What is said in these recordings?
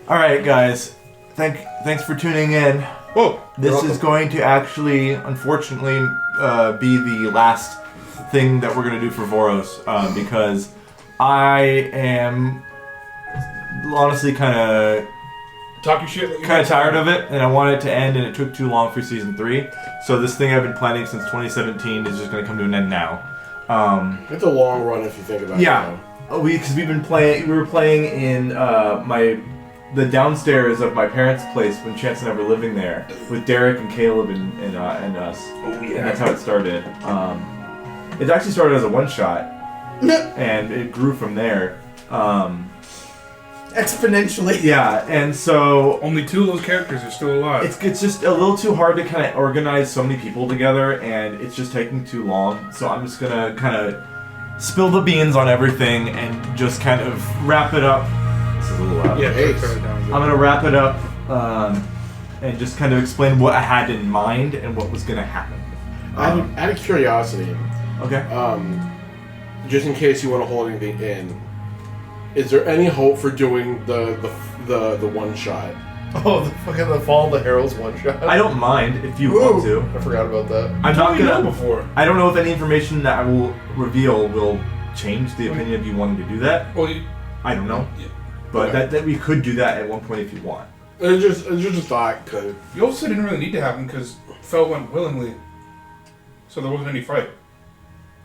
All right, guys. Thanks for tuning in. Whoa! This is going to actually, unfortunately, be the last thing that we're going to do for Voros because I am honestly kind of tired of it, and I want it to end, and it took too long for season 3. So this thing I've been planning since 2017 is just going to come to an end now. It's a long run if you think about it. Yeah, because we've been playing. We were playing in the downstairs of my parents' place when Chance and I were living there with Derrick and Kaleb and us. Oh yeah. And that's how it started. It actually started as a one-shot, and it grew from there. Exponentially. Yeah, and so Only 2 of those characters are still alive. it's just a little too hard to kind of organize so many people together, and it's just taking too long. So I'm just gonna kind of spill the beans on everything and just kind of wrap it up. This is a little loud. Yeah, Hey. I'm gonna wrap it up and just kind of explain what I had in mind and what was gonna happen. Out of curiosity, Okay. just in case you want to hold anything in, is there any hope for doing the one shot? Oh, the Fall of the Heralds one shot. I don't mind if you want to. I forgot about that. I'm not gonna. before. I don't know if any information that I will reveal will change the opinion of you wanting to do that. Well, I don't know, yeah. but Okay. that we could do that at one point if you want. It's just a thought, cause You also didn't really need to happen because Fel went willingly, so there wasn't any fight.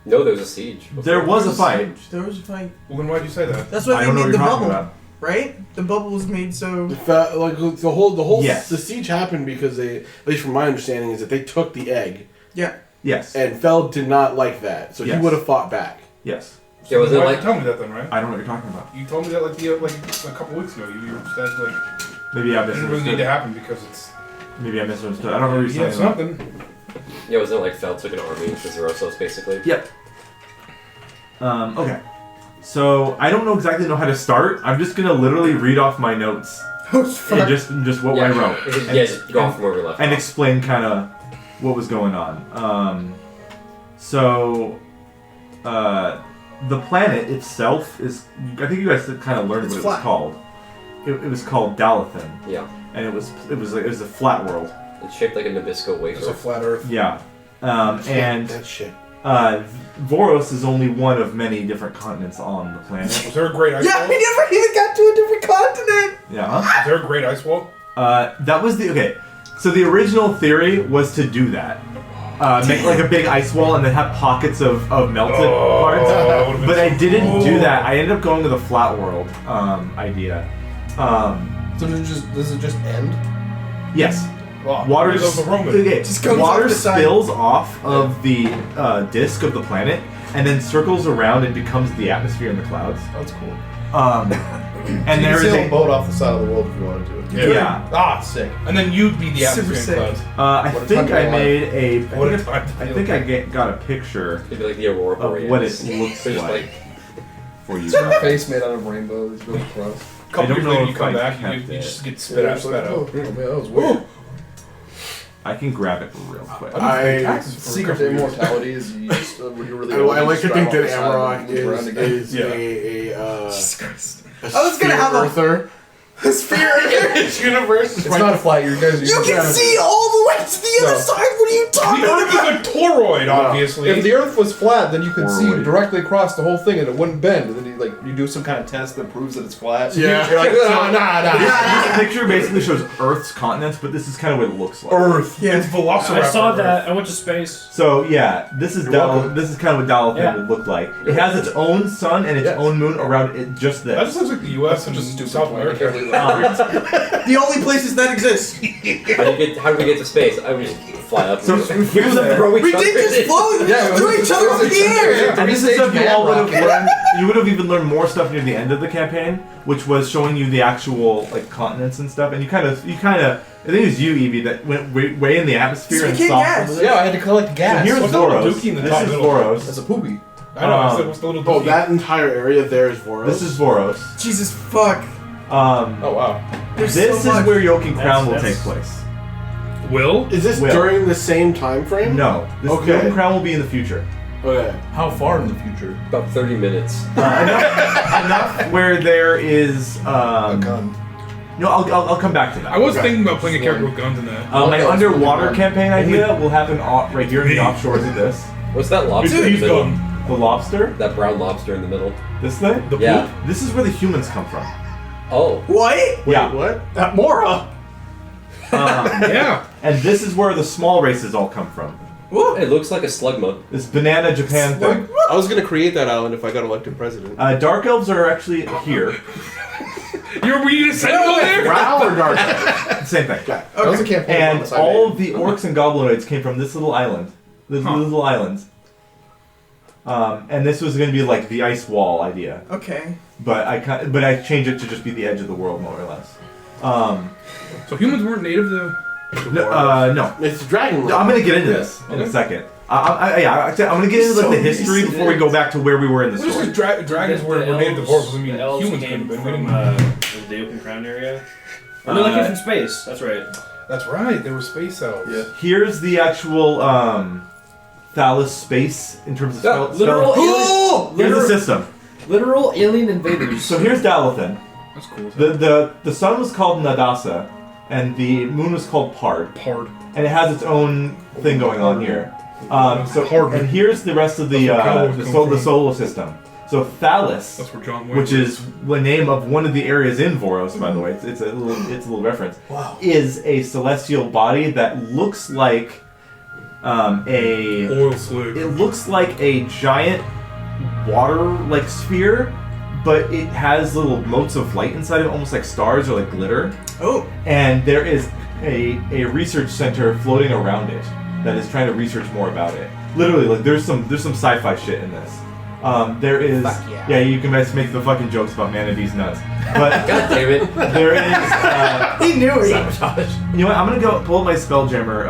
No, there was a siege. There was a fight. There was a fight. Well, then why'd you say that? That's why I they don't know what made you're the talking bubble, about. right? The bubble was made so. the whole Yes. the siege happened because they, at least from my understanding, is that they took the egg, Yeah. Yes. and Feld did not like that, so Yes. he would have fought back. Yes. Yeah, was it Why'd like you tell me that then, right? I don't know what you're talking about. You told me that like a couple weeks ago. You said like Maybe I it didn't really need misunderstood. to happen because it's Maybe I misunderstood. I don't know what you're yeah saying. about. something. yeah, was it like Fel took an army to Zerosos basically? Yep. Okay. So I don't know how to start. I'm just gonna literally read off my notes and just what I wrote. Yeah, just go off from where we left and off. explain kind of what was going on. The planet itself is. I think you guys kind of learned It's what flat. it was called. It was called Dalathan, Yeah, and it was a flat world. it's shaped like a Nabisco It's a wafer. flat Earth. Yeah. And that shit. Voros is only one of many different continents on the planet. Was there a great ice Yeah, wall? we never even got to a different continent. Yeah. Was there a great ice wall? That was okay. So the original theory was to do that, make like a big ice wall and then have pockets of melted parts. that would've been But I so didn't cool. do that. I ended up going with the flat world idea. So does it just end? Yes. Oh, Water that was the Roman. okay, Just comes water off the side. spills off of the disk of the planet and then circles around and becomes the atmosphere in the clouds. That's cool. And you there can is sail a a boat off the side of the world if you wanted to. yeah. Ah, Sick. and then you'd be the Super atmosphere in sick. clouds. I What a think time I to made a. What a I time to think feel. I got a picture It'd be like the Aurora of Borealis. what it looks So just like for you. Your guys. face made out of rainbow. It's really gross. A couple I don't years know later, you if come I back, kept you it. just get spit out, It's like, spit oh, out. man, that was weird. I can grab it real quick. Secret to immortality is you just, when you're really I old, you like to just think drive that off the side and Amarok move around again. is a Jesus Christ. a I was gonna have a- earther. The sphere. universe. It's not a flat. You guys. You can see all the way to the other No. side. What are you talking The Earth about? is a toroid, obviously. If the Earth was flat, then you could see Forward. directly across the whole thing, and it wouldn't bend. And then you do some kind of test that proves that it's flat. Yeah. You're like, nah. This picture basically shows Earth's continents, but this is kind of what it looks like. Earth. Yeah. It's Velociraptor. I saw Earth. that. I went to space. So yeah, this is this is kind of what Dalathan Yeah. would look like. It has its own sun and its Yes. own moon around it. Just That just this. looks like the U.S. and Just stupid South point. I America. can't believe that. The only places that exist. How did we get to space? I would just fly up. So and just here's the throw each We other did just in. float Yeah, through each other up in the air. And this is stuff you all would have learned. You would have even learned more stuff near the end of the campaign, which was showing you the actual like continents and stuff. And you kind of, I think it was you, Evie, that went way in the atmosphere So and you saw can't some of guess. it. Yeah, I had to collect gas. So here's What's that little Voros. dookie in the This top is middle? Voros. That's a poopy. I know. I said, what's the little Oh, dookie? that entire area there is Voros. This is Voros. Jesus fuck. Oh wow. There's This so is much. where Yoking Crown will That's- take place. Will? Is this Will. during the same time frame? No, this Okay. Yoking Crown will be in the future. Okay. How far in the future? About 30 minutes. Enough where there is A gun. No, I'll come back to that. I was thinking about playing a character with guns in that. My underwater campaign idea will happen right here in the offshores of this. What's that lobster in the He's middle? gone. The lobster? That brown lobster in the middle. This thing? The Yeah. poop? This is where the humans come from. Oh. What? Yeah. What? That Mora. Yeah. And this is where the small races all come from. Woo. It looks like a slugma. This banana Japan thing. I was gonna create that island if I got elected president. Dark elves are actually here. Were you gonna send it over there? Drow or dark elves? Same thing. That was a campaign. And bonus I all made. of the orcs and goblinoids came from this little island. These little islands. And this was going to be like the ice wall idea, Okay. but I changed it to just be the edge of the world more or less. So humans weren't native to. No. It's Dragon. I'm going to get into this in a second. I'm going to get into like the history before we go back to where we were in the Just story. because dragons were native to Voros, I mean, the elves humans could came have been. from the Open Crown area. Or no, they came from space. That's right. That's right, they were space elves. Yeah. Here's the actual Thallus space in terms of spell. Here's the system. Literal alien invaders. So here's Dalathan. That's cool. The sun was called Nadasa, and the moon was called Pard. Pard. And it has its own thing going on here. Hard. And here's the rest of the That's where Kaleb come the from. solar system. So Thallus, That's where John Wayne which is the name of one of the areas in Voros, by the way, it's a little reference. Wow. Is a celestial body that looks like a oil slick. it looks like a giant water sphere, but it has little motes of light inside of it, almost like stars or like glitter. Oh. And there is a research center floating around it that is trying to research more about it. Literally, like there's some sci-fi shit in this. There is Fuck yeah. you can just make the fucking jokes about manatees nuts, but God damn it. there is He knew it. you know what? I'm gonna go pull my spelljammer.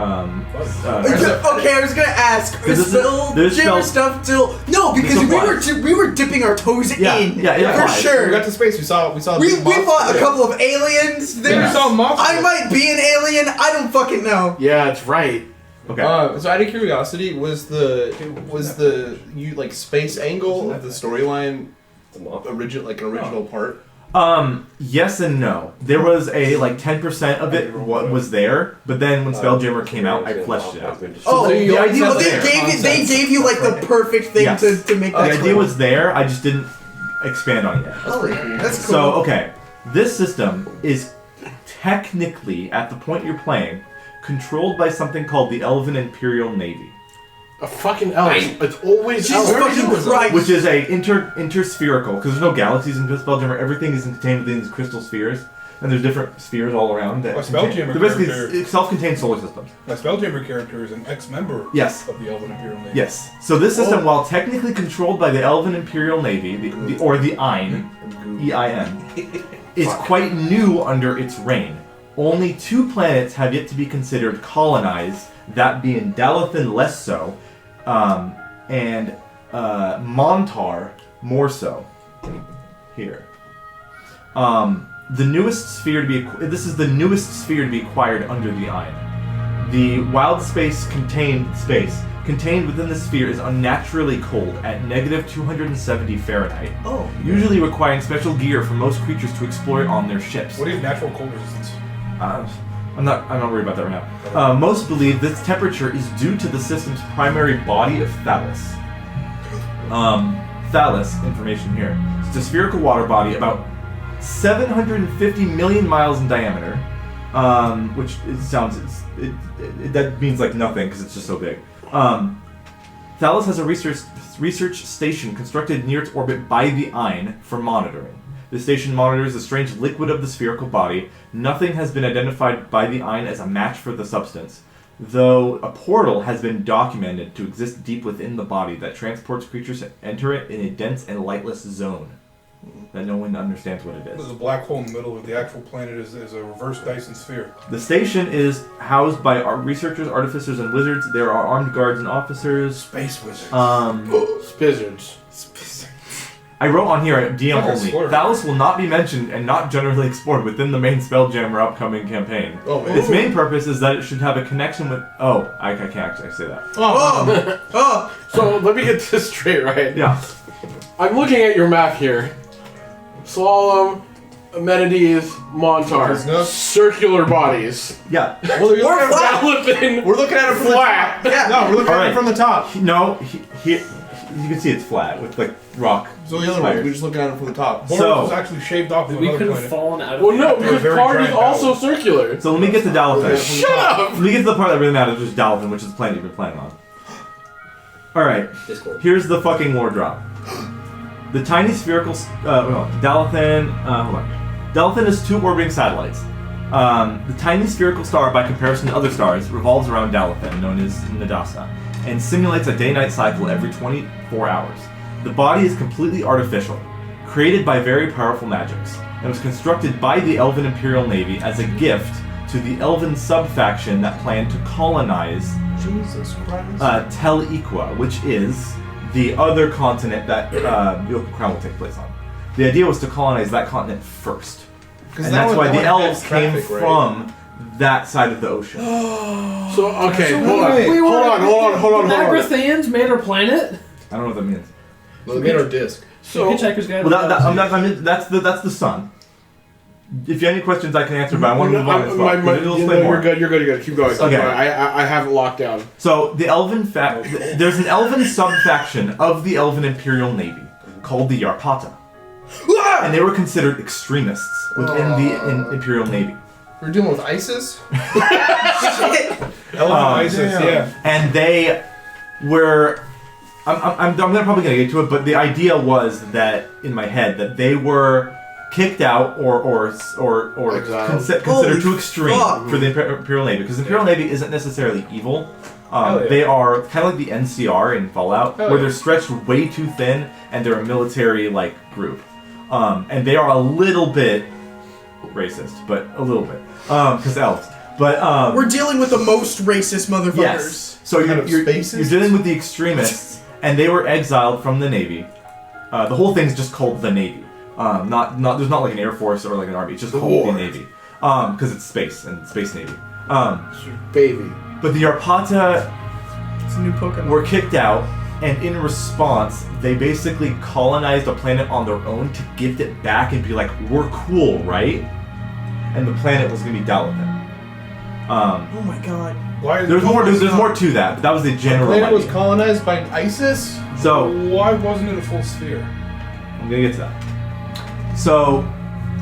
Okay, I was gonna ask. This Is is- spell this jammer spell- stuff still? No, because This we applies. were dipping our toes Yeah, in. yeah, it for applies. sure. We got to space. We saw. We big monsters. fought a couple of aliens. Yeah. We saw monsters. I might be an alien. I don't fucking know. Yeah, it's right. Okay. So out of curiosity, was the space angle of the storyline an original part? Yes and no. There was a 10% of it was there, but then when Spelljammer came out, I fleshed it out. Oh, the the idea was they there. gave you like the perfect thing Yes. to make The that. idea clear. was there, I just didn't expand on it yet. Oh, that's cool. So, okay, this system is technically, at the point you're playing, controlled by something called the Elven Imperial Navy, A fucking elf. It's always Jesus elf. fucking Christ. which is a interspherical, because there's no galaxies in Spelljammer, everything is contained within these crystal spheres, and there's different spheres all around. That A Spelljammer they're basically character- self-contained solar systems. My Spelljammer character is an ex-member Yes. of the Elven Imperial Navy. Yes. So this system, while technically controlled by the Elven Imperial Navy, or the Ein, E-I-N, is quite new under its reign. Only 2 planets have yet to be considered colonized, that being Dalathan less so, and Montar more so. Here. The newest sphere to be this is the newest sphere to be acquired under the Ein. The wild space contained within the sphere is unnaturally cold at -270 Fahrenheit. Oh. Usually requiring special gear for most creatures to explore it on their ships. What is natural cold resistance? I'm not worried about that right now. Most believe this temperature is due to the system's primary body of Thallus. Thallus, information here. It's a spherical water body about 750 million miles in diameter, which that means like nothing because it's just so big. Thallus has a research station constructed near its orbit by the Ein for monitoring. The station monitors the strange liquid of the spherical body. Nothing has been identified by the Ein as a match for the substance, though a portal has been documented to exist deep within the body that transports creatures to enter it in a dense and lightless zone that no one understands what it There's is. a black hole in the middle of the actual planet is a reverse Dyson sphere. The station is housed by researchers, artificers, and wizards. There are armed guards and officers. Space wizards. Spizzards. I wrote on here, DM Fucking only. slur. Thallus will not be mentioned and not generally explored within the main Spelljammer upcoming campaign. Oh, man. Its main purpose is that it should have a connection with... Oh, I can't actually say that. Oh. So let me get this straight, right? Yeah. I'm looking at your map here. Solemn, Amenities, Montar, Business. circular bodies. Yeah. Well, you're looking at Galloping. We're looking at it from Flat. the top. Yeah, no, we're looking All at right. it from the top. No, you can see it's flat with like rock. So the other one, we're just looking at it from the top. Boros So- was actually shaved off from We another could have planet. fallen out of Well, no, They're because very Card is giant also battles. circular. So let me get to Dalathan. Shut up! Let me get to the part that really matters, which is Dalathan, which is the planet you've been playing on. Alright, Discord. here's the fucking lore drop. The tiny spherical... Dalathan... hold on. Dalathan has 2 orbiting satellites. The tiny spherical star, by comparison to other stars, revolves around Dalathan, known as Nadasa, and simulates a day-night cycle every 24 hours. The body is completely artificial, created by very powerful magics, and was constructed by the Elven Imperial Navy as a gift to the Elven sub-faction that planned to colonize Jesus Christ. Tel Iqua, which is the other continent that Yoke Crown will take place on. The idea was to colonize that continent first. And that's why the elves came from that side of the ocean. So, okay, hold on. Agrathans made our planet? I don't know what that means. Well, they made our disc. So, Hitchhiker's Guide. Well, that's the sun. If you have any questions, I can answer, but I want to move on as well. It'll explain more. You're good. Keep going. Okay. I have it locked down. So the Elven there's an Elven sub-faction of the Elven Imperial Navy called the Yarpata, and they were considered extremists within the Imperial Navy. We're dealing with ISIS? ISIS, yeah. And they were. I'm probably gonna get to it, but the idea was that in my head that they were kicked out or Exiled. considered too extreme fuck. for the Imperial Navy, because the Imperial Navy isn't necessarily evil. Hell yeah. They are kind of like the NCR in Fallout, Hell where yeah. they're stretched way too thin and they're a military like group, and they are a little bit racist, but a little bit because elves. But We're dealing with the most racist motherfuckers. yes, so Kind of you're spacists? dealing with the extremists, and they were exiled from the Navy. The whole thing's just called the Navy. Not there's not like an Air Force or like an Army. It's just called the Navy, because it's space and Space Navy. Baby. But the Yarpata It's a new Pokemon. were kicked out, and in response, they basically colonized a planet on their own to gift it back and be like, "We're cool, right?" And the planet was gonna be Dalathan. Oh my god. Why is There's it more. called- There's more to that, but that was the The general planet was idea. colonized by ISIS? So Why wasn't it a full sphere? I'm gonna get to that. So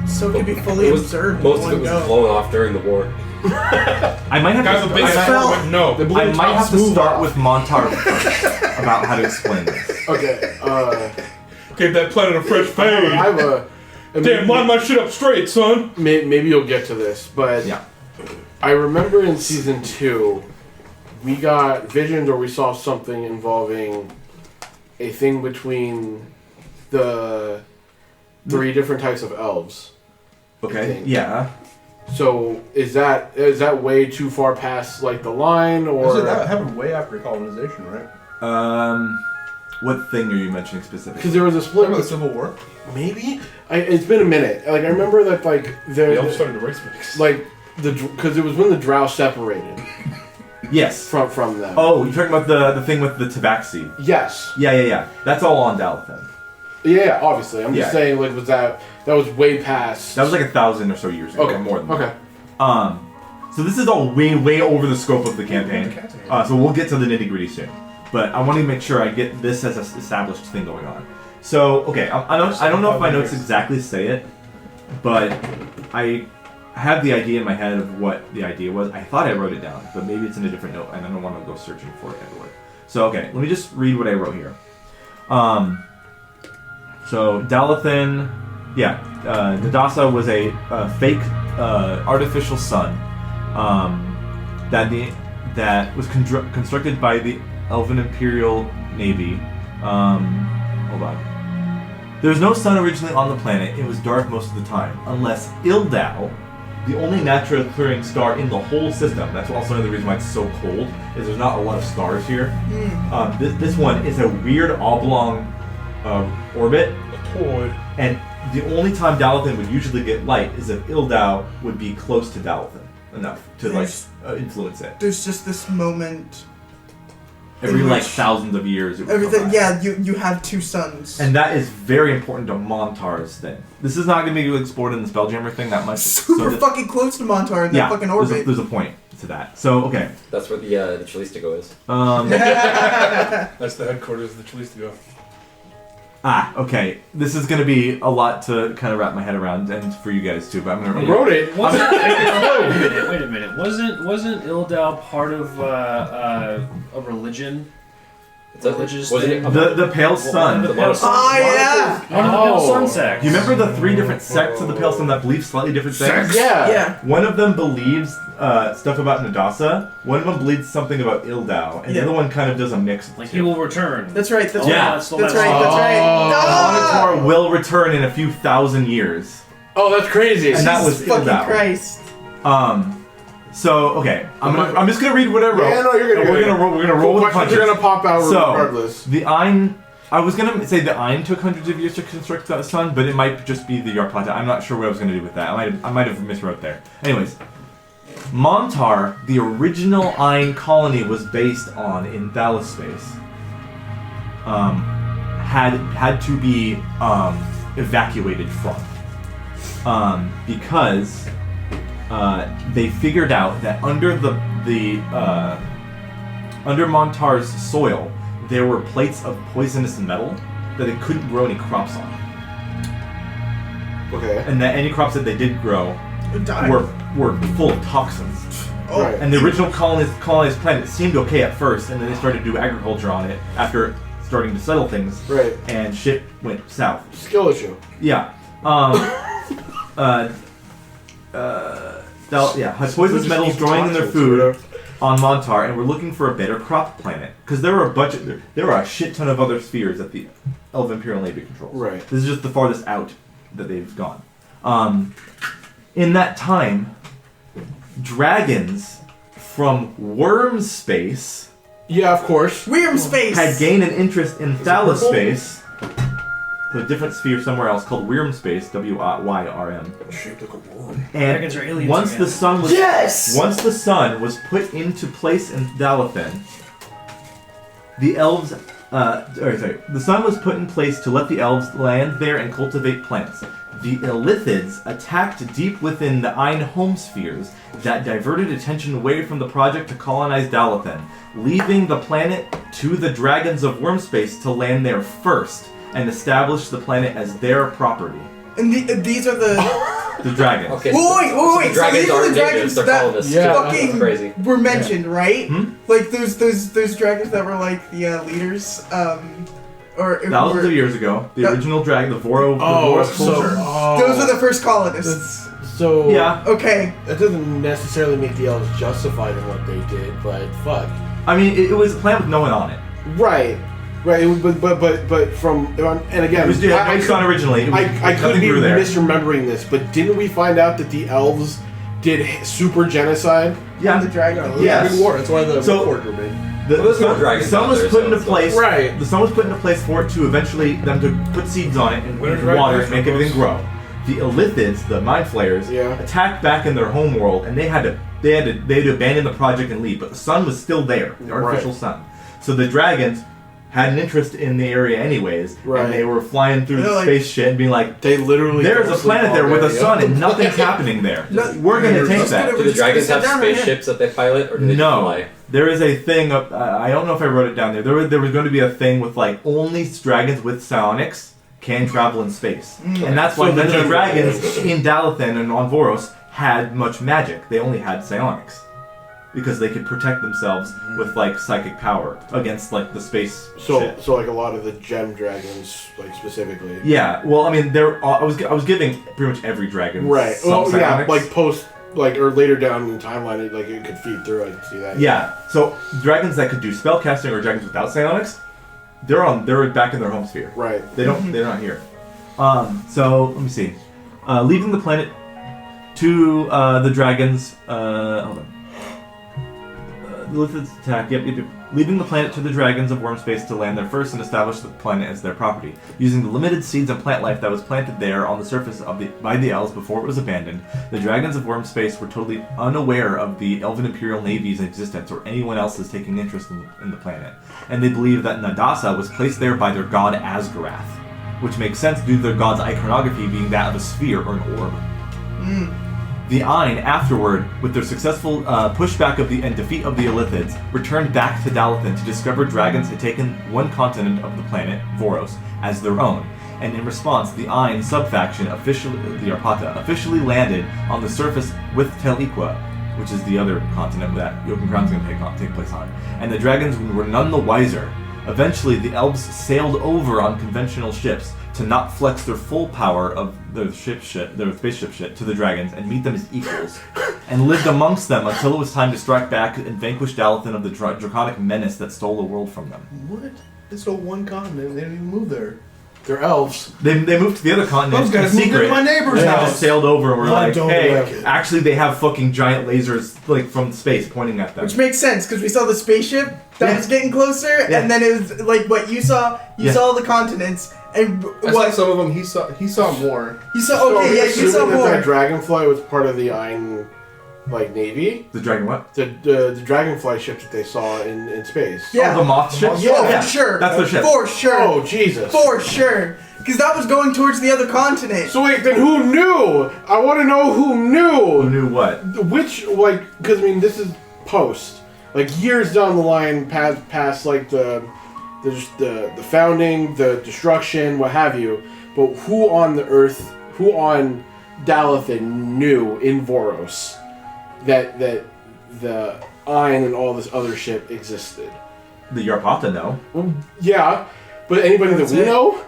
So it could be fully It was- observed. in Most of one it was go. blown off during the war. I might have Guy to. with a big I- sword went no. They blew I the might top have to smooth start off. with Montar first about how to explain this. Okay. Gave that planet a fresh I fade. have a. Damn, line my shit up straight, son. Maybe you'll get to this, but Yeah. I remember in season 2, we got visions or we saw something involving a thing between the 3 different types of elves. Okay. Yeah. So is that way too far past like the line, or That happened way after colonization, right? What thing are you mentioning specifically? because there was a split? Remember the Civil War? Maybe it's been a minute. Like I remember that like The elves there started to race mix. like because it was when the Drow separated Yes. from them. Oh, you're talking about the thing with the tabaxi. Yes. Yeah. That's all on Dalathan. Yeah, obviously. I'm just Yeah. saying, like, that was way past. That was like 1,000 or so years ago, okay. or more than Okay. that. So this is all way over the scope of the campaign. So we'll get to the nitty gritty soon. But I want to make sure I get this as an established thing going on. So okay, I don't know if my notes exactly say it, but I have the idea in my head of what the idea was. I thought I wrote it down, but maybe it's in a different note, and I don't want to go searching for it everywhere. So okay, let me just read what I wrote here. So Dalатhan, Nadasa was a fake artificial sun that was constructed by the Elven Imperial Navy. Hold on. There's no sun originally on the planet. It was dark most of the time, unless Ildau, the only naturally occurring star in the whole system. That's also another reason why it's so cold. Is there's not a lot of stars here. This one is a weird oblong orbit. Toy. And the only time Dalатhan would usually get light is if Ildau would be close to Dalathan enough to influence it. There's just this moment. Every In like which- thousands of years. It would come Everything. back. Yeah, you have 2 suns. And that is very important to Montar's thing. This is not going to be explored in the spelljammer thing that much. super so fucking close to Montar in that fucking orbit. there's a point to that. So okay. That's where the Chalistico is. That's the headquarters of the Chalistico. Okay. This is going to be a lot to kind of wrap my head around, and for you guys too. But I'm going I to wrote it. Wasn't wait a minute. Wasn't Ildau part of a religion? Religious Wasn't thing? it? the Pale Sun. The Pale Sun. Oh yeah. One of the Pale Sun sects. You remember the 3 different sects of the Pale Sun that believe slightly different things? Yeah. Yeah. One of them believes stuff about Nadasa. One of them believes something about Ildau, and the Yeah. other one kind of does a mix of the Like two. he will return. That's right. That's Yeah. right. That's the That's last right. one. That's right. Ah! Monitor will return in a few thousand years. Oh, that's crazy. And that was Jesus fucking Ildau. Christ. So okay, I'm just gonna read what I wrote. Yeah, no, you're good, And you're good. we're gonna roll with Questions punches. are gonna pop out So regardless. the Ein, I was gonna say the Ein took hundreds of years to construct the sun, but it might just be the Yarplata. I'm not sure what I was gonna do with that. I might have miswrote there. Anyways, Montar, the original Ein colony was based on in Thalasspace, had to be evacuated from, because they figured out that under under Montar's soil there were plates of poisonous metal that it couldn't grow any crops on, Okay. and that any crops that they did grow Die. were full of toxins. Oh. Right. And the original colonized planet seemed okay at first, and then they started to do agriculture on it after starting to settle things, Right. and shit went south. Skill issue. Yeah. Had poisonous metals growing in their food on Montar, and we're looking for a better crop planet because there were a shit ton of other spheres that the Elven Imperial Navy controls. Right. This is just the farthest out that they've gone. In that time, dragons from worm space Yeah, of course. Weird space. had gained an interest in purple? Thalasspace, so a different sphere somewhere else called Wyrm Space, W-Y-R-M. Shaped like a worm. And Dragons are aliens once again. the sun was Yes! once the sun was put into place in Dalathen, the elves the sun was put in place to let the elves land there and cultivate plants. The Illithids attacked deep within the Ein home spheres that diverted attention away from the project to colonize Dalathen, leaving the planet to the dragons of Wormspace to land there first and establish the planet as their property. And these are the. The dragons. Okay. Wait. So So the dragons these are aren't the dragons natives, they're that colonists. Yeah. fucking That's crazy. were mentioned, right? Hmm? Like those dragons that were like the leaders, or Thousands of years ago, the That- original dragon, the Voros so culture. Those are the first colonists. So Yeah, Okay. that doesn't necessarily make the elves justified in what they did, but fuck. I mean, it was a planet with no one on it. Right. Right. But from and again, It was I no sun originally. It was, I could nothing be grew there. misremembering this, but didn't we find out that the elves did super genocide? Yeah, The dragon. Yes. Big war. That's why the So- war group made. The, Well, there's no sun, dragons sun out was there, put so into it's place. Right. The sun was put into place for it to eventually them to put seeds on it and Winter water dragons and make are everything grow. The Illithids, the mind flayers, Yeah. attacked back in their home world, and they had to abandon the project and leave. But the sun was still there, the artificial Right. sun. So the dragons had an interest in the area anyways, Right. and they were flying through They're the like- space shit and being like, They literally. "There's a don't sleep planet there all with a day, sun yeah. and nothing's happening there. No, We're gonna we're take just that." gonna- Do the dragons Sit have down right spaceships that they pilot, or do they just No, fly? there is a thing. I don't know if I wrote it down there. There was going to be a thing with like only dragons with psionics can travel in space, and that's why So the none of the general- dragons in Dalathen and on Voros had much magic. They only had psionics because they could protect themselves with like psychic power against like the space shit. So like a lot of the gem dragons, like specifically. Yeah, well, I mean, I was giving pretty much every dragon Right. some Well, yeah, psionics. like post, like or later down in the timeline, it could feed through. I can see that. Yeah, so dragons that could do spell casting or dragons without psionics, they're back in their home sphere. Right. They're not here. So let me see. Leaving the planet to the dragons. Hold on. The Lithids attack. Yep. leaving the planet to the dragons of worm space to land there first and establish the planet as their property. Using the limited seeds and plant life that was planted there on the surface by the elves before it was abandoned, the dragons of worm space were totally unaware of the Elven Imperial Navy's existence or anyone else's taking interest in the planet. And they believed that Nadasa was placed there by their god Asgarath, which makes sense due to their god's iconography being that of a sphere or an orb. The Ain, afterward, with their successful pushback and defeat of the Illithids, returned back to Dalathan to discover dragons had taken one continent of the planet, Voros, as their own. And in response, the Ain subfaction, the Arpata, officially landed on the surface with Tel-Iqua, which is the other continent that Yoken Crown's going to take place on. And the dragons were none the wiser. Eventually, the elves sailed over on conventional ships to not flex their full power of their spaceship shit to the dragons and meet them as equals, and lived amongst them until it was time to strike back and vanquish Dalathan of the draconic menace that stole the world from them. What? It's all one continent. They didn't even move there. They're elves. They moved to the other continent. Those guys in moved secret. into my neighbor's and house. just sailed over and were I like, don't hey, like it. actually they have fucking giant lasers like from space pointing at them. Which makes sense because we saw the spaceship that Yeah. was getting closer, Yeah. and then it was like what you saw. You Yeah. saw the continents, and I saw what some of them. He saw more. you saw. Okay, yeah, you saw that more. that dragonfly was part of the Ain, navy. The dragon what? The dragonfly ship that they saw in space. Yeah. Oh, the moth ship? Yeah, for sure. That's their ship. For sure. Oh Jesus. For sure. Because that was going towards the other continent. So wait, then who knew? I want to know who Who knew. knew what? Which because I mean this is post, years down the line, past the founding, the destruction, what have you. But who on Dalathan knew in Voros that the Ain and all this other shit existed? The Yarpata know. Well, yeah, but anybody That's that we it. know?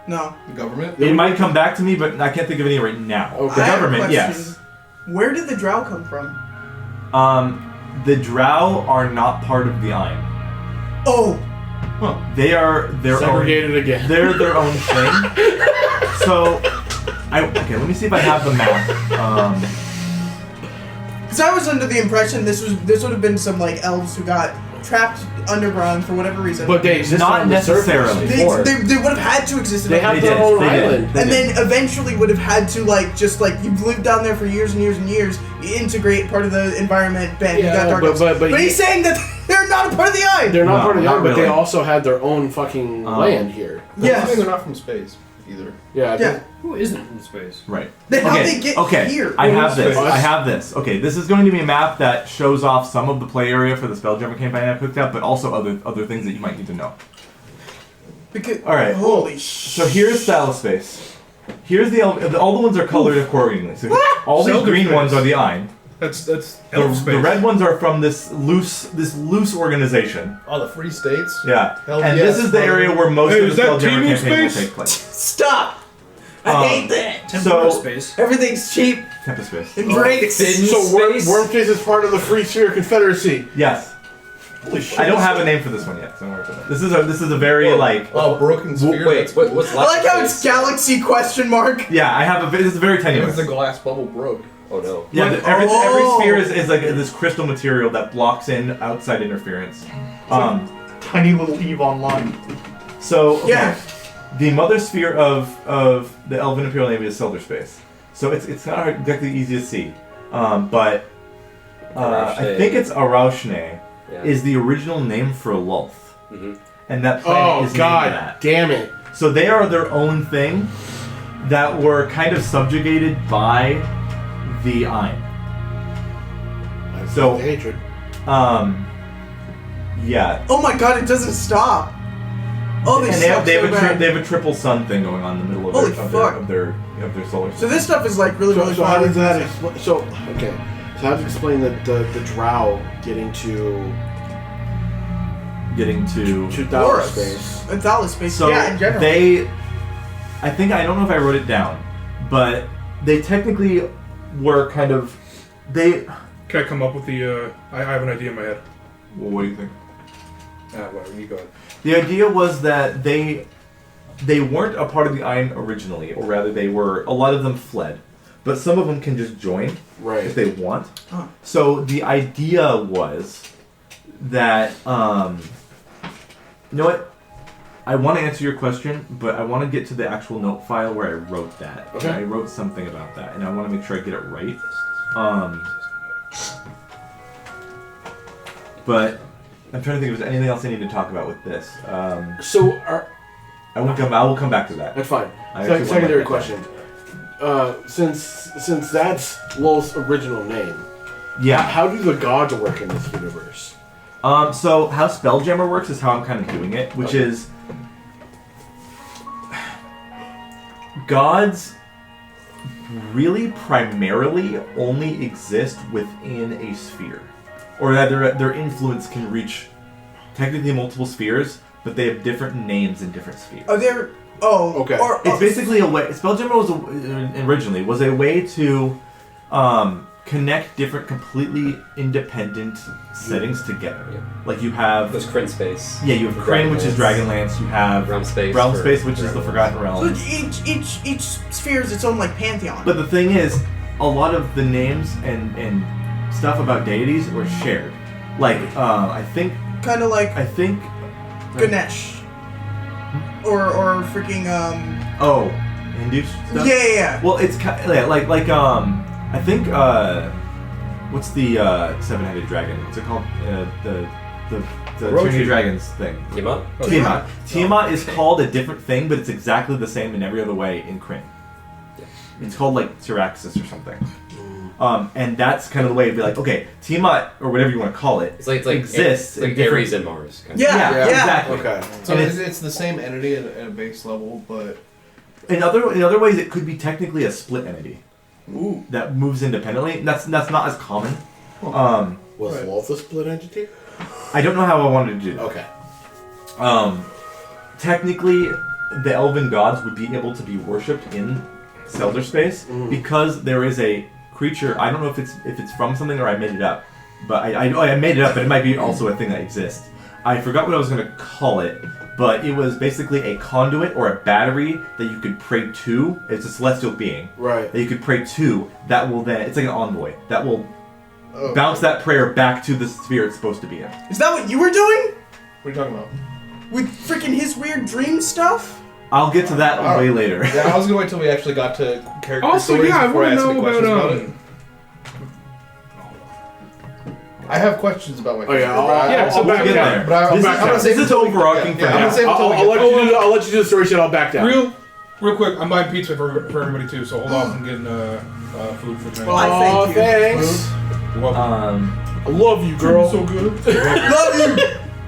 No. The government. It might come back to me, but I can't think of any right now. Okay. The I have a government, question. yes. Where did the drow come from? The Drow are not part of the Ain. Oh, They are their Segregated again. They're their own thing. So, okay, let me see if I have the map. because I was under the impression this would have been some elves who got trapped underground for whatever reason. But they exist Not on the surface necessarily. before. they would have had to exist. They have They their did, own they did. island. They and did. then eventually would have had to you've lived down there for years and years and years. You integrate part of the environment. Bam, you got Yeah, dark elves. but he's saying that they're not a part of the eye. They're not No, part of the not island, but they really. also had their own fucking land here. I Yes. think they're not from space either. Yeah. Yeah. Who isn't from space? Right. Then how'd they get here? I have Space. this. I have this. Okay, this is going to be a map that shows off some of the play area for the Spelljammer campaign I picked up, but also other things that you might need to know. Because, All right. Holy So here's Saddle Space. Here's all the ones are colored accordingly. So all these Zelda green space. ones are the Ain. That's The, elf space. the red ones are from this loose organization. Oh, the free states. Yeah. Hell and yes, this is the brother. area where most Hey, of is the that Spelljammer teaming campaign will space? take place. Stop! I hate that. Temporal So- space. Everything's cheap Tempest Space. and breaks. So Wormface is part of the Free Sphere Confederacy. Yes. I don't have a name for this one yet, so don't worry about that. This is a very Oh, broken sphere. Wait, what's I left? like how it's Galaxy question mark. yeah. I have this is very It tenuous. was the glass bubble broke. Oh no. Yeah, Like, every oh. sphere is like this crystal material that blocks in outside interference. Tiny little Eve online. So okay, Yeah. the mother sphere of the Elven Imperial Navy is Selder Space. So it's not exactly easy to see, but I think it's Araushne Yeah. is the original name for Lulth, Mhm. and that planet Oh is named God! that. Damn it! So they are their own thing that were kind of subjugated by the Ain. So- hatred. Yeah. Oh my god, it doesn't stop. Oh, they And suck they so have bad. they have a triple sun thing going on in the middle of, Holy their, of, fuck. their, of their solar So system. this stuff is really, really So how fun. does that explain? So okay. So how to explain the Drow getting to Dallas Voros. space? It's Dallas space. So yeah, in general. I don't know if I wrote it down, but they technically were kind of Can I come up with the? I have an idea in my head. Well, what do you think? Whatever. You go ahead. The idea was that they weren't a part of the Ain originally, or rather, a lot of them fled, but some of them can just join if Right. they want. Huh. So the idea was that you know what? I want to answer your question, but I want to get to the actual note file where I wrote that. Okay. I wrote something about that, and I want to make sure I get it right. But I'm trying to think if there's anything else I need to talk about with this. So, I will come back to that. that's fine. I actually Secondary want to question. Since that's Lol's original name, Yeah. how do the gods work in this universe? So how spelljammer works is how I'm kind of doing it, which is gods really primarily only exist within a sphere, or rather their influence can reach technically multiple spheres, but they have different names in different spheres. Are there? Oh, Okay. Or, It's basically a way. Spelljammer originally was a way to connect different, completely independent settings together. Yeah. Like you have, There's Kryn space. yeah, you have for Kryn, which is Dragonlance. Dragonlance. You have Realm space. Realm for Space, which is the Forgotten so Realms. each sphere is its own like pantheon. But the thing is, a lot of the names and stuff about deities were shared. Like I think Kind of like Ganesh. Or freaking oh, Hindu stuff. Yeah. Well, it's kind like I think what's the seven-headed dragon? What's it called? The Trinity Dragons thing. Tiamat? Tiamat. Tiamat is called a different thing, but it's exactly the same in every other way in Kryn. Yeah. It's called like Syraxis or something. And that's kind of the way to be like, okay, Tiamat or whatever you want to call it, It's like exists. It's like in different- Ares and Mars. Kind of. Yeah. exactly. Okay. So And it's the same entity at a base level, but In other ways, it could be technically a split entity ooh, that moves independently. That's not as common. Was Right. Wolf a split entity? I don't know how I wanted to do that. Okay. Technically, the elven gods would be able to be worshipped in Selder space because there is a creature. I don't know if it's from something or I made it up, but I made it up, but it might be also a thing that exists. I forgot what I was going to call it, but it was basically a conduit or a battery that you could pray to. It's a celestial being Right. that you could pray to. That will then, it's like an envoy that will bounce that prayer back to the sphere it's supposed to be in. Is that what you were doing? what are you talking about? With freaking his weird dream stuff? I'll get to that Alright. way later. Yeah, I was gonna wait till we actually got to character Also, stories yeah, I before I want to ask any know questions about about it. I have questions about my Oh yeah. character, but yeah, so I'll back back Get down. there. But I'm This gonna is, save this it is till we- overarching for I'm now. gonna save it till we I'll get let you do the story shit. I'll back down. Real quick, I'm buying pizza for everybody too, so hold off on getting food for tonight. Well, I Aw, thank you. thanks. You're welcome. I love you, girl. So good. Love you,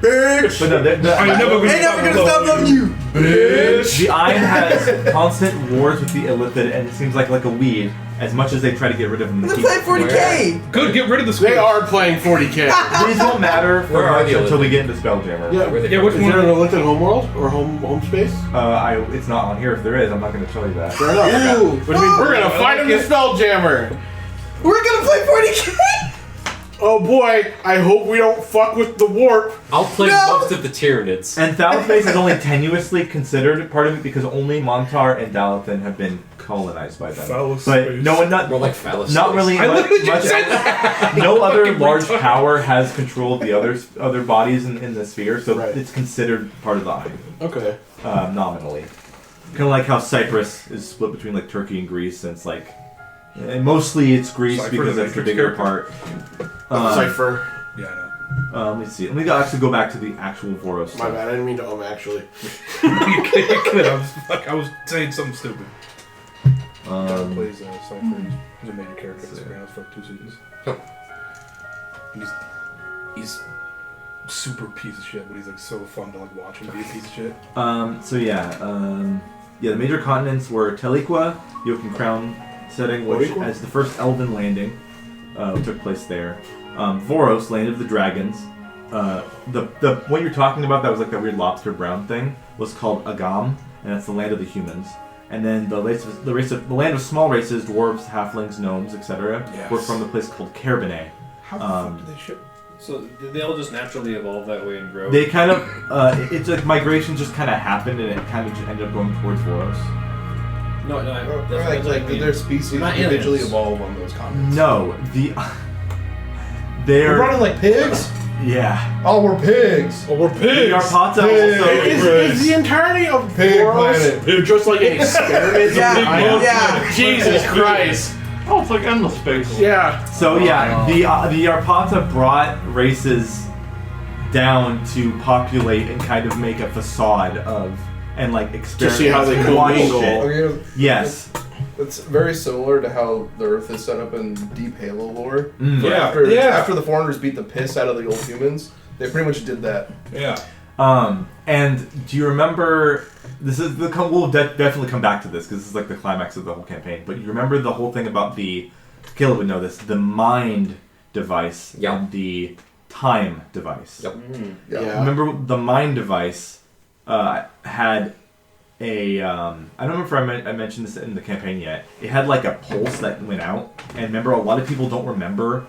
bitch. But no, I'm never gonna Ain't never gonna stop loving you. the Ayn has constant wars with the illithid, and it seems like a weed. As much as they try to get rid of them, They're keep- playing 40K. Good, get rid of the They squid. are playing 40K. these won't matter for Where are much the until we illithid? get into Spelljammer. Yeah. Where they Yeah, which Is one? there an Elithid homeworld or home space? It's not on here. If there is, I'm not going to tell you that. Fair enough. Ooh. What do you mean? We're gonna fight him in Spelljammer. We're gonna play 40K. Oh boy, I hope we don't fuck with the warp. I'll play No! most of the Tyranids. And Thalathase is only tenuously considered part of it because only Montar and Dalathan have been colonized by them. Phallus But space. no one, not More like phallus. not space. really I much. literally just said much no other fucking large retard. power has control of the other bodies in the sphere, so Right. it's considered part of the Ayn. Okay. Nominally. Kind of like how Cyprus is split between like Turkey and Greece, and it's like and mostly it's Greece Cypher, because the that's the Matrix bigger character. part. Cipher. Yeah, I know. Let me see. Let me actually go back to the actual Voros. My stuff. bad. I didn't mean to actually. You could. I was saying something stupid. Um, plays Cypher. He's a major character. He's been out for 2 seasons. And he's super piece of shit, but he's like so fun to like watch him be a piece of shit. The major continents were Teliqua, Yoke and Crown setting, which Teliqua? as the first Elven landing took place there. Voros, land of the dragons. The what you're talking about that was like that weird lobster brown thing was called Agam, and that's the land of the humans. And then the land of small races, dwarves, halflings, gnomes, etc., Yes. were from the place called Kerbene. How the fuck did they ship? So did they all just naturally evolve that way and grow? They kind of, it's like migration just kind of happened, and it kind of just ended up going towards Voros. No, Or, that's what I did mean. their species Not individually aliens. evolve on those continents? No, We're they're running like pigs? Yeah. Oh, we're pigs. Oh, we're The pigs. Arpata Pig. also. Is the entirety of Pig Voros planet. just like an experiment? Yeah. Jesus Christ. Oh, it's like endless space. Yeah. So yeah, the Arpata brought races down to populate and kind of make a facade of and like experiment. see how they and watch commingle. shit. Okay, Yes. it's very similar to how the Earth is set up in Deep Halo lore. Mm. Where Yeah. After the foreigners beat the piss out of the old humans, they pretty much did that. Yeah. And do you remember? This is the we'll definitely come back to this because this is like the climax of the whole campaign. But you remember the whole thing about the Kaleb would know this: the mind device Yeah. and the time device. Yep. Yeah. Remember the mind device had a I don't remember if I mentioned this in the campaign yet. It had like a pulse that went out, and remember a lot of people don't remember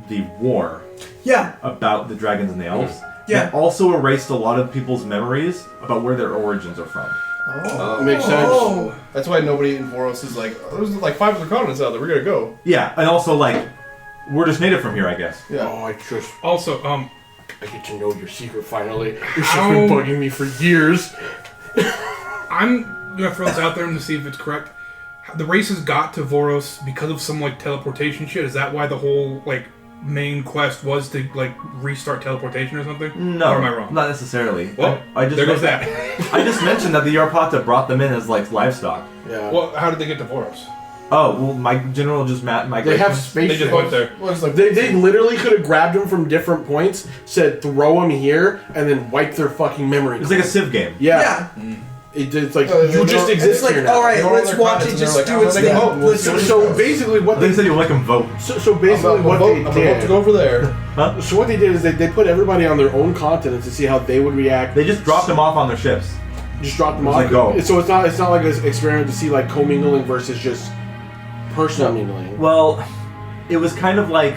the war Yeah. about the dragons and the elves. Yeah. It also erased a lot of people's memories about where their origins are from. Oh. Makes sense. Oh. That's why nobody in Voros is like, oh, there's like 5 other continents out there, we're gonna go. Yeah, and also like we're just native from here, I guess. Yeah. Oh, I just Also, I get to know your secret finally. This has How- been bugging me for years. I'm gonna throw this out there to see if it's correct. The races got to Voros because of some like teleportation shit. Is that why the whole like main quest was to like restart teleportation or something? No, Or am I wrong? not necessarily. Well, I just there goes that. I just mentioned that the Yarpata brought them in as like livestock. Yeah. Well, how did they get to Voros? Oh well, my general just they migration. have They spaceships. just went there. Well, it's like, They literally could have grabbed them from different points, said throw them here, and then wipe their fucking memory. It's like a Civ game. yeah. Yeah. It's like Oh, you they just don't- exist It's like, here now. alright, They're on let's their watch continents it and just they're do like, its oh, thing. they go. Let's do So it. basically, what They they said you like them vote. so basically I'm what about they to did. go over there. So what they did is they put everybody on their own continent to see how they would react. They just dropped them off on their ships. Just drop them It's off. like, go. So it's not like an experiment to see like commingling versus just personal mingling. Well, it was kind of like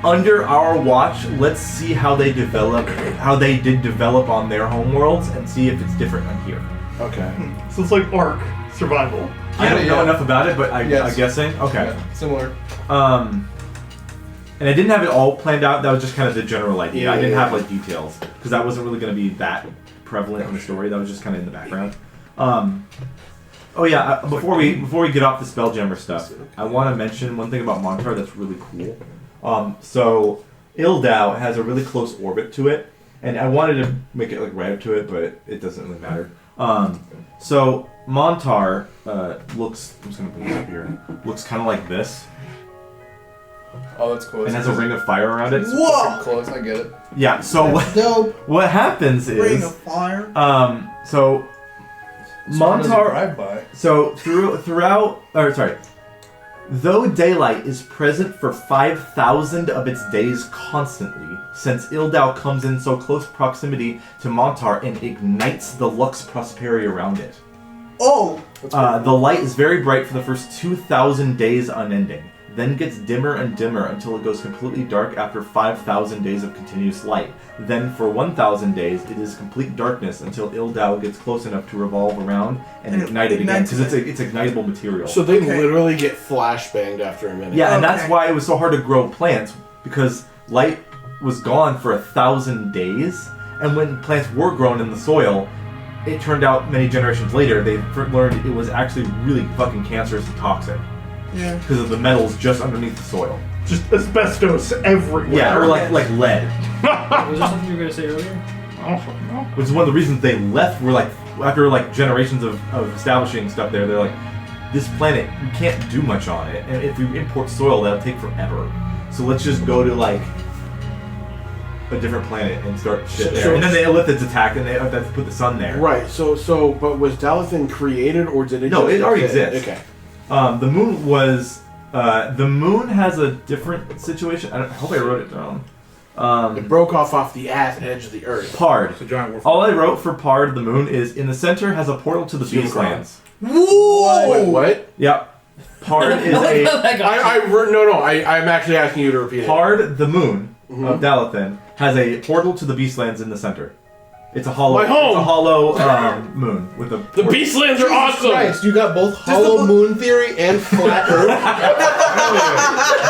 under our watch. Let's see how they develop, how they did develop on their homeworlds, and see if it's different on here. Okay. So it's like Ark survival. I don't know Yeah. enough about it, but I'm Yes. guessing. Okay. Yeah, similar. And I didn't have it all planned out. That was just kind of the general idea. I didn't Yeah. have like details because that wasn't really going to be that prevalent in the story. That was just kind of in the background. Oh yeah. Before we get off the spelljammer stuff, I want to mention one thing about Montar that's really cool. So Ildau has a really close orbit to it, and I wanted to make it like right up to it, but it doesn't really matter. So Montar looks. I'm just gonna put this up here. Looks kind of like this, Oh, that's cool. and has a ring of fire around it. Whoa! Close, I get it. Yeah. So Dope. what happens Ring of is, fire. so Someone doesn't Montar. drive by. So though daylight is present for 5,000 of its days constantly, since Ildau comes in so close proximity to Montar and ignites the Lux Prosperi around it. Oh! The light is very bright for the first 2,000 days unending, then gets dimmer and dimmer until it goes completely dark after 5,000 days of continuous light. Then for 1,000 days, it is complete darkness until Ildau gets close enough to revolve around and And ignite it again, ignites because it's ignitable material. So they Okay. literally get flashbanged after a minute. Yeah, and that's Okay. why it was so hard to grow plants, because light was gone for 1,000 days, and when plants were grown in the soil, it turned out many generations later they learned it was actually really fucking cancerous and toxic Yeah. because of the metals just underneath the soil. Just asbestos everywhere. Yeah, or like lead, Was there something you were gonna say earlier? I don't fucking know. which is one of the reasons they left. Were like after like generations of establishing stuff there, they're like, this planet we can't do much on it, and if we import soil, that'll take forever. So let's just go to like a different planet and start shit there. And then the Illithids attack, and they have to put the sun there. Right. So, but was Dalathan created or did it? No, just it already exist? exists. Okay. The moon was. The moon has a different situation. I hope I wrote it down. It broke off the edge of the earth. Pard. It's a giant wolf. All I wrote for Pard, the moon, is in the center has a portal to the Beastlands. Whoa! What? Yep. Pard is a. I'm actually asking you to repeat it. Pard, the moon of Dalathan, has a portal to the Beastlands in the center. It's a hollow. My home! It's a hollow moon with a. The Beastlands are awesome! Christ, you got both hollow moon theory and flat Earth.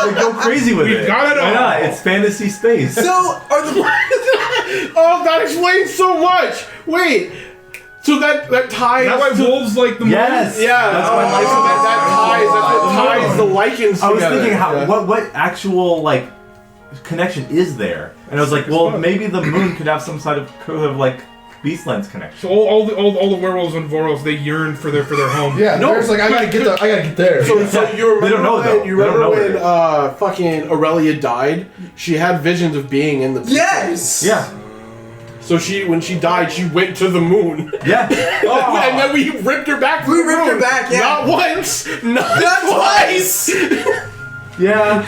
Like, go crazy with We've it. got it Why all. not? It's fantasy space. So, are the Oh, that explains so much! Wait, so that ties That's why to... wolves like the moon? Yes. Yeah, That's why so that ties the lichens I was together. thinking, Yeah. what actual like connection is there? And I was like, well, maybe the moon could have some sort of like Beastlands connection. So all the werewolves on Voros, they yearn for their home. Yeah, No, there's like I gotta get there. So you remember They don't know, when, though. you They don't remember know when fucking Aurelia died? She had visions of being in the Yes! Yeah. So when she died, she went to the moon. Yeah. And then we ripped her back to We the ripped moon. her back, yeah. Not once, not twice! Yeah.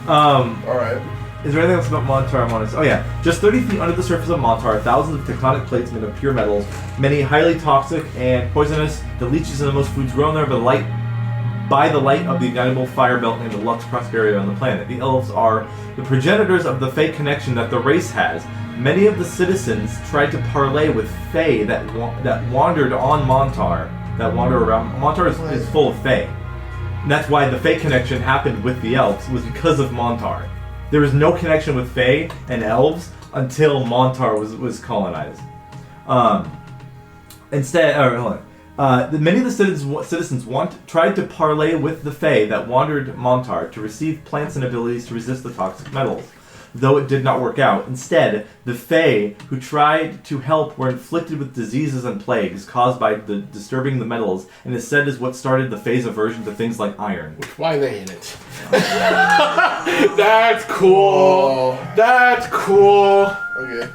Alright. Is there anything else about Montar I want to say? Oh yeah. Just 30 feet under the surface of Montar, thousands of tectonic plates made of pure metals, many highly toxic and poisonous. The leeches and the most foods grown there by the light of the ignitable fire belt named the Lux Prosperity on the planet. The elves are the progenitors of the Fae connection that the race has. Many of the citizens tried to parlay with Fae that wandered on Montar, that wander around. Montar is full of Fae. And that's why the Fae connection happened with the elves, was because of Montar. There was no connection with Fae and elves until Montar was colonized. Many of the citizens tried to parlay with the Fae that wandered Montar to receive plants and abilities to resist the toxic metals, though it did not work out. Instead, the Fae who tried to help were inflicted with diseases and plagues caused by disturbing the metals, and is said is what started the Fae's aversion to things like iron. Why they hate it. That's cool. That's cool. Okay.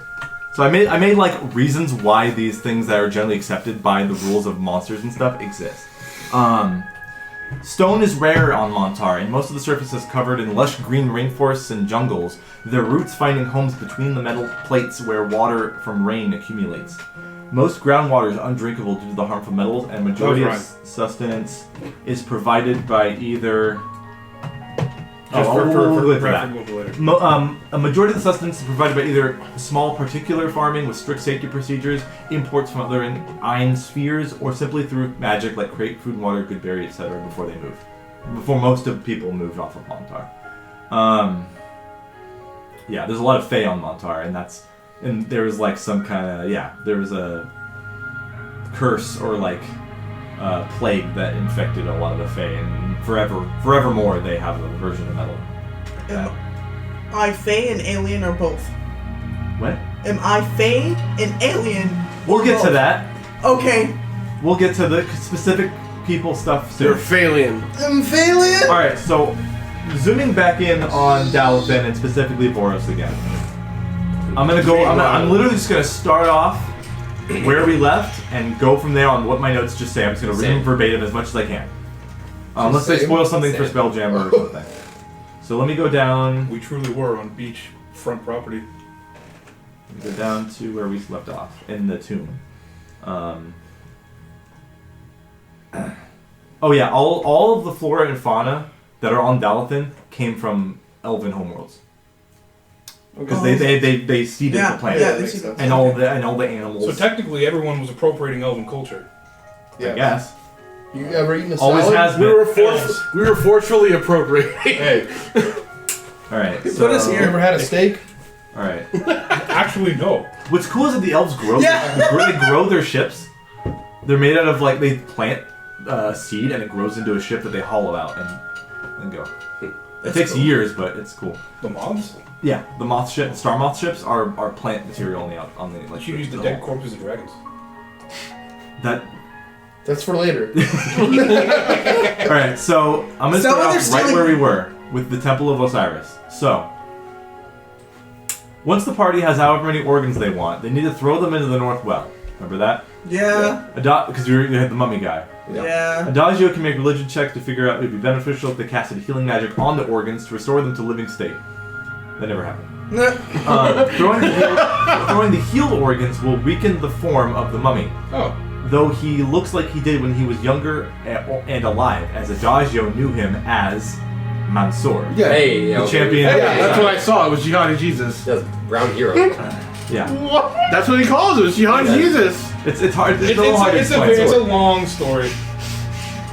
So I made like reasons why these things that are generally accepted by the rules of monsters and stuff exist. Stone is rare on Montar, and most of the surface is covered in lush green rainforests and jungles, their roots finding homes between the metal plates where water from rain accumulates. Most groundwater is undrinkable due to the harmful metals, and majority of sustenance is provided by either... Just we'll go into for that. later. A majority of the sustenance is provided by either small particular farming with strict safety procedures, imports from other iron spheres, or simply through magic like create food, water, good berry, etc. before they move. Before most of people moved off of Montar. Yeah, there's a lot of Fae on Montar, and there was like some kind of, there was a curse or like plague that infected a lot of the Fae, and forevermore they have a version of metal. Am I Fae and alien or both? What? Am I Fae and alien? We'll or get to both? that. Okay. We'll get to the specific people stuff soon. They're Phalian. I'm Phalian? Alright, so zooming back in on Dalvin and specifically Voros again. I'm literally just gonna start off where we left and go from there on what my notes just say. I'm just gonna read them verbatim as much as I can. Unless they spoil something for spelljammer or something. So let me go down. We truly were on beach front property. Let me go down to where we left off in the tomb. Oh yeah, all of the flora and fauna that are on Dalathan came from elven homeworlds. Because they seeded the planet. Yeah, they seeded and all the animals. So technically, everyone was appropriating elven culture. I guess. You ever eaten a Always salad? has been. We were forcefully appropriating. Hey, Alright, Put so... us you here. ever had a steak? Alright. Actually, no. What's cool is that the elves grow. Yeah. They grow their ships. They're made out of like they plant seed and it grows into a ship that they hollow out and go. It takes years, but it's cool. The mobs? Yeah, the star moth ships are plant material on the like. You use the dead corpses of dragons. That's for later. All right, so I'm gonna start off right where we were with the Temple of Osiris. So. Once the party has however many organs they want, they need to throw them into the north well. Remember that? Yeah. Because you had the mummy guy. Yeah. Adagio can make religion checks to figure out it would be beneficial if they casted healing magic on the organs to restore them to living state. That never happened. Throwing the healed organs will weaken the form of the mummy. Oh. Though he looks like he did when he was younger and alive, as Adagio knew him as Mansoor. Yeah. Hey, The champion. Yeah, that's what I saw. It was Jihadi Jesus. That's Brown Hero. Yeah. That's what he calls us. Young Jesus. It's hard. It's a little hard to explain. It's a long story.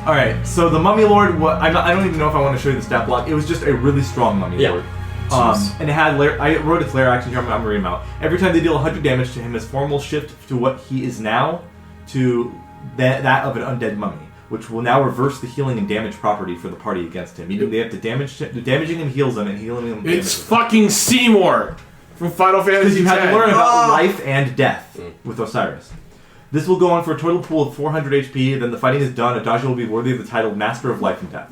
All right. So the Mummy Lord. I don't even know if I want to show you the stat block. It was just a really strong Mummy Lord. And it had I wrote its lair action here. I'm gonna read them out. Every time they deal 100 damage to him, his form will shift to what he is now, to that of an undead mummy, which will now reverse the healing and damage property for the party against him. Meaning they have to damaging him heals them, and healing them. It's fucking Seymour from Final Fantasy X. Because you had to learn about life and death with Osiris. This will go on for a total pool of 400 HP. Then the fighting is done. Adagio will be worthy of the title Master of Life and Death.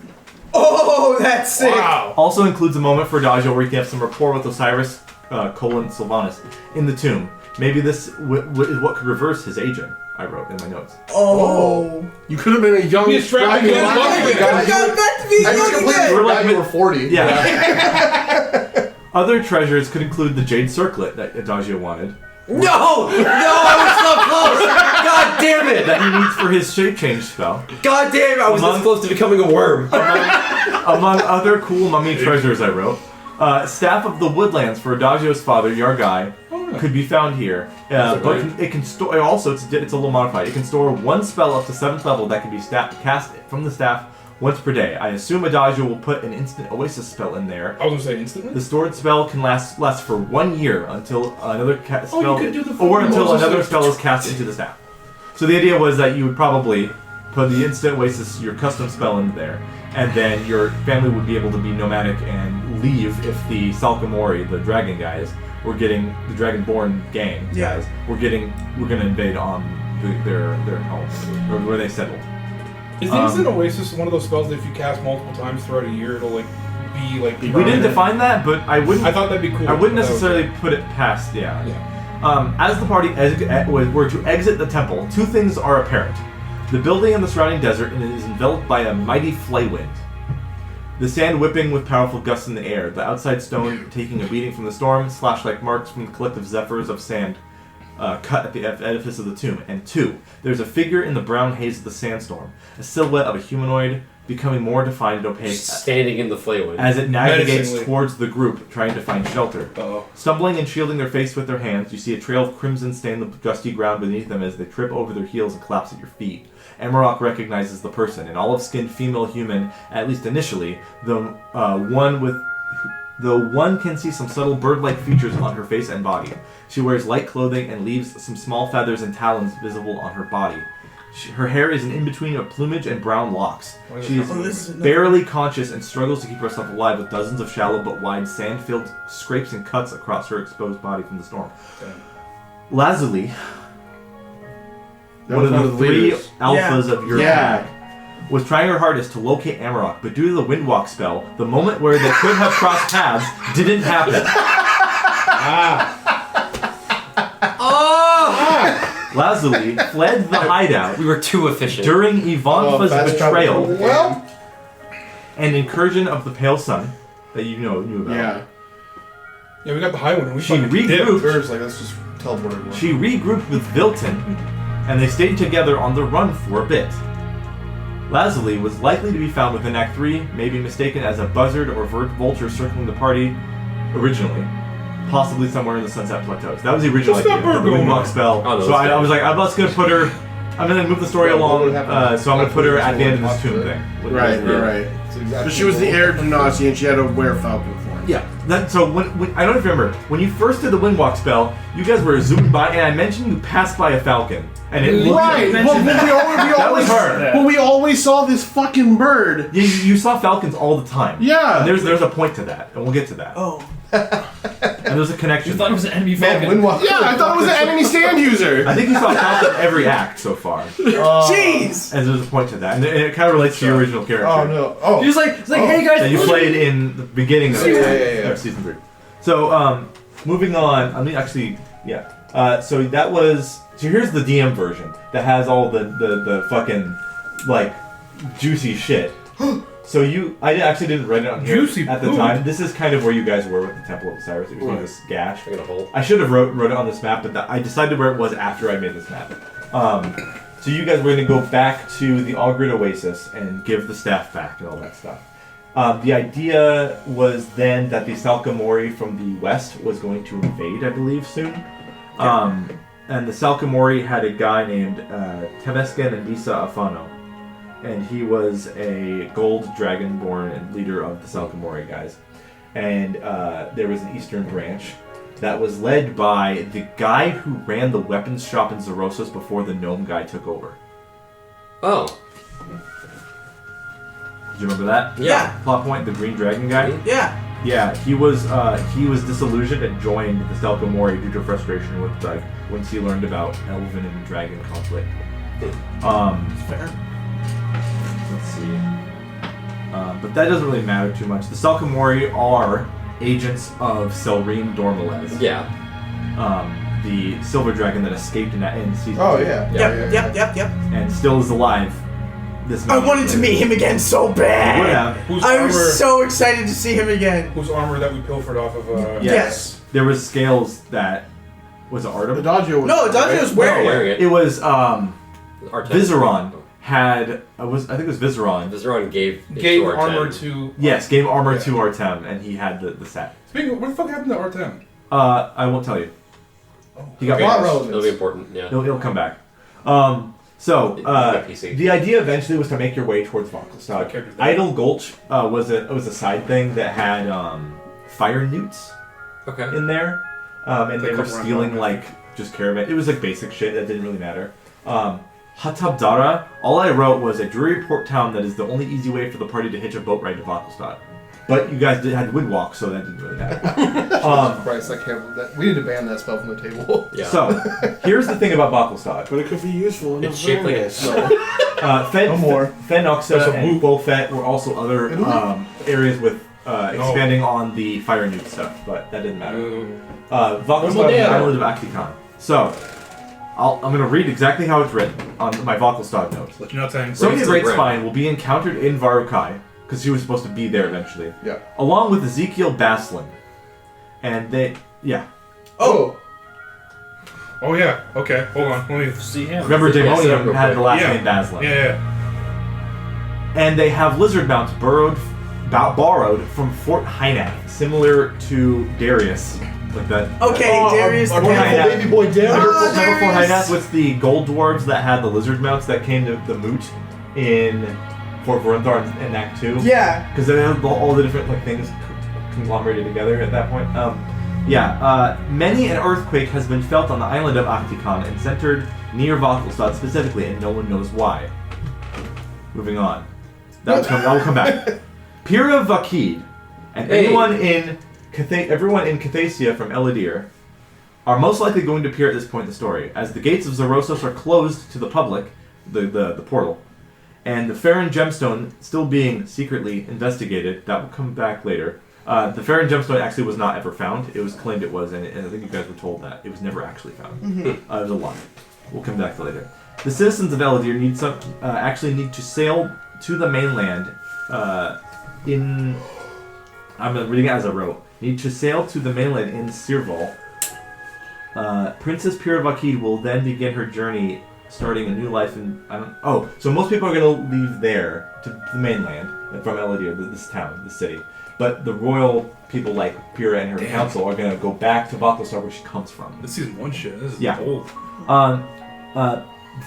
Oh, that's sick! Wow. Also includes a moment for Adagio where you can have some rapport with Osiris, Sylvanus, in the tomb. Maybe this is what could reverse his aging, I wrote in my notes. Oh. You could have been a young He's trapped dragon. again. I got back to being I just young completely again! forgot you were 40. Yeah. Other treasures could include the Jade Circlet that Adagio wanted. No! I was so close! God damn it! That he needs for his shape change spell. God damn it! I was this close to becoming a worm. Among other cool mummy treasures, I wrote. Staff of the Woodlands for Adagio's father, Yargai, could be found here. But it can store. Also, it's a little modified. It can store one spell up to 7th level that can be cast from the staff once per day. I assume Adagio will put an instant Oasis spell in there. I was gonna say instantly. The stored spell can last for 1 year until another spell, you could do the or until Moses another like- spell is cast into the staff. So the idea was that you would probably put the instant Oasis, your custom spell, into there, and then your family would be able to be nomadic and leave if the Salkamori, the dragon guys, were getting the Dragonborn gang guys, were going to invade on their home or where they settled. Is the instant Oasis one of those spells that if you cast multiple times throughout a year, it'll like be like? We didn't define that, but I wouldn't. I thought that'd be cool. I wouldn't necessarily put it past. Yeah. As the party were to exit the temple, two things are apparent: the building and the surrounding desert, and it is enveloped by a mighty flay wind. The sand whipping with powerful gusts in the air, the outside stone taking a beating from the storm, slash-like marks from the collective zephyrs of sand cut at the edifice of the tomb. And two, there's a figure in the brown haze of the sandstorm, a silhouette of a humanoid becoming more defined and opaque Standing in the flay as it navigates Menacingly. towards the group, trying to find shelter. Uh-oh. Stumbling and shielding their face with their hands, you see a trail of crimson stain the dusty ground beneath them as they trip over their heels and collapse at your feet. Emerald recognizes the person, an olive-skinned female human, at least initially, though one can see some subtle bird-like features on her face and body. She wears light clothing and leaves some small feathers and talons visible on her body. Her hair is an in-between of plumage and brown locks. She is barely conscious and struggles to keep herself alive with dozens of shallow but wide sand-filled scrapes and cuts across her exposed body from the storm. Lazuli, one of the three alphas of your pack, was trying her hardest to locate Amarok, but due to the Windwalk spell, the moment where they could have crossed paths didn't happen. Lazuli fled the hideout We were too efficient. during Ivanfa's fast betrayal travel. Well, and incursion of the Pale Sun that you knew about. Yeah. Yeah, we got the high one. And we She fucking dipped. regrouped. There's like, let's just teleport everyone. She regrouped with Vilton, and they stayed together on the run for a bit. Lazuli was likely to be found within Act 3, maybe mistaken as a buzzard or vulture circling the party originally. Possibly somewhere in the Sunset Plateaus. That was the original What's that idea, bird the going Windwalk on? spell. Oh, no, So I that's was like, I'm just gonna put her. I'm gonna move the story Yeah, what along, would happen? so I'm gonna put her at the end of this tomb thing. Right. It's exactly So she was the heir to Nazi and she had to wear falcon form. Yeah. So when I don't know if you remember when you first did the Windwalk spell, you guys were zooming by, and I mentioned you passed by a falcon, and it looked Right. mentioned Well, that. we That was always, her. well, we always saw this fucking bird. You saw falcons all the time. Yeah. And there's a point to that, and we'll get to that. Oh. And there's a connection. You thought it was an enemy Man, falcon. Windwalker. Yeah, I thought it was an enemy stand user. I think you saw falcon every act so far, Jeez! and there's a point to that, and it kind of relates to your original character. Oh no. Oh. He was like, hey guys, That you look. played in the beginning of, Yeah. of season 3. So, moving on. I mean, actually, yeah. So that was. So here's the DM version that has all the fucking like juicy shit. So I actually didn't write it on here Juicy at the poop. time. This is kind of where you guys were with the Temple of Osiris. It was in this gash. I got a hole. I should have wrote it on this map, but I decided where it was after I made this map. So you guys were going to go back to the Allgrid Oasis and give the staff back and all that stuff. The idea was then that the Salkamori from the west was going to invade, I believe, soon. And the Salkamori had a guy named Temesgen and Disa Afano. And he was a gold dragonborn and leader of the Salkamori guys. And there was an eastern branch that was led by the guy who ran the weapons shop in Zorosos before the gnome guy took over. Oh. Do you remember that? Yeah. Plot point, the green dragon guy? Yeah. Yeah, he was disillusioned and joined the Salkamori due to frustration with once he learned about elven and dragon conflict. Fair. Let's see. But that doesn't really matter too much. The Salkamori are agents of Selrine Dormalez. Yeah. The silver dragon that escaped in season 2. Oh yeah. Yep. And still is alive. I wanted to meet him again so You bad. would have. Whose I armor? was so excited to see him again. Whose armor that we pilfered off of? Yes. There was scales that was it Artem? Adagio was No, Adagio was wearing it. It was Artem. Viseron had I think it was Viseron. Viseron gave Gave to Artem. armor to. Yes, gave armor to Artem, and he had the set. Speaking of, what the fuck happened to Artem? I won't tell you. He got Plot lost. relevance. It'll be important. Yeah. He'll come back. He's got PC. The idea eventually was to make your way towards Okay, Valkelstad. Idle Gulch was a side thing that had fire newts Okay. in there, and they were come stealing around. like just caravan. It was like basic shit that didn't really matter. Hatabdara, all I wrote was a dreary port town that is the only easy way for the party to hitch a boat ride to Valkelstad. But you guys had windwalk, so that didn't really matter. Christ, I can't. We need to ban that spell from the table. Yeah. So, here's the thing about Valkelstad. But it could be useful in It's shaped like a Fen, No more. Fenoxa There's a and move. Bofet were also other areas with expanding on the fire nuke stuff, but that didn't matter. Valkelstad is the island of Aktikan. So, I'm going to read exactly how it's written on my Valkelstad notes. Let you know things. Sonia Raised to the brim. Greatspine will be encountered in Varukai, because she was supposed to be there eventually, Yeah. along with Ezekiel Baslin. And they, Oh. Oh yeah. Okay. Hold on. Let me. See him. remember Yeah, set up Daemonium real had quick. the last Yeah. name Baslin. Yeah. And they have lizard mounts borrowed from Fort Hynath, similar to Darius, like that. Okay, Darius. Our Fort beautiful Hynath. baby boy Derrick. Remember Fort Darius! Hynath with the gold dwarves that had the lizard mounts that came to the moot in Fort Voronthar in Act 2? Yeah. Because they had all the different things conglomerated together at that point. Many an earthquake has been felt on the island of Aktikan and centered near Valkelstad specifically, and no one knows why. Moving on. That will come back. Pira Vakid and everyone in Cathaecia from Eladir are most likely going to appear at this point in the story, as the gates of Zorosos are closed to the public, the portal, and the Farron Gemstone still being secretly investigated. That will come back later. The Farron Gemstone actually was not ever found. It was claimed it was, and I think you guys were told that. It was never actually found. It was a lie. We'll come back to later. The citizens of Eladir actually need to sail to the mainland I'm reading it as I wrote. Need to sail to the mainland in Sirval. Princess Pira Vakid will then begin her journey, starting a new life in... so most people are going to leave there to the mainland from Eladir, this town, this city. But the royal people like Pira and her council are going to go back to Valkelstad where she comes from. This season 1 shit. This is Yeah. old.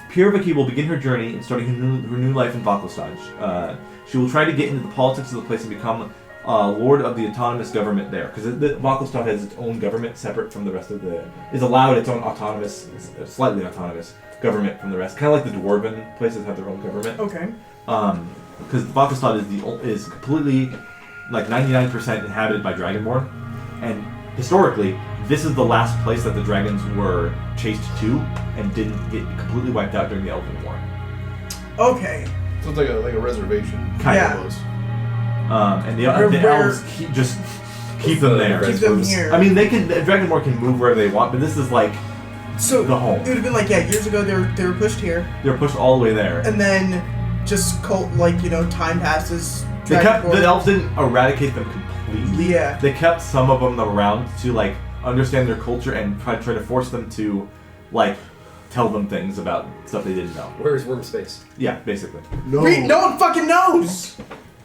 Pira Vakid will begin her journey in starting her new life in Valkelstad. She will try to get into the politics of the place and become lord of the autonomous government there, because Valkelstad has its own government separate from the rest of is allowed its own autonomous, slightly autonomous government from the rest. Kind of like the dwarven places have their own government. Okay. Because Valkelstad is completely, like 99% inhabited by Dragonborn, and historically, this is the last place that the dragons were chased to and didn't get completely wiped out during the Elven War. Okay. So it's like a reservation. Kind Yeah. of was. And the elves keep them there. Keep them here. I mean, Dragonborn can move wherever they want, but this is like So the home. it would have been like, years ago they were pushed here, They're pushed all the way there. and then just time passes. The Dragonborn- elves didn't eradicate them completely. Yeah. They kept some of them around to understand their culture and try to force them to tell them things about stuff they didn't know. Where's Worm Space? Yeah, basically. No. No one fucking knows.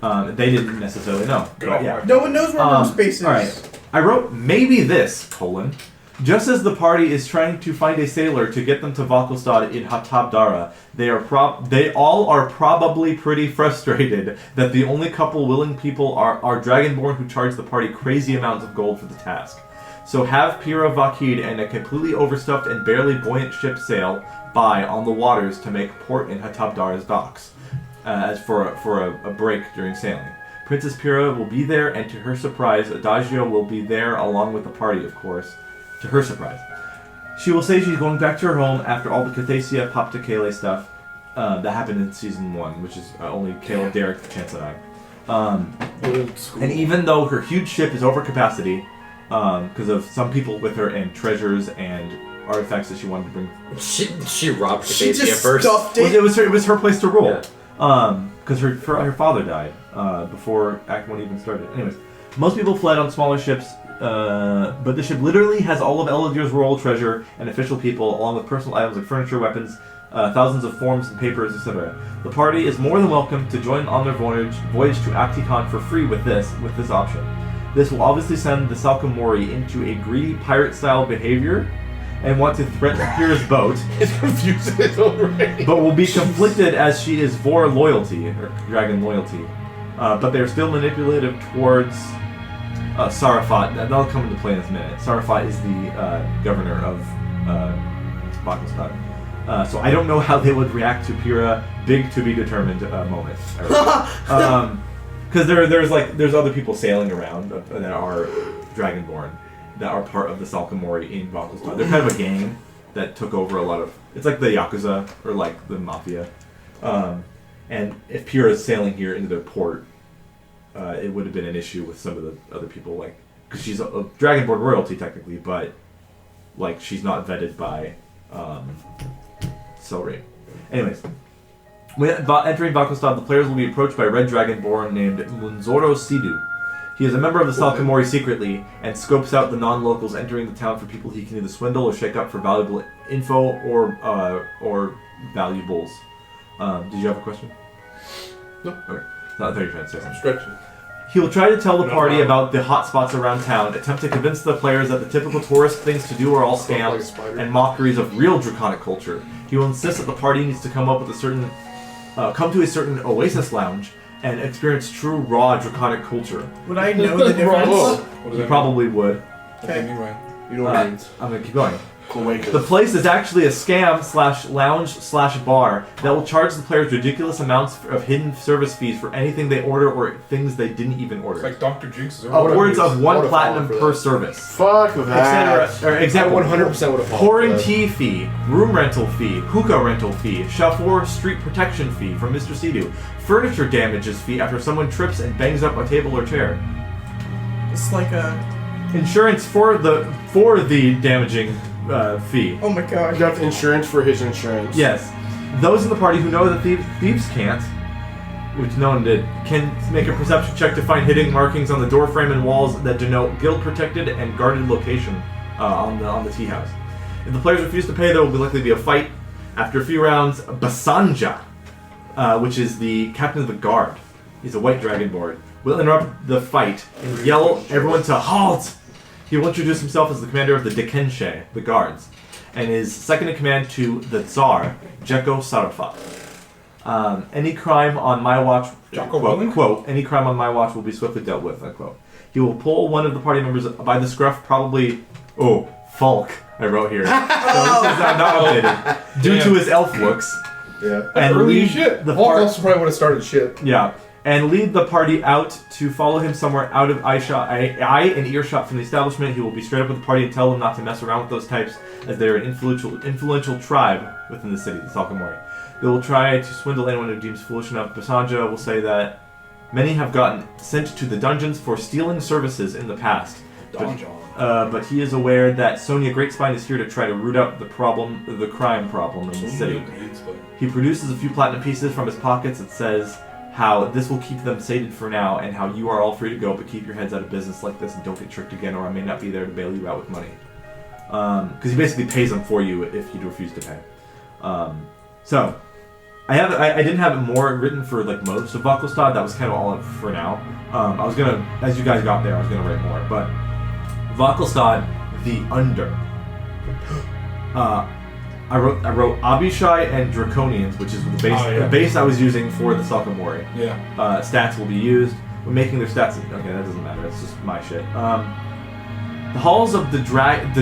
They didn't necessarily know. But yeah. No one knows where room space is. All right. I wrote maybe this : Just as the party is trying to find a sailor to get them to Valkostad in Hatabdara, they all are probably pretty frustrated that the only couple willing people are Dragonborn who charge the party crazy amounts of gold for the task. So have Pira Vakid and a completely overstuffed and barely buoyant ship sail by on the waters to make port in Hatabdara's docks, as for a break during sailing. Princess Pira will be there, and to her surprise, Adagio will be there along with the party, of course. To her surprise. She will say she's going back to her home after all the Cathaecia Pop to Kaleb stuff that happened in Season 1, which is only Kaleb, Derrick, the chance that and even though her huge ship is over capacity, because of some people with her and treasures and artifacts that she wanted to bring. She robbed She Cathaecia just first. stuffed it. It was her place to rule. Because her father died before Act 1 even started. Anyways, most people fled on smaller ships, but the ship literally has all of Elodier's royal treasure and official people, along with personal items like furniture, weapons, thousands of forms and papers, etc. The party is more than welcome to join on their voyage to Acticon for free with this option. This will obviously send the Salkamori into a greedy pirate-style behavior and want to threaten Pyrrha's boat. It's confusing already. But will be conflicted as she is Vor loyalty, or dragon loyalty. But they're still manipulative towards Sarafat. That'll come into play in a minute. Sarafat is the governor of Bakostad. So I don't know how they would react to Pyrrha. Big to be determined moment. Because there's other people sailing around that are Dragonborn that are part of the Salkamori in Bakostad. They're kind of a gang that took over a lot of. It's like the Yakuza or like the Mafia. And if Pyrrha is sailing here into their port, it would have been an issue with some of the other people, like because she's a Dragonborn royalty technically, but like she's not vetted by Selray. Anyways. When entering Bakostad, the players will be approached by a red dragonborn named Munzoro Sidu. He is a member of the Salkamori secretly and scopes out the non-locals entering the town for people he can either swindle or shake up for valuable info or valuables. Did you have a question? No. Okay. I thought you were trying to say something. Stretching. He will try to tell the party about the hot spots around town, attempt to convince the players that the typical tourist things to do are all scams and mockeries of real draconic culture. He will insist that the party needs to come to a certain oasis lounge and experience true raw draconic culture. Would I know the difference? You probably would. Okay. You know what it means. I'm gonna keep going. Cloacas. The place is actually a scam/lounge/bar that will charge the players ridiculous amounts of hidden service fees for anything they order or things they didn't even order. It's like Dr. Jinx's. Upwards of I 1 would've platinum fallen for per that. service. Fuck that. Etc. Or example, 100% would have fallen. pouring for that. tea fee, room rental fee, hookah rental fee, Shafor street protection fee from Mr. Sidu, furniture damages fee after someone trips and bangs up a table or chair, It's like a. insurance for the damaging fee. Oh my god. He got insurance for his insurance. Yes, those in the party who know that thieves can't, which no one did, can make a perception check to find hidden markings on the door frame and walls that denote guild-protected and guarded location on the tea house. If the players refuse to pay, there will likely be a fight. After a few rounds, Basanja, which is the captain of the guard, he's a white dragonborn, will interrupt the fight and yell everyone to halt. He will introduce himself as the commander of the Dekenshe, the guards, and is second in command to the Tsar, Jeko Sarafat. Any crime on my watch, quote, any crime on my watch will be swiftly dealt with, unquote. He will pull one of the party members by the scruff, probably, Falk, I wrote here. So this is not updated, due to his elf looks. Yeah. And Early lead shit. the Hulk part- also probably would have started shit. Yeah. And lead the party out to follow him somewhere out of eye and earshot from the establishment. He will be straight up with the party and tell them not to mess around with those types, as they're an influential tribe within the city, the Salkamori. They will try to swindle anyone who deems foolish enough. Basanja will say that many have gotten sent to the dungeons for stealing services in the past. But he is aware that Sonia Greatspine is here to try to root out the crime problem in the city. He produces a few platinum pieces from his pockets that says how this will keep them sated for now, and how you are all free to go, but keep your heads out of business like this and don't get tricked again, or I may not be there to bail you out with money. Because he basically pays them for you if you refuse to pay. So, I didn't have it more written for like most of Vakostad. That was kind of all for now. I was gonna, as you guys got there, I was gonna write more. But Vakostad, the Under. I wrote Abishai and Draconians, which is the base. Oh, yeah. The base I was using for the Salkamori. Yeah. Stats will be used. We're making their stats. Okay, that doesn't matter. That's just my shit. The halls of the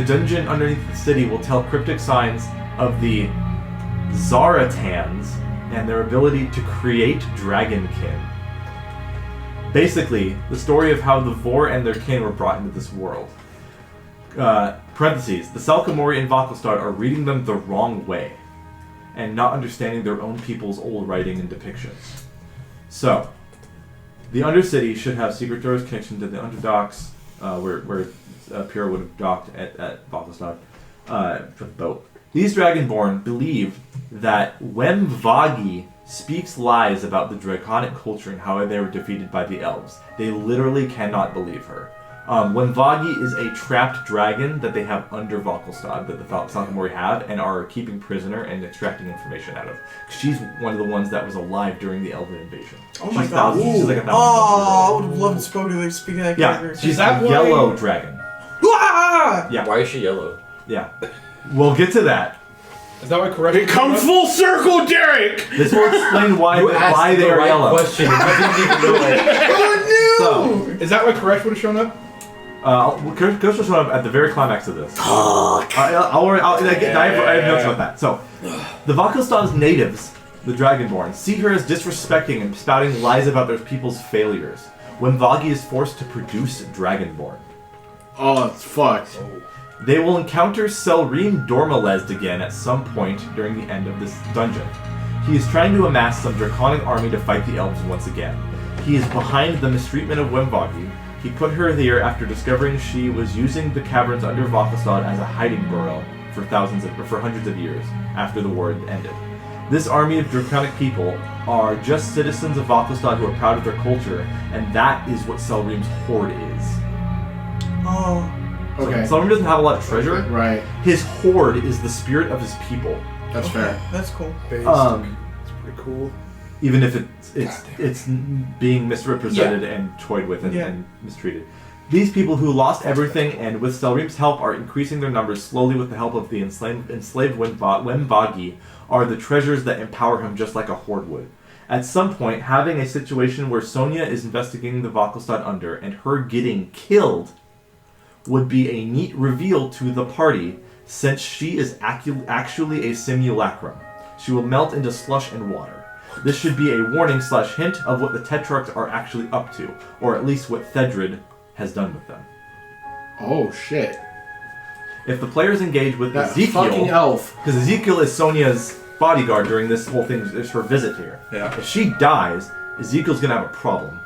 dungeon underneath the city will tell cryptic signs of the Zaratans and their ability to create dragonkin. Basically, the story of how the Vor and their kin were brought into this world. Parentheses, the Salkamori and Vakelstad are reading them the wrong way and not understanding their own people's old writing and depictions. So, the Undercity should have secret doors connection to the Underdocks, where Pyrrha would have docked at Vakelstad for the boat. These Dragonborn believe that Wemvagi speaks lies about the draconic culture and how they were defeated by the elves. They literally cannot believe her. Wemvagi is a trapped dragon that they have under Vakelstad, that the Salkamori have, and are keeping prisoner and extracting information out of. She's one of the ones that was alive during the Elven invasion. Oh my god. She's like 1,000 years I old. would have loved speaking that Yeah, character. she's that a why- yellow dragon. Ah! Yeah, Why is she yellow? yeah. We'll get to that. Is that why correct? It comes full circle, Derrick! This will explain why You asked they the are right yellow. question. You didn't even know it. Oh So, Is that why Koresh would have shown up? Ghost will show up at the very climax of this. I have notes about that. So, the Vakelstad's natives, the Dragonborn, see her as disrespecting and spouting lies about their people's failures. When Vagi is forced to produce Dragonborn, Oh, it's fucked. they will encounter Selrim Dormalezd again at some point during the end of this dungeon. He is trying to amass some draconic army to fight the elves once again. He is behind the mistreatment of Wemvagi. He put her there after discovering she was using the caverns under Vakelstad as a hiding burrow for hundreds of years after the war ended. This army of draconic people are just citizens of Vakelstad who are proud of their culture, and that is what Selrim's horde is. Oh. Okay. Selrim doesn't have a lot of treasure. Right. His horde is the spirit of his people. That's Okay, fair. that's cool. It's pretty cool. Even if it's being misrepresented and toyed with Yeah. and mistreated. These people who lost everything and with Selrim's help are increasing their numbers slowly with the help of the enslaved Wemvagi are the treasures that empower him just like a horde would. At some point, having a situation where Sonia is investigating the Vakelstad under and her getting killed would be a neat reveal to the party since she is actually a simulacrum. She will melt into slush and water. This should be a warning/hint of what the Tetrarchs are actually up to, or at least what Thedrid has done with them. Oh, shit. If the players engage with That fucking Ezekiel, elf. because Ezekiel is Sonia's bodyguard during this whole thing, is her visit here. Yeah. If she dies, Ezekiel's gonna have a problem.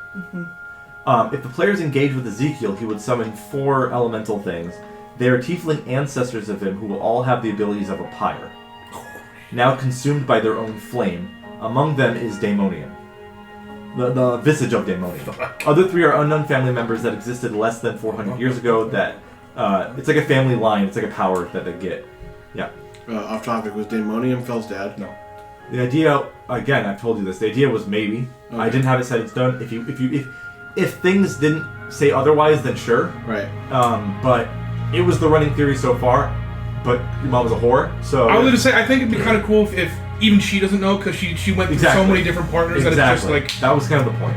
If the players engage with Ezekiel, he would summon 4 elemental things. They are tiefling ancestors of him who will all have the abilities of a pyre. Now consumed by their own flame. Among them is Daemonian. The visage of Daemonian. Other 3 are unknown family members that existed less than 400 years ago that... it's like a family line, it's like a power that they get. Yeah. Off topic, was Daemonium Fel's dad? No. The idea, again, I've told you this, the idea was maybe. I Okay. didn't have it set in stone. If things didn't say otherwise, then sure. Right. But it was the running theory so far. But your mom was a whore, so... I was going to say, I think it'd be kind of cool if even she doesn't know, because she went through Exactly. so many different partners that it's just like... That was kind of the point.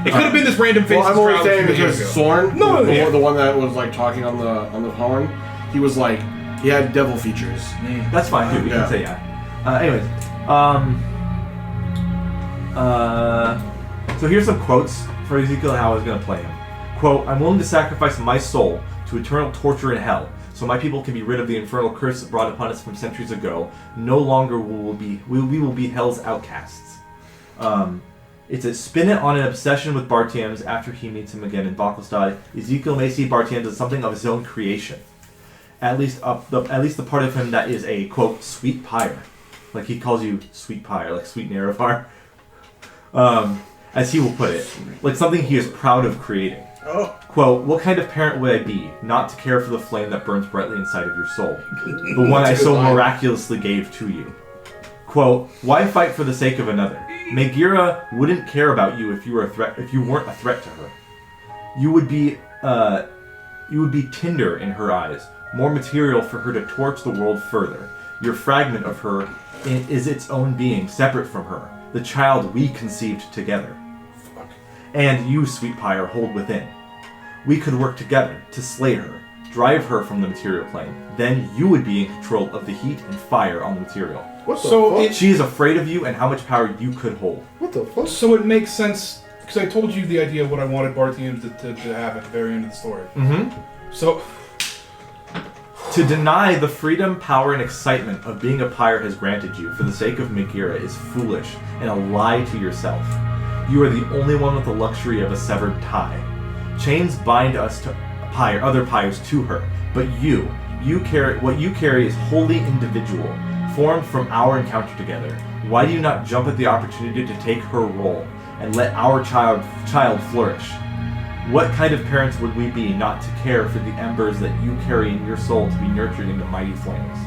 It could have been this random face. Well, I'm only saying from because years ago. Sorn, No, the, yeah. the one that was like talking on the horn, he was like, he had devil features. That's fine, too. We Yeah. can say yeah. Anyways. So here's some quotes for Ezekiel and how I was going to play him. Quote, I'm willing to sacrifice my soul to eternal torture in hell, so my people can be rid of the infernal curse brought upon us from centuries ago. No longer we will be hell's outcasts. It's a spin it on an obsession with Bartiem's after he meets him again in Vakelstad. Ezekiel may see Bartiem's as something of his own creation. At least the part of him that is a, quote, sweet pyre. Like he calls you sweet pyre, like sweet Nerevar. As he will put it. Like something he is proud of creating. Oh. Quote, what kind of parent would I be, not to care for the flame that burns brightly inside of your soul? The one I so miraculously gave to you. Quote, why fight for the sake of another? Megira wouldn't care about you if you weren't a threat to her. You would be tinder in her eyes, more material for her to torch the world further. Your fragment of her is its own being, separate from her, the child we conceived together. Fuck. And you, Sweet Pyre, hold within. We could work together to slay her, drive her from the material plane. Then you would be in control of the heat and fire on the material. What the So fuck? She is afraid of you and how much power you could hold. What the fuck? So it makes sense, because I told you the idea of what I wanted Barthians to have at the very end of the story. Mm-hmm. So, To deny the freedom, power, and excitement of being a pyre has granted you for the sake of Megira is foolish and a lie to yourself. You are the only one with the luxury of a severed tie. Chains bind us to other pyres to her, but what you carry is wholly individual, formed from our encounter together. Why do you not jump at the opportunity to take her role and let our child flourish? What kind of parents would we be not to care for the embers that you carry in your soul to be nurtured into mighty flames?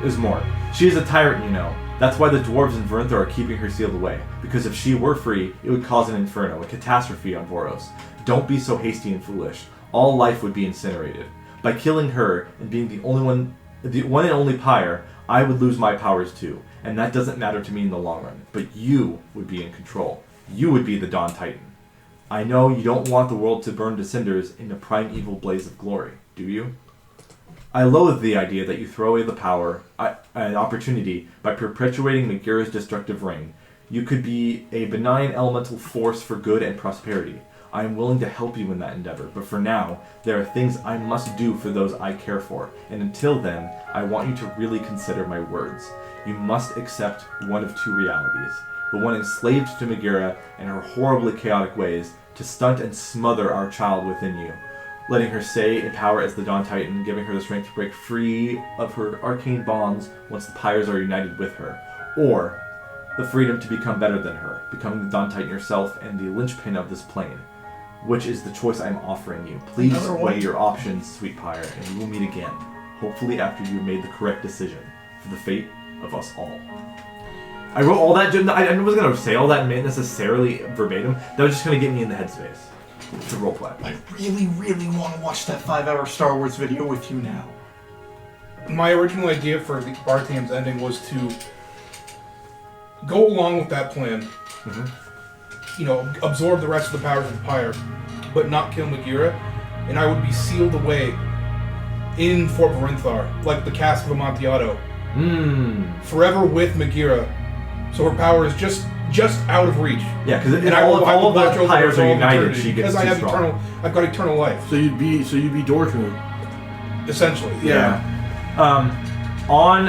There's more. She is a tyrant, you know. That's why the dwarves in Verinthar are keeping her sealed away. Because if she were free, it would cause an inferno, a catastrophe on Voros. Don't be so hasty and foolish. All life would be incinerated. By killing her and being the one and only pyre, I would lose my powers too. And that doesn't matter to me in the long run. But you would be in control. You would be the Dawn Titan. I know you don't want the world to burn to cinders in a primeval blaze of glory, do you? I loathe the idea that you throw away the power, an opportunity, by perpetuating Megira's destructive reign. You could be a benign elemental force for good and prosperity. I am willing to help you in that endeavor, but for now, there are things I must do for those I care for, and until then, I want you to really consider my words. You must accept one of two realities. The one enslaved to Megira and her horribly chaotic ways, to stunt and smother our child within you, letting her stay in power as the Dawn Titan, giving her the strength to break free of her arcane bonds once the pyres are united with her, or the freedom to become better than her, becoming the Dawn Titan yourself and the linchpin of this plane, which is the choice I'm offering you. Please weigh your options, Sweet Pyre, and we will meet again, hopefully after you've made the correct decision for the fate of us all. I wrote all that, I wasn't going to say all that necessarily verbatim. That was just going to get me in the headspace to roleplay. I really, really want to watch that 5-hour Star Wars video with you now. my original idea for the Barthian's ending was to go along with that plan. You know, absorb the rest of the powers of the Pyre, but not kill Megira, and I would be sealed away in Fort Verinthar, like the cask of Amontillado, forever with Megira, so her power is just out of reach. Yeah, because And all of watch the over Pyres for are all united, eternity, she gets because I too have strong. I've got eternal life, So you'd be Dorkman. essentially. Yeah. On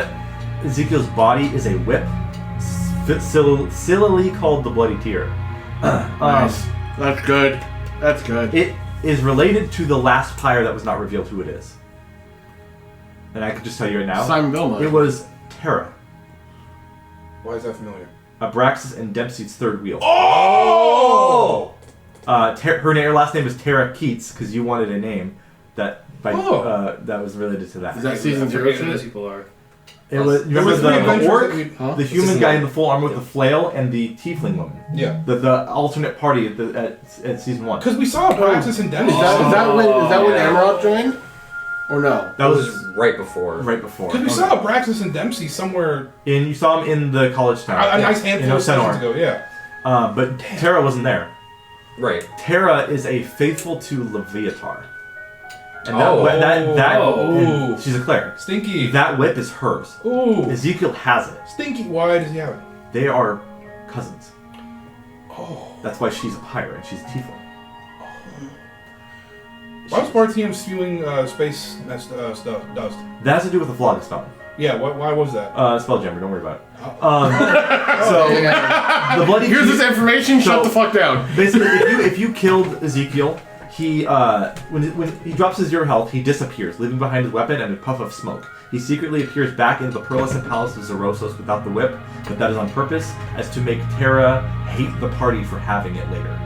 Ezekiel's body is a whip, sillily called the Bloody Tear. Nice. That's good. That's good. It is related to the last Pyre that was not revealed who it is. And I could just tell you right now. Simon Belmont. It was Terra, Why is that familiar? Abraxas and Dempsey's third wheel. Oh! Her last name is Tara Keats because you wanted a name that that was related to that. Is that season 0? Who those people are. It was. You There was remember three the orc, adventures that we- Huh? the human guy in the full armor with the flail, and the tiefling woman. Yeah. The alternate party at season 1. Because we saw Abraxas and Dennis. Is that when yeah. Amarok joined? Or no? That It was was right before. right before. Because we saw Abraxas and Dempsey somewhere And you saw him in the college town. a nice handful in of seasons Osenor. ago, yeah. But Terra wasn't there. Right. Terra is a faithful to Leviatar. And Oh. and she's a cleric. Stinky. That whip is hers. Ooh. Ezekiel has it. Stinky. Why does he have it? They are cousins. Oh. That's why she's a pirate and she's a tiefling. Why was Barthian spewing space dust? That has to do with the Phlogiston. Yeah, why was that? Spelljammer, don't worry about it. So, the bloody Here's this information. So- Shut the fuck down. basically, if you killed Ezekiel, he when he drops his 0 health, he disappears, leaving behind his weapon and a puff of smoke. He secretly appears back into the pearlescent palace of Zorosos without the whip, but that is on purpose, as to make Terra hate the party for having it later.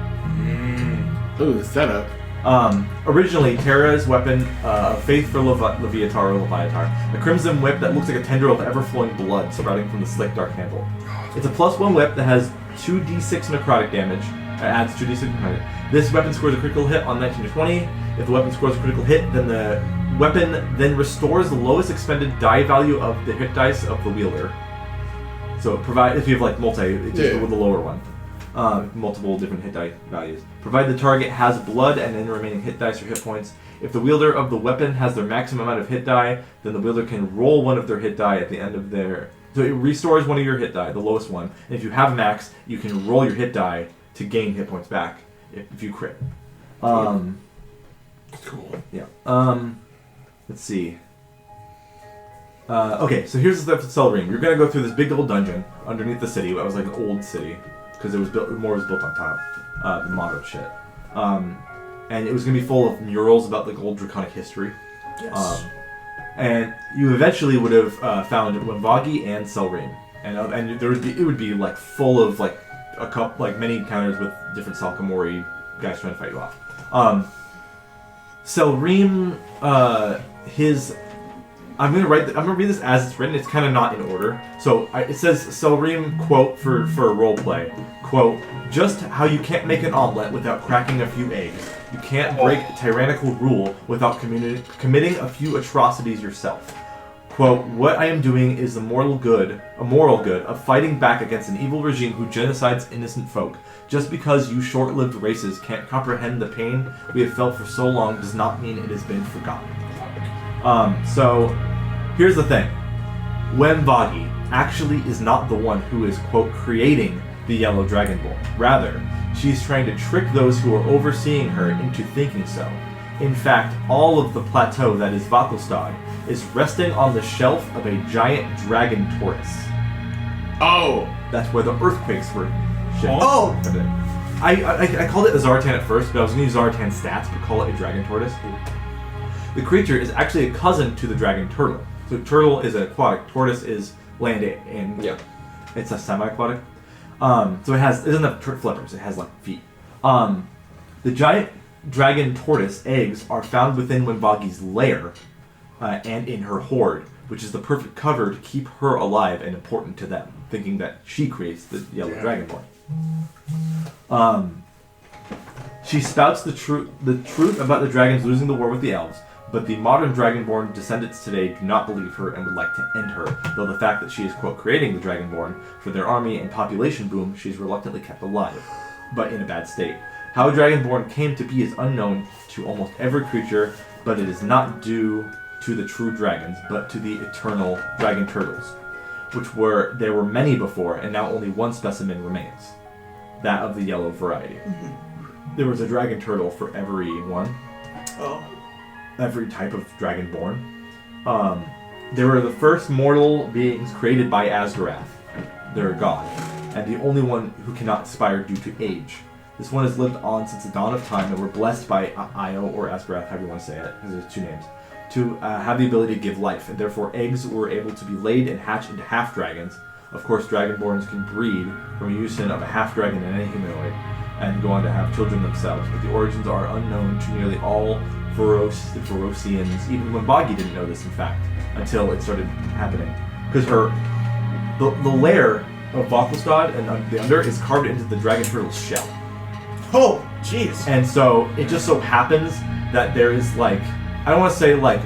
Ooh, the setup. Originally, Terra's weapon, Faith for Leviatar or Leviatar, a crimson whip that looks like a tendril of ever-flowing blood sprouting from the slick dark handle. It's a +1 whip that has 2d6 necrotic damage, adds 2d6 necrotic. This weapon scores a critical hit on 19 to 20. If the weapon scores a critical hit, then the weapon then restores the lowest expended die value of the hit dice of the wielder. So if you have like multi, it's just with the lower one. Multiple different hit die values. Provided the target has blood and any remaining hit dice or hit points. If the wielder of the weapon has their maximum amount of hit die, then the wielder can roll one of their hit die at the end of their... So it restores one of your hit die, the lowest one. And if you have max, you can roll your hit die to gain hit points back if you crit. Cool. Yeah. Let's see. Okay, so here's the stuff at Selream. You're gonna go through this big old dungeon underneath the city. That was like an old city because it was built. More was built on top, the modern shit. And it was gonna be full of murals about like old draconic history. Yes. And you eventually would have found Wimvagi and Selream, and it would be like full of like many encounters with different Salkamori guys trying to fight you off. Selream, I'm gonna read this as it's written. It's kind of not in order. So it says Selream quote for a role play quote: "Just how you can't make an omelet without cracking a few eggs. You can't break a tyrannical rule without committing a few atrocities yourself. Quote: What I am doing is a moral good of fighting back against an evil regime who genocides innocent folk. Just because you short-lived races can't comprehend the pain we have felt for so long does not mean it has been forgotten." So here's the thing. Wimvagi actually is not the one who is, quote, creating the Yellow Dragonborn. Rather, she's trying to trick those who are overseeing her into thinking so. In fact, all of the plateau that is Vakelstad is resting on the shelf of a giant dragon tortoise. Oh! That's where the earthquakes were shit. Oh! I called it a Zartan at first, but I was going to use Zartan stats, but call it a dragon tortoise. The creature is actually a cousin to the dragon turtle. So turtle is aquatic, tortoise is land, and it's a semi-aquatic. So it doesn't have flippers, it has like feet. The giant dragon tortoise eggs are found within Wimvagi's lair and in her hoard, which is the perfect cover to keep her alive and important to them, thinking that she creates the Yellow Dragonborn. She spouts the truth about the dragons losing the war with the elves, but the modern Dragonborn descendants today do not believe her and would like to end her, though the fact that she is, quote, creating the Dragonborn for their army and population boom, she's reluctantly kept alive, but in a bad state. How Dragonborn came to be is unknown to almost every creature, but it is not due to the true dragons, but to the eternal dragon turtles, there were many before, and now only one specimen remains, that of the yellow variety. Mm-hmm. There was a dragon turtle for every one. Oh. Every type of dragonborn. They were the first mortal beings created by Asgarath, their god, and the only one who cannot expire due to age. This one has lived on since the dawn of time, and were blessed by Io, or Asgarath, however you want to say it, because there's two names, to have the ability to give life, and therefore eggs were able to be laid and hatch into half-dragons. Of course, dragonborns can breed from a union of a half-dragon and any humanoid, and go on to have children themselves, but the origins are unknown to nearly all the Vorosians. Even Wimvagi didn't know this, in fact, until it started happening. Because the lair of Vakelstad and the under is carved into the dragon turtle's shell. Oh, jeez. And so, it just so happens that there is like, I don't want to say like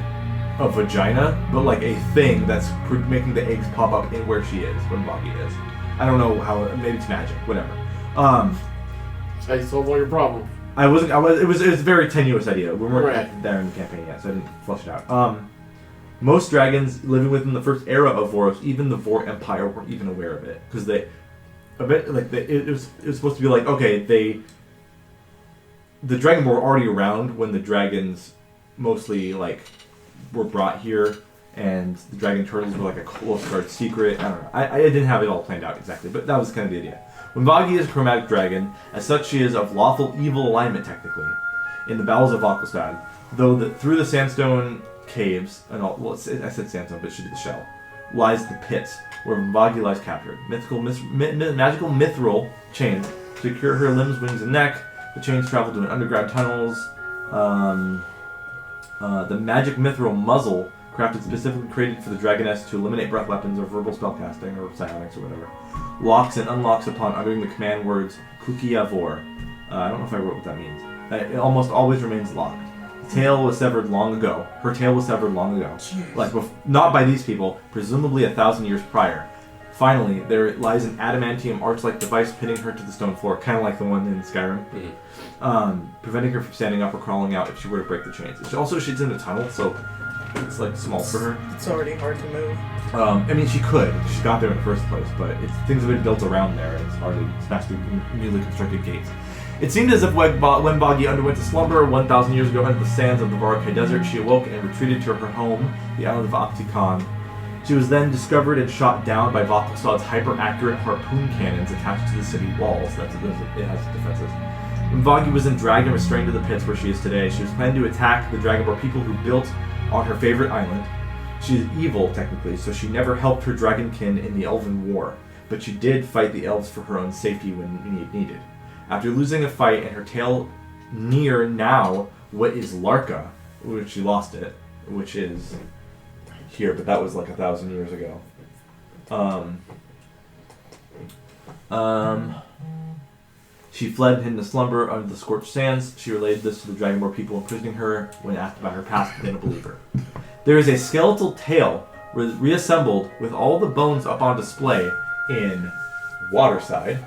a vagina, but like a thing that's making the eggs pop up in where she is, Wimvagi is. I don't know how, maybe it's magic, whatever. That's how you solve all your problems. It was a very tenuous idea. We weren't there in the campaign yet, so I didn't flush it out. Most dragons living within the first era of Voros, even the Vor Empire, weren't even aware of it, because it was supposed to be like, okay, the dragon were already around when the dragons mostly like were brought here, and the dragon turtles were like a close guard secret. I don't know. I didn't have it all planned out exactly, but that was kind of the idea. Wimvagi is a chromatic dragon. As such, she is of lawful evil alignment, technically, in the bowels of Vakelstad. Though through the sandstone caves, and all, well, I said sandstone, but it should be the shell, lies the pit, where Wimvagi lies captured. Magical mithril chains secure her limbs, wings, and neck. The chains travel to underground tunnels. The magic mithril muzzle, crafted specifically created for the dragoness to eliminate breath weapons or verbal spellcasting or psionics or whatever, locks and unlocks upon uttering the command words Kukiavor. I don't know if I wrote what that means. It almost always remains locked. tail was severed long ago. Her tail was severed long ago. Jeez. Like, not by these people, presumably 1,000 years prior. Finally, there lies an adamantium arch-like device pinning her to the stone floor, kind of like the one in Skyrim, preventing her from standing up or crawling out if she were to break the chains. She's in a tunnel, so it's like small for her. It's already hard to move. I mean, she could. She got there in the first place, but things have been built around there, and it's hard to smash through newly constructed gates. It seemed as if when Boggy underwent a slumber 1,000 years ago under the sands of the Voros Desert, she awoke and retreated to her home, the island of Octicon. She was then discovered and shot down by Voklstad's hyper-accurate harpoon cannons attached to the city walls. It has defenses. When Boggy was then dragged and restrained to the pits where she is today, she was planning to attack the Dragonborn people who built on her favorite island. She is evil, technically, so she never helped her dragonkin in the Elven War, but she did fight the elves for her own safety when needed. After losing a fight and her tail near now what is Larka, which she lost it, which is here, but that was like 1,000 years ago. She fled into slumber under the scorched sands. She related this to the Dragonborn people imprisoning her. When asked about her past, they didn't believe her. There is a skeletal tail reassembled with all the bones up on display in Waterside.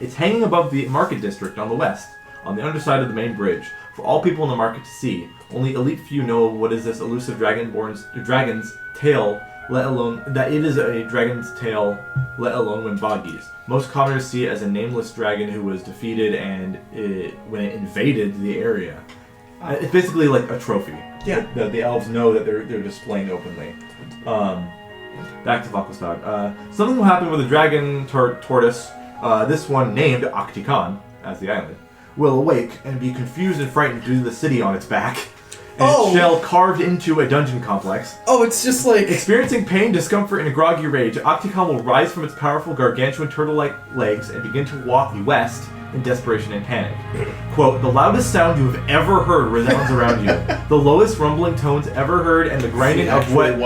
It's hanging above the market district on the west, on the underside of the main bridge, for all people in the market to see. Only elite few know what is this elusive dragon's tail, let alone that it is a dragon's tail, let alone when boggies. Most commoners see it as a nameless dragon who was defeated when it invaded the area. It's basically like a trophy. Yeah. The elves know that they're displaying openly. Back to Voklstad. Something will happen with a dragon tortoise, this one named Octicon, as the island, will awake and be confused and frightened due to the city on its back. And its shell carved into a dungeon complex. Oh, it's just like... Experiencing pain, discomfort, and a groggy rage, Octicon will rise from its powerful gargantuan turtle-like legs and begin to walk west in desperation and panic. Quote, the loudest sound you have ever heard resounds around you. The lowest rumbling tones ever heard, and the grinding of what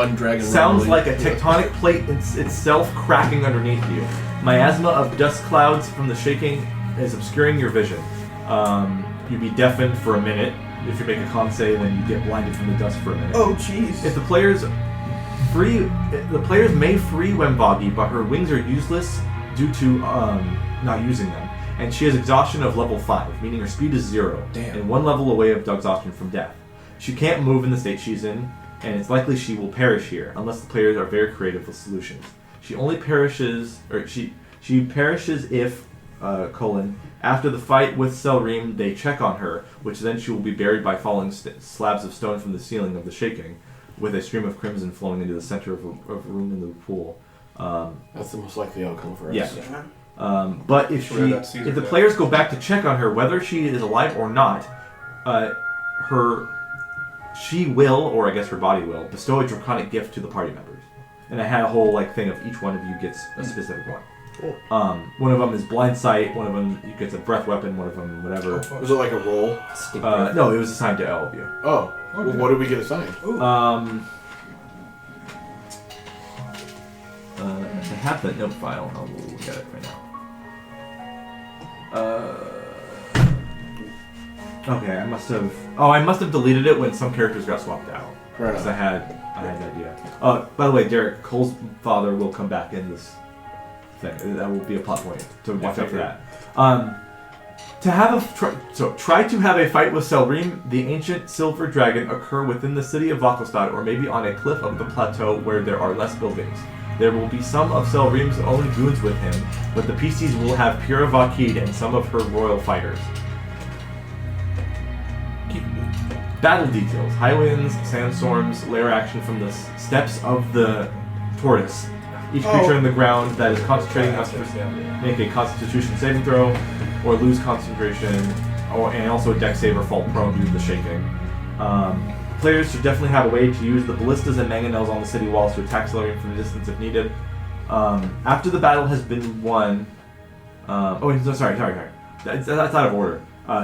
sounds like a tectonic plate itself cracking underneath you. Miasma of dust clouds from the shaking is obscuring your vision. You'd be deafened for a minute. If you make a con save, then you get blinded from the dust for a minute. Oh, jeez. If the players may free Wemboggy, but her wings are useless due to not using them. And she has exhaustion of level 5, meaning her speed is 0, and 1 level away of exhaustion from death. She can't move in the state she's in, and it's likely she will perish here, unless the players are very creative with solutions. She only perishes, or she perishes if, after the fight with Selrim, they check on her, which then she will be buried by falling slabs of stone from the ceiling of the shaking, with a stream of crimson flowing into the center of a room in the pool. That's the most likely outcome for us. Yeah. But if the players go back to check on her, whether she is alive or not, she will, or I guess her body will, bestow a draconic gift to the party members. And I had a whole thing of each one of you gets a specific one. Cool. One of them is blind sight. One of them gets a breath weapon. One of them whatever. Was it like a roll? No, it was assigned to all of you. Oh, well, what did we get assigned? I have that note file. I'll look at it right now. Okay, I must have deleted it when some characters got swapped out. Because I had an idea. By the way, Derrick, Cole's father will come back in this thing. That will be a plot point. So watch out for that. Try to have a fight with Selrim, the ancient silver dragon, occur within the city of Voklstad, or maybe on a cliff of the plateau where there are less buildings. There will be some of Selrim's own goons with him, but the PCs will have Pura Vakid and some of her royal fighters. Battle details: high winds, sandstorms, lair action from the steps of the tortoise. Each creature in the ground that is concentrating must make a Constitution saving throw, or lose concentration, and also a dex save or fall prone due to the shaking. Players should definitely have a way to use the ballistas and mangonels on the city walls to attack Selrim from a distance if needed. After the battle has been won... sorry. That's out of order.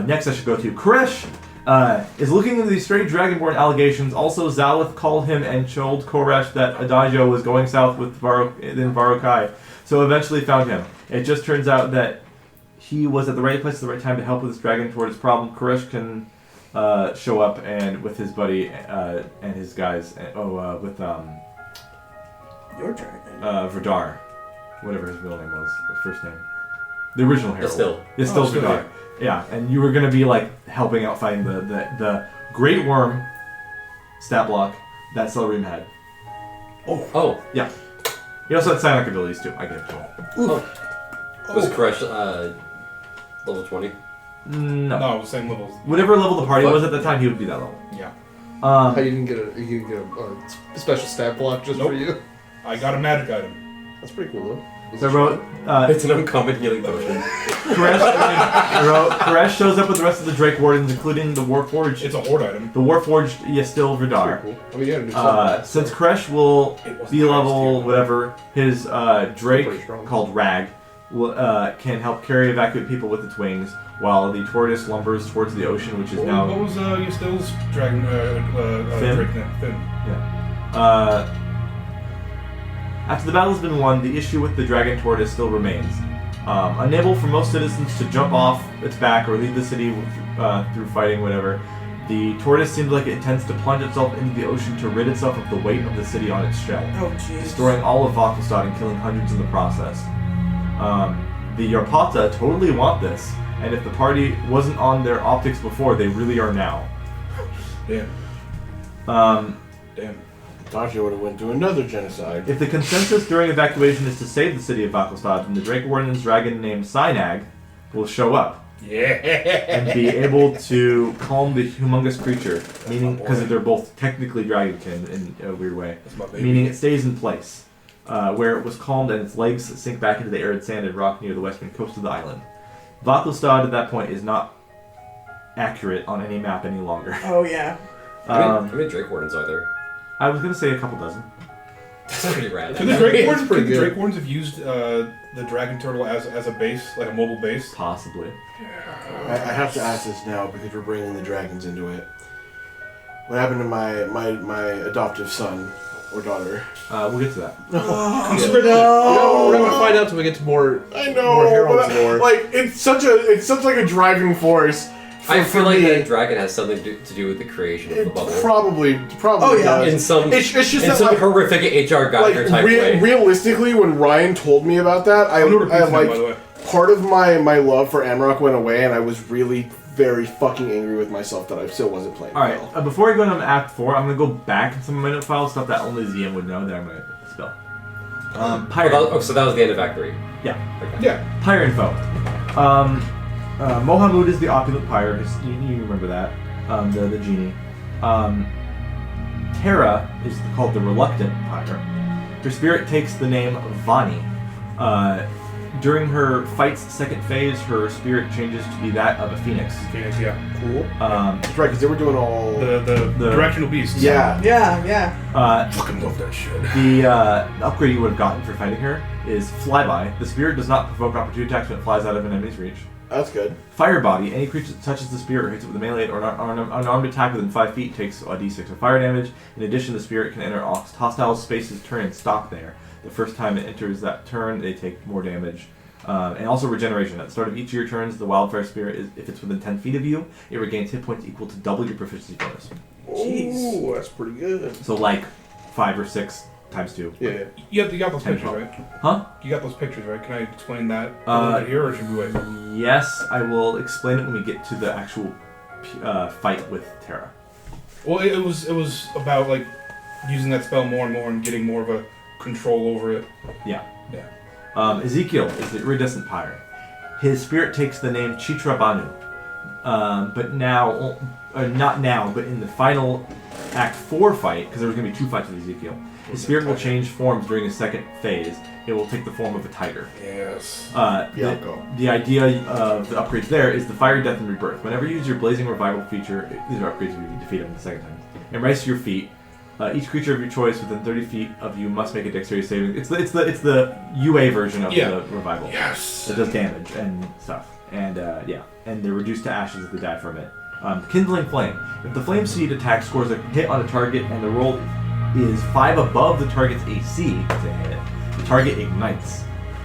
Next I should go to Koresh is looking into these strange Dragonborn allegations. Also, Zalith called him and told Koresh that Adagio was going south with Varokai, so eventually found him. It just turns out that he was at the right place at the right time to help with this dragon toward his problem. Koresh can show up and with his buddy and his guys. With Your dragon. Vidar, whatever his real name was, first name, the original herald. It's still still Vidar. Yeah, and you were gonna be like helping out fighting the Great Worm stat block that Celerim had. Oh. Yeah. He also had psionic abilities too. I gave it to him. Was Koresh level 20? No. No, same level. Whatever level the party was at the time, he would be that level. Yeah. How you didn't get a special stat block just for you? I got a magic item. That's pretty cool though. So I wrote, It's an uncommon healing potion. Koresh shows up with the rest of the Drake Wardens, including the Warforged. It's a horde item. The Warforged Yastil That's Vidar. pretty cool. I mean, yeah, just Since Koresh will be level whatever, his Drake, pretty strong. called Rag, will, can help carry evacuate people with its wings, while the tortoise lumbers towards the ocean, which is What now... was Yastil's dragon? Finn. Drake name? Finn. After the battle has been won, the issue with the dragon tortoise still remains. Unable for most citizens to jump off its back or leave the city through fighting, whatever, the tortoise seems like it intends to plunge itself into the ocean to rid itself of the weight of the city on its shell, Oh, jeez. destroying all of Vakelstad and killing hundreds in the process. The Yarpata totally want this, and if the party wasn't on their optics before, they really are now. Damn. Damn. Thought you would have went to another genocide. If the consensus during evacuation is to save the city of Vakelstad, then the Drake Warden's dragon named Sinag will show up Yeah. and be able to calm the humongous creature, meaning because they're both technically dragonkin in a weird way, That's my baby. meaning it stays in place, where it was calmed and its legs sink back into the arid sand and rock near the western coast of the island. Vakelstad at that point is not accurate on any map any longer. Oh, yeah. How many Drake Wardens are there? I was gonna say a couple dozen. That's pretty rad. Could the Drake It's pretty good. Drake Wardens have used the dragon turtle as a base, like a mobile base? Possibly. I have to ask this now because we're bringing the dragons into it. What happened to my adoptive son or daughter? We'll get to that. Oh, Yeah. no. We're not gonna find out till we get to more. I know, More heralds lore. like it's such like a driving force. I feel like me. that dragon has something to do with the creation of the It bubble. probably Oh, yeah. does. In some, It's just in that, some like- horrific HR Geiger type way. Realistically, when Ryan told me about that, I Who repeats him, by the way? like part of my love for Amrock went away, and I was really very fucking angry with myself that I still wasn't playing. Alright, well. before I go into Act 4, I'm going to go back in some of my note files, stuff that only ZM would know that I'm going to spell. Pirate. So that was the end of Act 3. Yeah. Okay. Yeah. Pyre info. Mohamud is the opulent pyre. You remember that. The genie. Tara is called the reluctant pyre. Her spirit takes the name Vani. During her fight's second phase, her spirit changes to be that of a phoenix. Phoenix, yeah. Cool. That's right, because they were doing all. The directional beasts. Yeah. Yeah, yeah. Fucking love that shit. The upgrade you would have gotten for fighting her is Flyby. The spirit does not provoke opportunity attacks when it flies out of an enemy's reach. That's good. Fire Body. Any creature that touches the spirit or hits it with a melee or an unarmed attack within 5 feet takes a d6 of fire damage. In addition, the spirit can enter hostile space's turn and stop there. The first time it enters that turn, they take more damage. And also regeneration. At the start of each of your turns, the wildfire spirit, if it's within 10 feet of you, it regains hit points equal to double your proficiency bonus. Jeez. Ooh, that's pretty good. So like 5 or 6 times 2. Yeah. You got those pictures, 10-12. right? Huh? You got those pictures, right? Can I explain that a little bit here, or should we wait? Yes, I will explain it when we get to the actual fight with Tara. Well, it was about like using that spell more and more and getting more of a control over it. Yeah. Yeah. Ezekiel is the iridescent pyre. His spirit takes the name Chitra Banu. But now, not now, but in the final Act 4 fight, because there was going to be 2 fights with Ezekiel, his spirit will change forms during his second phase. It will take the form of a tiger. Yes. The idea of the upgrades there is the fire, death, and rebirth. Whenever you use your blazing revival feature, these are upgrades if you defeat them the second time, and rise to your feet. Each creature of your choice within 30 feet of you must make a dexterity saving. It's the UA version of the revival. Yes. It does damage and stuff, and and they're reduced to ashes if they die from it. Kindling flame. If the flame seed attack scores a hit on a target and the roll is 5 above the target's AC to hit, the target ignites.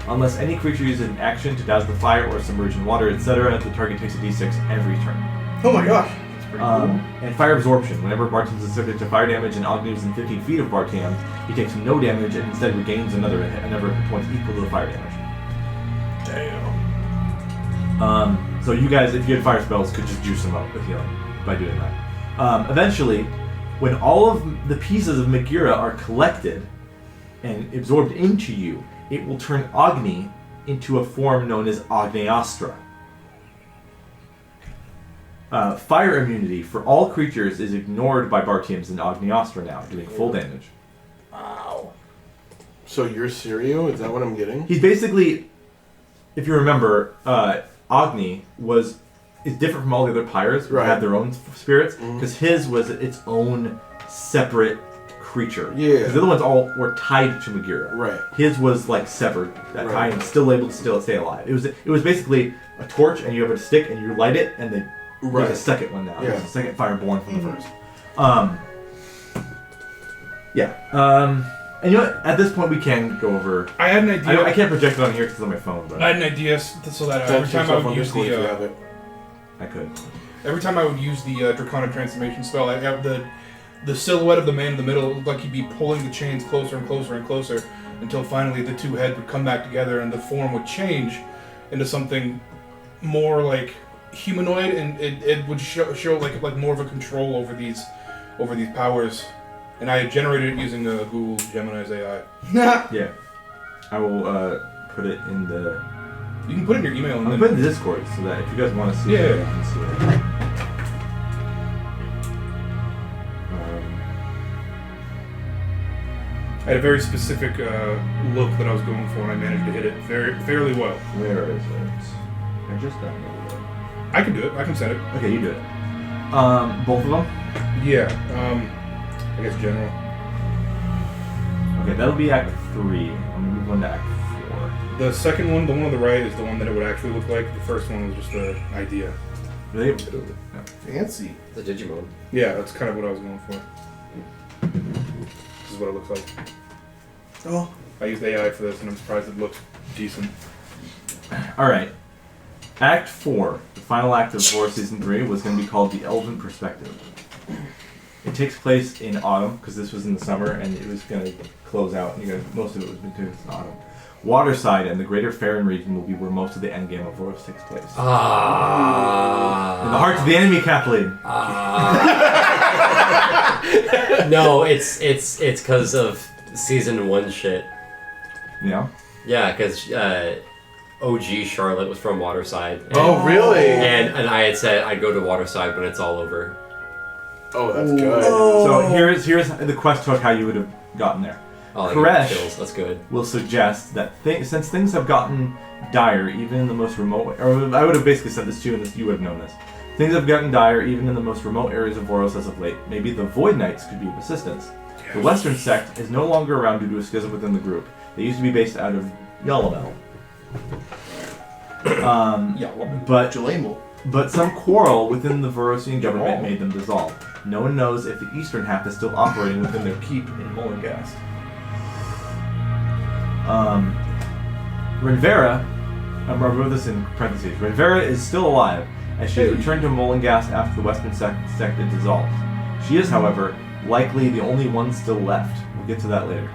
Unless any creature uses an action to douse the fire or submerge in water, etc., the target takes a d6 every turn. Oh my gosh. It's And fire absorption. Whenever Bartiam is subject to fire damage and Agni is in 15 feet of Bartiam, he takes no damage and instead regains another hit points equal to the fire damage. Damn. So you guys, if you had fire spells, could just juice them up with healing by doing that. Eventually, when all of the pieces of Megura are collected and absorbed into you, it will turn Agni into a form known as Agneastra. Fire immunity for all creatures is ignored by Bartiams in Agneastra now, doing full damage. Wow. So you're Sirio? Is that what I'm getting? He's basically, if you remember, Agni is different from all the other pyres who have their own spirits, because his was its own separate creature. Yeah. Because the other ones all were tied to Megura. Right. His was like severed that time and still able to stay alive. It was basically a torch and you have a stick and you light it and then there's a second one now. There's a second fire born from the first. And you know what? At this point we can go over. I had an idea. I can't project it on here because it's on my phone, but I had an idea so that every time I would use the I could. Every time I would use the Draconic Transformation spell, I have the silhouette of the man in the middle. It looked like he'd be pulling the chains closer and closer and closer until finally the two heads would come back together and the form would change into something more like humanoid, and it would show like more of a control over these powers. And I had generated it using Google Gemini's AI. Yeah. I will put it in the... You can put it in your email. I'll put it in the Discord so that if you guys want to see it, you can see it. I had a very specific look that I was going for, and I managed to hit it fairly well. Where is it? I just downloaded it. I can do it. I can send it. Okay, you do it. Both of them? Yeah. I guess general. Okay, that'll be Act 3. I'm gonna move on to Act 4. The second one, the one on the right, is the one that it would actually look like. The first one was just the idea. Really? Fancy. The Digimon. Yeah, that's kind of what I was going for. This is what it looks like. Oh. I used AI for this, and I'm surprised it looks decent. Alright. Act 4, the final act of Voros Season 3, was going to be called The Elven Perspective. It takes place in autumn, because this was in the summer, and it was going to close out. Most of it was in autumn. Waterside and the greater Faerun region will be where most of the endgame of Voros takes place. In the hearts of the enemy, Kathleen. No, it's because of Season 1 shit. Yeah? Yeah, because OG Charlotte was from Waterside. And, oh, really? And I had said I'd go to Waterside when it's all over. Oh, that's good. So here's the quest hook how you would have gotten there. Koresh that's good. Will suggest that since things have gotten dire, even in the most remote, or I would have basically said this to you, and you would have known this. Things have gotten dire even in the most remote areas of Voros as of late. Maybe the Void Knights could be of assistance. Yes. The Western sect is no longer around due to a schism within the group. They used to be based out of Yalabel. But some quarrel within the Vorosian government made them dissolve. No one knows if the eastern half is still operating within their keep in Mollengast. Renvera, I wrote this in parentheses, Renvera is still alive, as she has returned to Mollengast after the Western sect had dissolved. She is, however, likely the only one still left. We'll get to that later.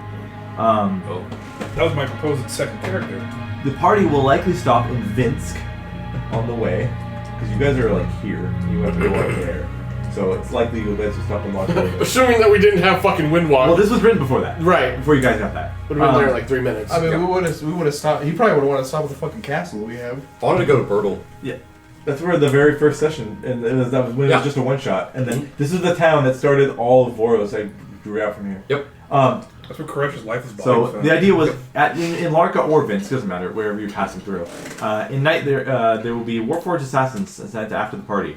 That was my proposed second character. The party will likely stop in Vinsk on the way, because you guys are like here, and you have to go up there. So it's likely you guys will stop and walk away. Assuming that we didn't have fucking Windwalk. Well, this was written before that. Right. Before you guys got that. Would have been there in like 3 minutes. I mean, we would have stopped. He probably would have wanted to stop at the fucking castle we have. I wanted to go to Bertle. Yeah. That's where the very first session, and that was when it was just a one-shot. And then this is the town that started all of Voros. I drew out from here. Yep. That's where Koresh's life is. So the idea was in Larka or Vince, doesn't matter, wherever you're passing through. In night there will be Warforged assassins sent after the party.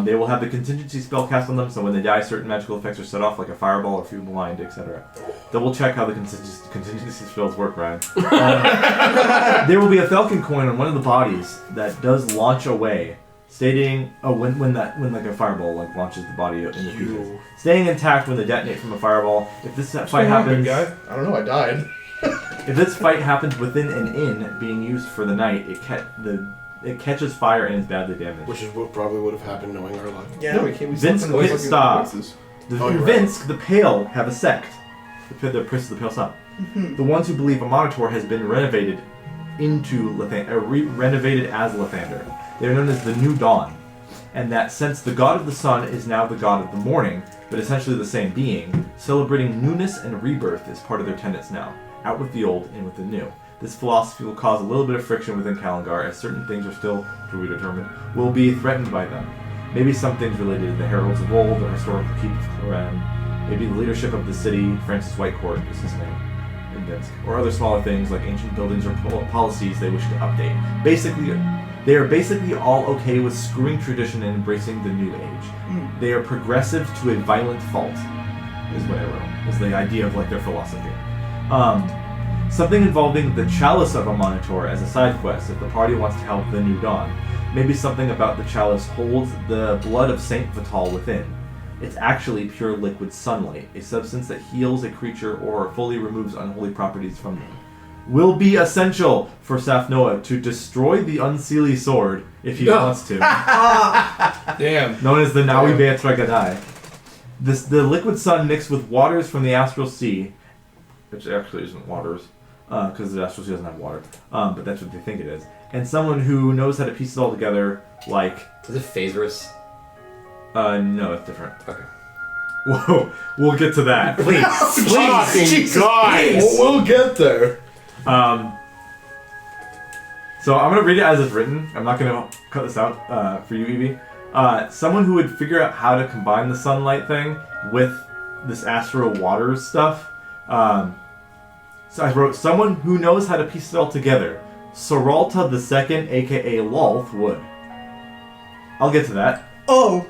They will have the contingency spell cast on them, so when they die, certain magical effects are set off, like a fireball or few blind, etc. Double check how the contingency spells work, Ryan. There will be a falcon coin on one of the bodies that does launch away, stating when like a fireball like launches the body into pieces, staying intact when they detonate from a fireball. If this fight happens, I don't know, I died. if this fight happens within an inn being used for the night, the it catches fire and is badly damaged. Which is what probably would have happened knowing our luck. Yeah. No, we can't. We Vince, slept in the fucking stop. places. The Oh, you're right. Vinsk, the Pale, have a sect. The Prince of the Pale Sun. The ones who believe a Monitor has been renovated into renovated as Lathander. They are known as the New Dawn, and that since the god of the sun is now the god of the morning, but essentially the same being, celebrating newness and rebirth is part of their tenets now. Out with the old, in with the new. This philosophy will cause a little bit of friction within Kalangar, as certain things are still, to be determined, will be threatened by them. Maybe some things related to the heralds of old, or historical keep of Cloran, maybe the leadership of the city, Francis Whitecourt is his name, in Vinsk, or other smaller things like ancient buildings or policies they wish to update. Basically, they are basically all okay with screwing tradition and embracing the new age. They are progressive to a violent fault, is what I wrote, is the idea of like their philosophy. Something involving the chalice of a Monitor as a side quest if the party wants to help the New Dawn. Maybe something about the chalice holds the blood of Saint Vital within. It's actually pure liquid sunlight, a substance that heals a creature or fully removes unholy properties from them. Will be essential for Safnoa to destroy the Unseelie sword if he wants to. Damn. Known as the Naui Beatragadai. The liquid sun mixed with waters from the astral sea, which actually isn't waters, because the astral sea doesn't have water, but that's what they think it is. And someone who knows how to piece it all together, like... Is it Phasrus? No, it's different. Okay. Whoa, we'll get to that. Please. Fucking guys! We'll get there. So I'm going to read it as it's written. I'm not going to cut this out for you, Evie. Someone who would figure out how to combine the sunlight thing with this astral waters stuff. So I wrote, someone who knows how to piece it all together. Soralta II, a.k.a. Lolth, would. I'll get to that. Oh.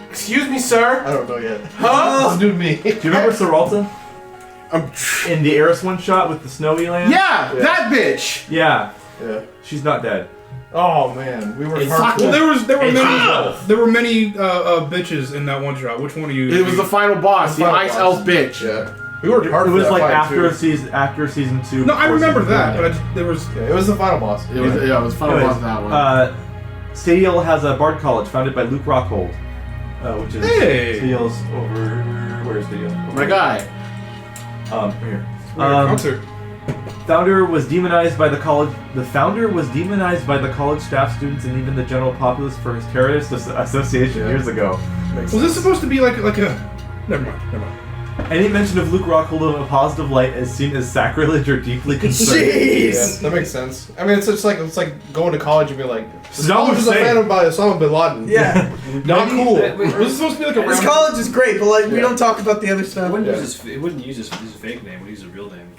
Excuse me, sir. I don't know yet. Huh? It's new to me. Do you remember Soralta? I'm In the Eris one-shot with the snowy land? yeah, that bitch. Yeah. Yeah. She's not dead. Oh man, we were It's hard. Well, there were It's many bitches in that one shot. Which one are you? It was the final boss, the Final ice boss. elf bitch. Yeah. We worked hard It for was that like fight, after too. season 2. No, I before remember season that, three. but there was. Yeah, it was the final boss. It was it was final Anyways, boss that one. Stadial has a Bard College founded by Luke Rockhold, which is Hey! Stadial's over. Where is Stadial? My guy. Right here. Concert. Founder was demonized by the college. The founder was demonized by the college staff, students, and even the general populace for his terrorist association years ago. Makes Was this sense. supposed to be like a? Never mind. Any mention of Luke Rockhold in a positive light is seen as sacrilege or deeply concerning. Yeah, Jeez. that makes sense. I mean, it's like going to college and be like, this not college is a what I'm fan of by Osama bin Laden. Yeah. Not cool. Was this supposed to be like a This round? college is great, but like we don't talk about the other It stuff. wouldn't Yeah. use his. It wouldn't use his fake name. It would use his real name.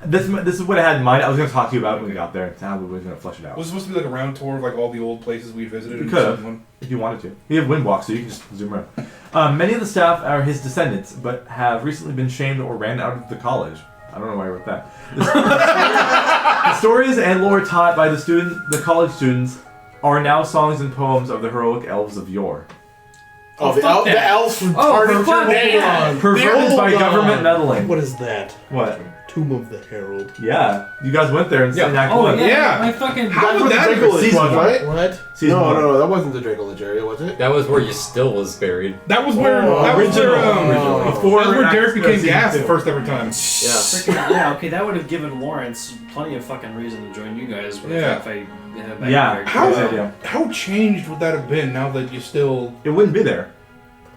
This is what I had in mind. I was going to talk to you about when we got there. It's how we were going to flesh it out. Was it supposed to be like a round tour of like all the old places we visited? We in could've. season one? If you wanted to. We have Windwalk, so you can just zoom around. Many of the staff are his descendants, but have recently been shamed or ran out of the college. I don't know why I wrote that. The stories and lore taught by the college students, are now songs and poems of the heroic elves of yore. Oh, fuck the that. elves from Oh, Tartar fuck Name. that. Perverted by government meddling. What is that? What? Tomb of the Herald. Yeah, you guys went there and sang Act Oh 1. yeah. Yeah. My fucking. How would that Draco season was, one. right? What? Season No, one. no, that wasn't the Draco Legeria, was it? That was where you still was buried. That was where. Oh, that was where. original. Before That was where Derrick became season gas two. the first ever time. Yeah. Freaking, yeah, okay, that would have given Lawrence plenty of fucking reason to join you guys. Yeah. If I had back Yeah. there. How, Good idea. how changed would that have been now that you still It wouldn't be there.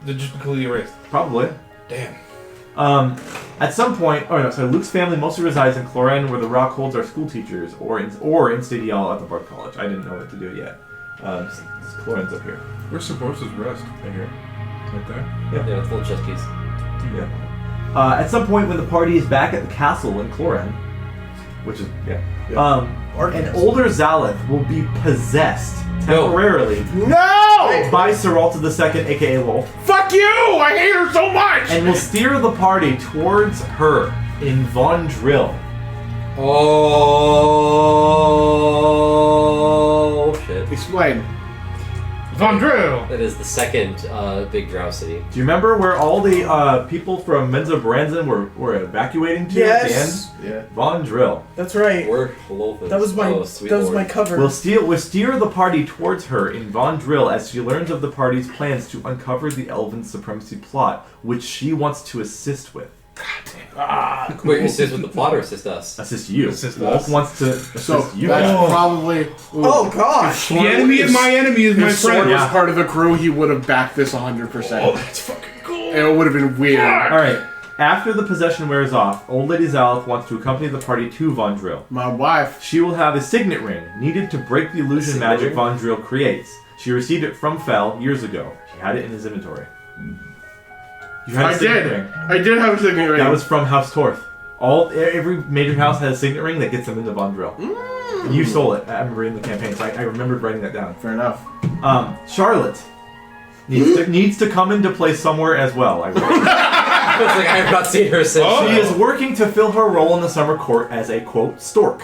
just completely erased? Probably. Damn. At some point, Luke's family mostly resides in Cloran, where the Rockholds are school teachers, or in Stadial at the Bard College. I didn't know what to do yet. Cloran's up here. Where's Supposed's rest? Right here. Right there. Yeah, it's little chess keys. Yeah. At some point, when the party is back at the castle in Cloran, which is an older Zalith will be possessed temporarily No! by Soralta II, aka Wolf, Fuck you! I hate her so much! and will steer the party towards her in Von Drill. Oh shit. Explain. Vondril! That is the second big drow city. Do you remember where all the people from Menzo Branson were evacuating to Yes. at the end? Yeah. Von Drill. That's right. Or Lothan. That was my Lord. cover. We'll steer the party towards her in Von Drill as she learns of the party's plans to uncover the Elven supremacy plot, which she wants to assist with. Wait, assist with the plot or assist us? Assist you. Assist Wolf us. wants to assist So you. that's probably. Oh gosh. The enemy of my enemy is my If Sword friend. was part of the crew, he would have backed this 100%. That's fucking cool. And it would have been weird. Alright. After the possession wears off, Old Lady Zalith wants to accompany the party to Von Drill. My wife. She will have a signet ring needed to break the illusion signet magic ring? Von Drill creates. She received it from Fel years ago. She had it in his inventory. You had a I signet did. ring. I did have a signet ring. That was from House Torth. Every major house has a signet ring that gets them into Von Drill. And you stole it. I remember in the campaign, so I remembered writing that down. Fair enough. Charlotte needs to come into play somewhere as well. I wrote. I was like, I have not seen her since. She is working to fill her role in the summer court as a quote stork.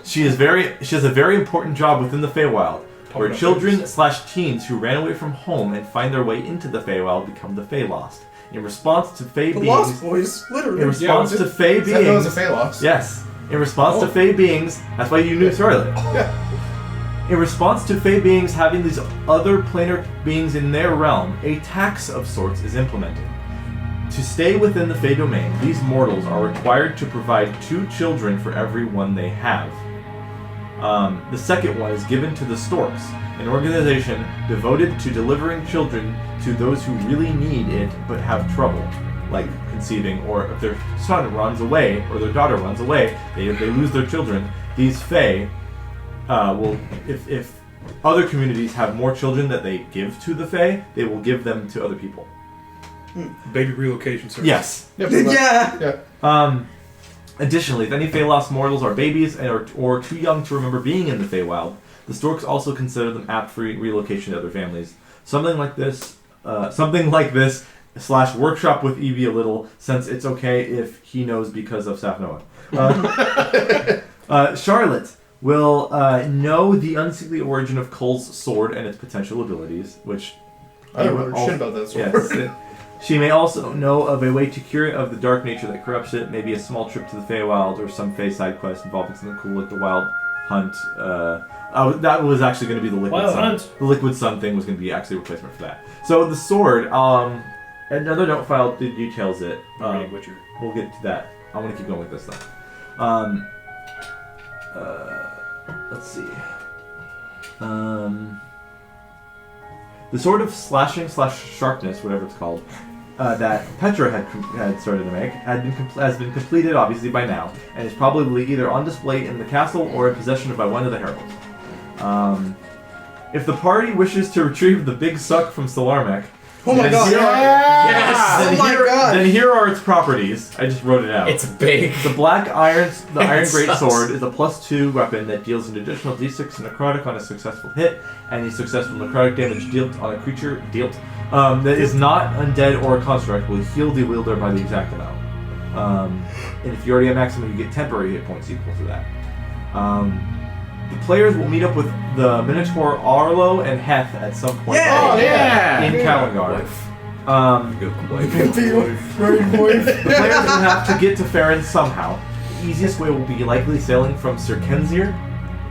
She has a very important job within the Feywild, where children/teens who ran away from home and find their way into the Feywild become the Feylost. In response to Fey The beings, Lost Boys, literally. in response to Fey Is that known as beings, a Phalos? yes, in response to Fey beings, that's why you knew Charlotte. Yeah. In response to Fey beings having these other planar beings in their realm, a tax of sorts is implemented. To stay within the Fey domain, these mortals are required to provide 2 children for every one they have. The second one is given to the Storks, an organization devoted to delivering children to those who really need it but have trouble, like conceiving, or if their son runs away or their daughter runs away, they lose their children. These Fey will, if other communities have more children that they give to the Fey, they will give them to other people. Baby relocation service. Yes. Yeah. pretty much. Yeah. Additionally, if any Feylost mortals are babies or too young to remember being in the Feywild, the Storks also consider them apt for relocation to other families. Something like this / workshop with Evie a little, since it's okay if he knows because of Saf Noah. Charlotte will know the unseemly origin of Cole's sword and its potential abilities, which I don't remember shit about that sword. Yes. She may also know of a way to cure it of the dark nature that corrupts it, maybe a small trip to the Feywild or some Fey side quest involving something cool like the Wild Hunt. That was actually going to be the Liquid Wild Sun. Hunt. The Liquid Sun thing was going to be actually a replacement for that. So the sword, another note file details it. Witcher. We'll get to that. I want to keep going with this though. Let's see. The sword of slashing / sharpness, whatever it's called, that Petra had started to make has been completed obviously by now, and is probably either on display in the castle or in possession by one of the heralds. If the party wishes to retrieve the big suck from Solarmech, Oh my god. Yes! Oh my god. Then here are its properties. I just wrote it out. It's big. The Iron It Great sucks. Sword is a +2 weapon that deals an additional d6 necrotic on a successful hit, and a successful necrotic damage dealt on a creature that is not undead or a construct will heal the wielder by the exact amount. And if you already have maximum, you get temporary hit points equal to that. The players will meet up with the Minotaur Arlo and Heth at some point Yeah! Oh, yeah! in Kalangar. Good boy. The players will have to get to Farron somehow. The easiest way will be likely sailing from Sir Kenzir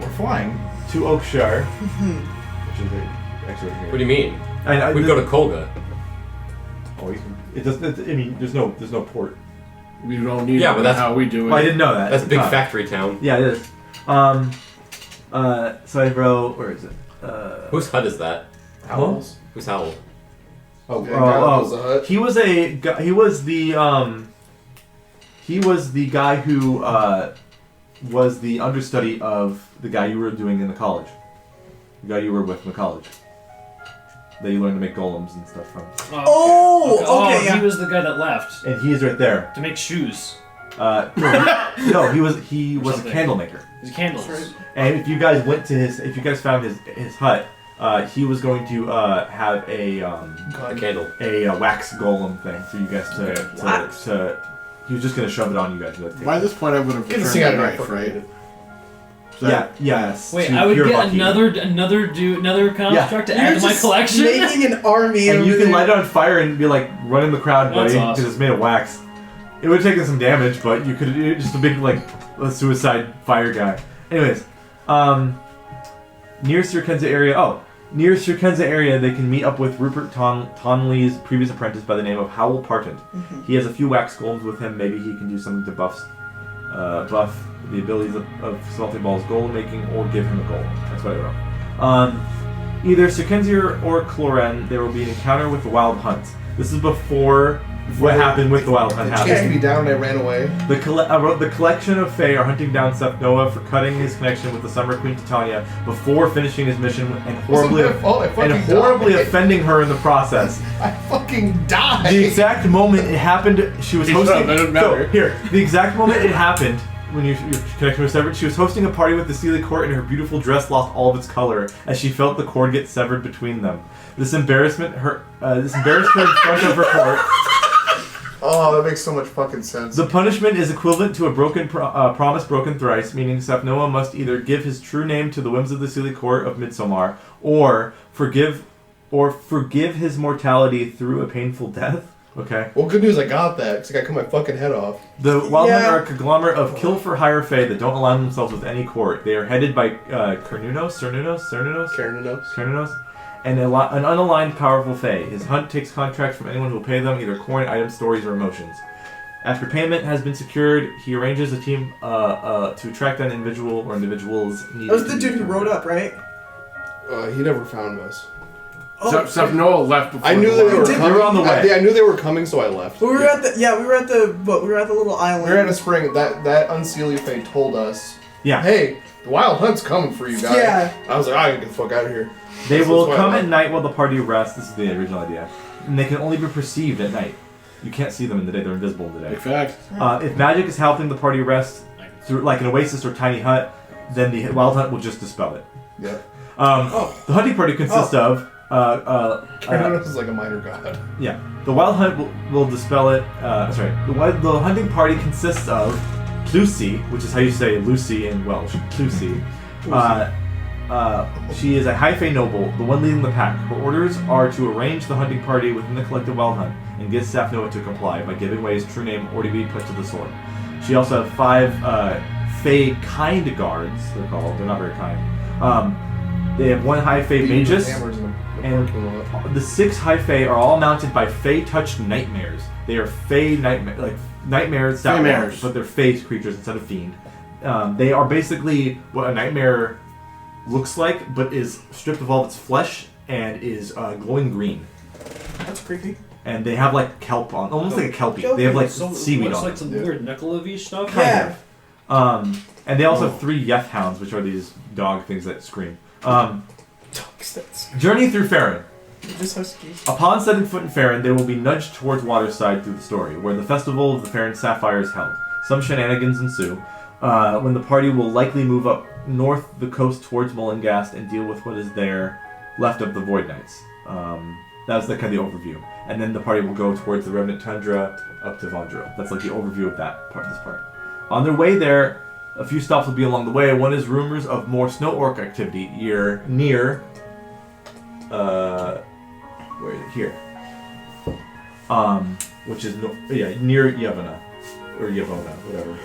We're flying. to Oakshire, which is actually right here. What do you mean? And We'd go to Kolga. There's no port. We don't need Yeah, it. but that's- how we do it. Well, I didn't know that. That's a at the big time. factory town. Yeah, it is. So I wrote, where is it? Whose hut is that? Owls. Who's Howl? Oh, yeah, Oh, was a hut. He was the guy who was the understudy of the guy you were doing in the college. The guy you were with in the college. That you learned to make golems and stuff from. Okay, yeah. He was the guy that left And he is right there. to make shoes. No, he was a Something. candle maker. His candles. And if you guys found his hut, he was going to have a A candle. wax golem thing for you guys to he was just gonna shove it on you guys. By this point, I would have Get the returned thing out the of my knife, right? Yeah, yes. Wait, to I would pure get lucky. another construct to add You're to my just collection. making an army And over you can there. light it on fire and be like running the crowd, buddy, That's because awesome. it's made of wax. It would take some damage, but you could just a big like a suicide fire guy. Anyways, near Sirkenza area, they can meet up with Rupert Tonley's previous apprentice by the name of Howell Partent. He has a few wax golems with him. Maybe he can do something to buff the abilities of Smelting Ball's golem making, or give him a golem. That's what I wrote. Either Sirkenza or Cloren, there will be an encounter with the Wild Hunt. This is before what happened with the Wild Hunt They happened. chased me down and I ran away. I wrote the collection of Fae are hunting down Seth Noah for cutting his connection with the Summer Queen Titania before finishing his mission and horribly Wasn't my fault, I fucking died. offending her in the process. I fucking died. The exact moment it happened, she was hosting. That doesn't matter. So, here, the exact moment it happened when your connection was severed, she was hosting a party with the Sealy Court, and her beautiful dress lost all of its color as she felt the cord get severed between them. This embarrassed her in front of her court. Oh, that makes so much fucking sense. The punishment is equivalent to a broken promise broken thrice, meaning Seth Noah must either give his true name to the whims of the Sealy Court of Midsommar, or forgive his mortality through a painful death. Okay. Well, good news, I got that, because I got to cut my fucking head off. The Wildmen Yeah. are a conglomerate of kill-for-hire Fae that don't align themselves with any court. They are headed by Cernunnos, and an unaligned, powerful Fae. His hunt takes contracts from anyone who will pay them, either coin, items, stories, or emotions. After payment has been secured, he arranges a team to track down individuals needed. That was the to dude be who rode up, right? He never found us. Oh, Seth Noah left before I knew they were did. coming. They were on the way. I knew they were coming, so I left. we were at the little island. We were at a spring. That Unseelie Fae told us, Yeah. hey, the Wild Hunt's coming for you guys. Yeah. I was like, I gotta get the fuck out of here. They That's will why I come left. at night while the party rests. This is the original idea. And they can only be perceived at night. You can't see them in the day. They're invisible in the day. Big fact. If magic is helping the party rest through like an oasis or tiny hut, then the Wild Hunt will just dispel it. Yep. The hunting party consists of Cernunnos is like a minor god. yeah. The Wild Hunt will dispel it. The hunting party consists of Lucy, which is how you say Lucy in Welsh. Lucy. She is a high Fae noble, the one leading the pack. Her orders are to arrange the hunting party within the collective Wild Hunt and get Seth Noah to comply by giving away his true name or to be put to the sword. She also has 5 Fae kind guards. They're called. They're not very kind. They have 1 high Fae They use magus. hammers in the And parking lot. the 6 high Fae are all mounted by Fae-touched nightmares. They are Fae nightmares, Fae-mares. but they're Fae creatures instead of fiend. They are basically what a nightmare looks like, but is stripped of all its flesh and is glowing green. That's creepy. And they have like kelp on, almost like a kelpie. They have like seaweed looks on. like some weird Knuckle-y stuff. Kind Yeah. of. And they also have 3 Yeth hounds, which are these dog things that scream. Journey through Farron. Just huskies. Upon setting foot in Farron, they will be nudged towards Waterside through the story, where the festival of the Farron Sapphire is held. Some shenanigans ensue, when the party will likely move up north the coast towards Mollengast and deal with what is there left of the Void Knights. That's the kind of the overview. And then the party will go towards the Remnant Tundra up to Vondril. That's like the overview of that part. This part. On their way there, a few stops will be along the way. One is rumors of more snow orc activity near. Where is it? Here. Which is near Yevona or Yevona, whatever.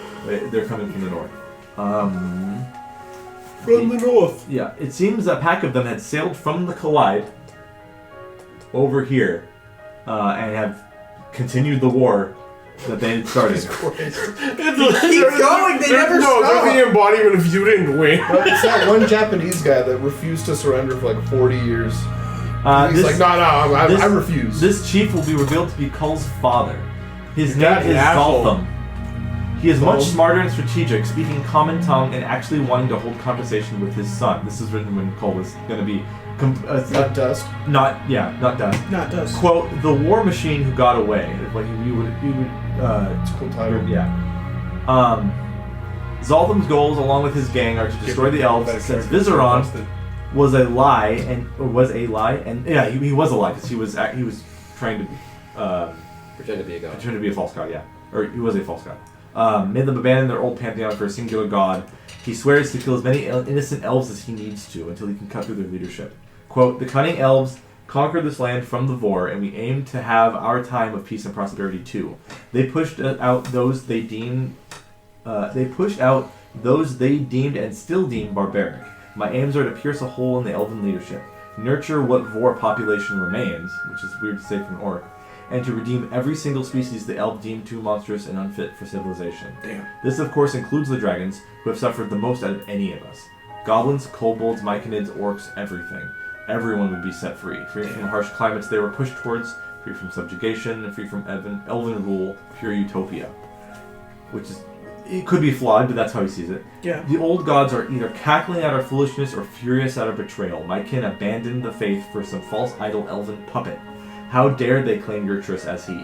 They're coming from the north. From the north. Yeah, it seems a pack of them had sailed from the Collide over here and have continued the war that they had started. Keep going. They never No, stop. they're the embodiment of you didn't win. But it's that one Japanese guy that refused to surrender for like 40 years. He's like, no, I refuse. This chief will be revealed to be Kull's father. His name That's is an asshole. Zaltham. He is much smarter and strategic, speaking common tongue and actually wanting to hold conversation with his son. This is written when Kull was going to be... Not dust. Not dust. Not dust. Quote, the war machine who got away. Like, you would It's a cool title. yeah. Zaltham's goals, along with his gang, are to destroy the elves, since Vizeron was a lie, and he was a lie, because he was trying to Pretend to be a god. pretend to be a false god, yeah, or he was a false god. made them abandon their old pantheon for a singular god. He swears to kill as many innocent elves as he needs to until he can cut through their leadership. Quote, the cunning elves conquered this land from the Vor, and we aim to have our time of peace and prosperity too. They pushed out those they deemed and still deem barbaric. My aims are to pierce a hole in the elven leadership, nurture what Vor population remains, which is weird to say from an orc, and to redeem every single species the elf deemed too monstrous and unfit for civilization. Damn. This, of course, includes the dragons, who have suffered the most out of any of us. Goblins, kobolds, myconids, orcs, everything. Everyone would be set free from harsh climates they were pushed towards, free from subjugation, and free from elven rule, pure utopia. Which is, it could be flawed, but that's how he sees it. Yeah. The old gods are either cackling at our foolishness or furious at our betrayal. My kin abandoned the faith for some false idol elven puppet. How dare they claim Yurtrus as he?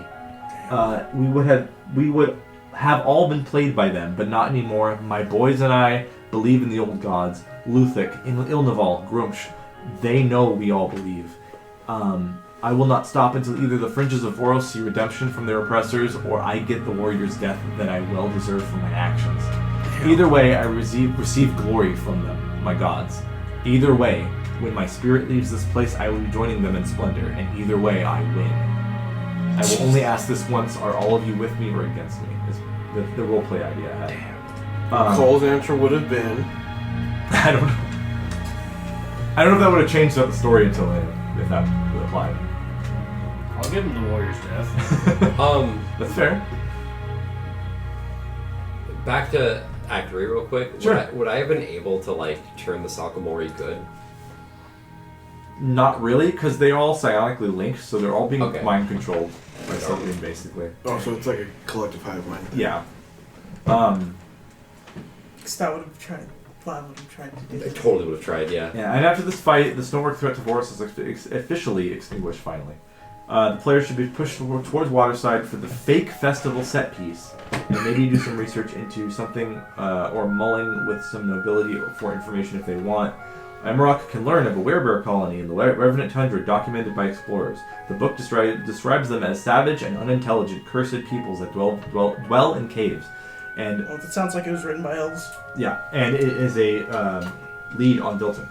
We would have all been played by them, but not anymore. My boys and I believe in the old gods. Luthik, Ilnaval, Grumsh. They know we all believe. I will not stop until either the fringes of Voros see redemption from their oppressors, or I get the warrior's death that I well deserve for my actions. Either way, I receive glory from them, my gods. Either way, when my spirit leaves this place, I will be joining them in splendor, and either way, I win. I will only ask this once: are all of you with me or against me? Is the roleplay idea I had. Cole's answer would have been, I don't know. I don't know if that would have changed up the story until then, if that would apply. I'll give him the warrior's death. That's fair. Back to Act 3 real quick. Sure. Would I have been able to, like, turn the Sakamori good? Not really, because they're all psionically linked, so they're all being Okay. mind controlled by something, basically. oh, so it's like a collective hive mind. Yeah. Because that would have tried. Vlad would have tried to do I that. totally would have tried, yeah. Yeah, and after this fight, the Stonework threat to Voros is officially extinguished, finally. The players should be pushed towards Waterside for the fake festival set piece, and maybe do some research into something, or mulling with some nobility for information if they want. Amarok can learn of a werebear colony in the Revenant Tundra documented by explorers. The book describes them as savage and unintelligent, cursed peoples that dwell in caves. And Well, that sounds like it was written by elves. yeah, and it is a lead on Dilton.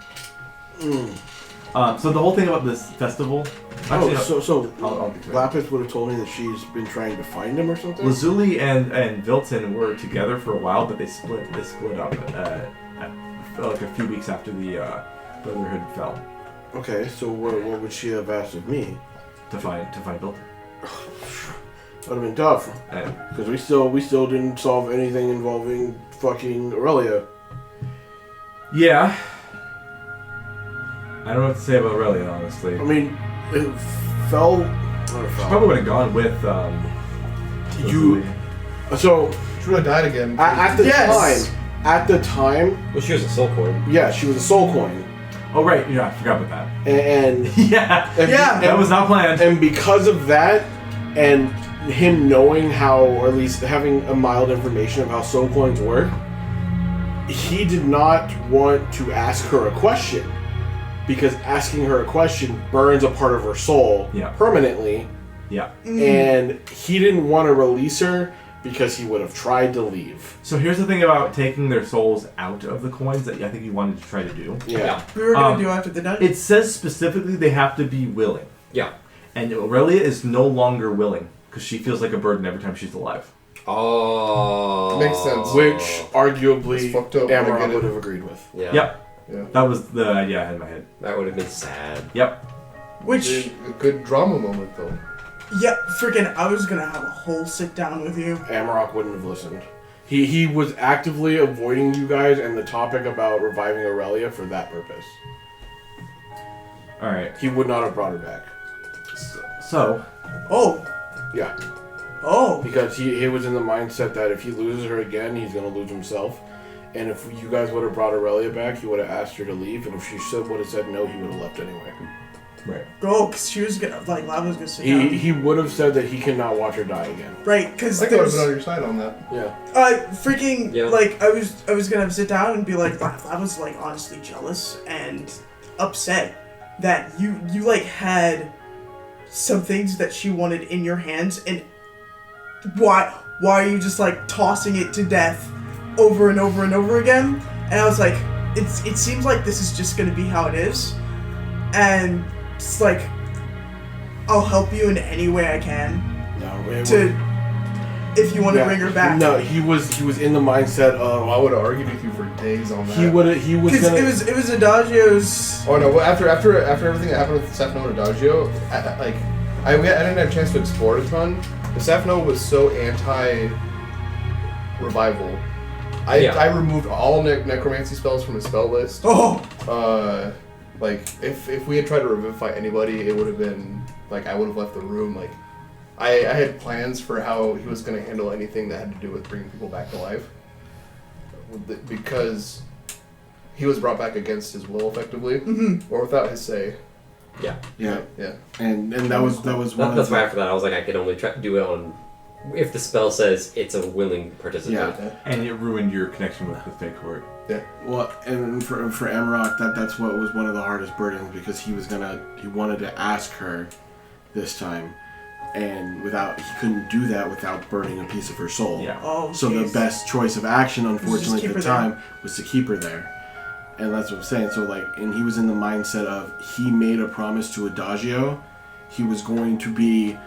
So the whole thing about this festival. Actually, I'll get to it. Lapis would have told me that she's been trying to find him or something. Lazuli and Vilton were together for a while, but they split up like a few weeks after the Brotherhood fell Okay, so what would she have asked of me? to find Vilton. That would have been tough, And because we still didn't solve anything involving fucking Aurelia. yeah, I don't know what to say about Aurelia, honestly. I mean, it fell. She probably would have gone with You. So She would have died again. at the Yes. time, Well, she was a soul coin. yeah, she was a soul coin, Oh right, yeah, I forgot about that. and Yeah, Yeah. that was not planned. and because of that, and him knowing how, or at least having a mild information of how soul coins work, he did not want to ask her a question, because asking her a question burns a part of her soul permanently. Yeah. And he didn't want to release her because he would have tried to leave. So here's the thing about taking their souls out of the coins that I think you wanted to try to do. Yeah. We were going to do after the dungeon. It says specifically they have to be willing. Yeah. And Aurelia is no longer willing because she feels like a burden every time she's alive. Oh. Makes sense. Which arguably It's fucked up, I Amara get it. would have agreed with. Yeah. Yep. Yeah. That was the idea I had in my head. That would have been sad. Yep. Which, A good drama moment, though. yeah, freaking, I was going to have a whole sit down with you. Amarok wouldn't have listened. He was actively avoiding you guys and the topic about reviving Aurelia for that purpose. Alright. He would not have brought her back. So, Oh. Yeah. Oh. Because he was in the mindset that if he loses her again, he's going to lose himself. And if you guys would have brought Aurelia back, he would have asked her to leave. And if she would have said no, he would have left anyway. right. Oh, because she was going to, like, Lava was going to sit down. He would have said that he cannot watch her die again. Right, because I think I would have there's... been on your side on that. Yeah. Freaking, Yeah. like, I was going to have to sit down and be like, I was, like, honestly jealous and upset that you like, had some things that she wanted in your hands, and why are you just like tossing it to death over and over and over again? And I was like, it seems like this is just gonna be how it is, and it's like, I'll help you in any way I can. If you want to bring her back. No, he was in the mindset of. I would have argued with you for days on that. He was gonna. It was Adagio's. Oh no! Well, after everything that happened with Safno and Adagio, I didn't have a chance to explore it a ton. The Safno was so anti-revival. I removed all necromancy spells from his spell list. Oh. If we had tried to revivify anybody, it would have been like I would have left the room. Like I had plans for how he was going to handle anything that had to do with bringing people back to life, because he was brought back against his will, effectively, or without his say. Yeah. And that was one. That's why after that I was like, I can only do it on if the spell says it's a willing participant. Yeah. And it ruined your connection with the fake court. Yeah. Well, and for Amarok, that's what was one of the hardest burdens, because he wanted to ask her this time, and he couldn't do that without burning a piece of her soul. Yeah. Oh, so geez. the best choice of action, unfortunately, at the time, was to keep her there. And that's what I'm saying. So and he was in the mindset of, he made a promise to Adagio. He was going to be,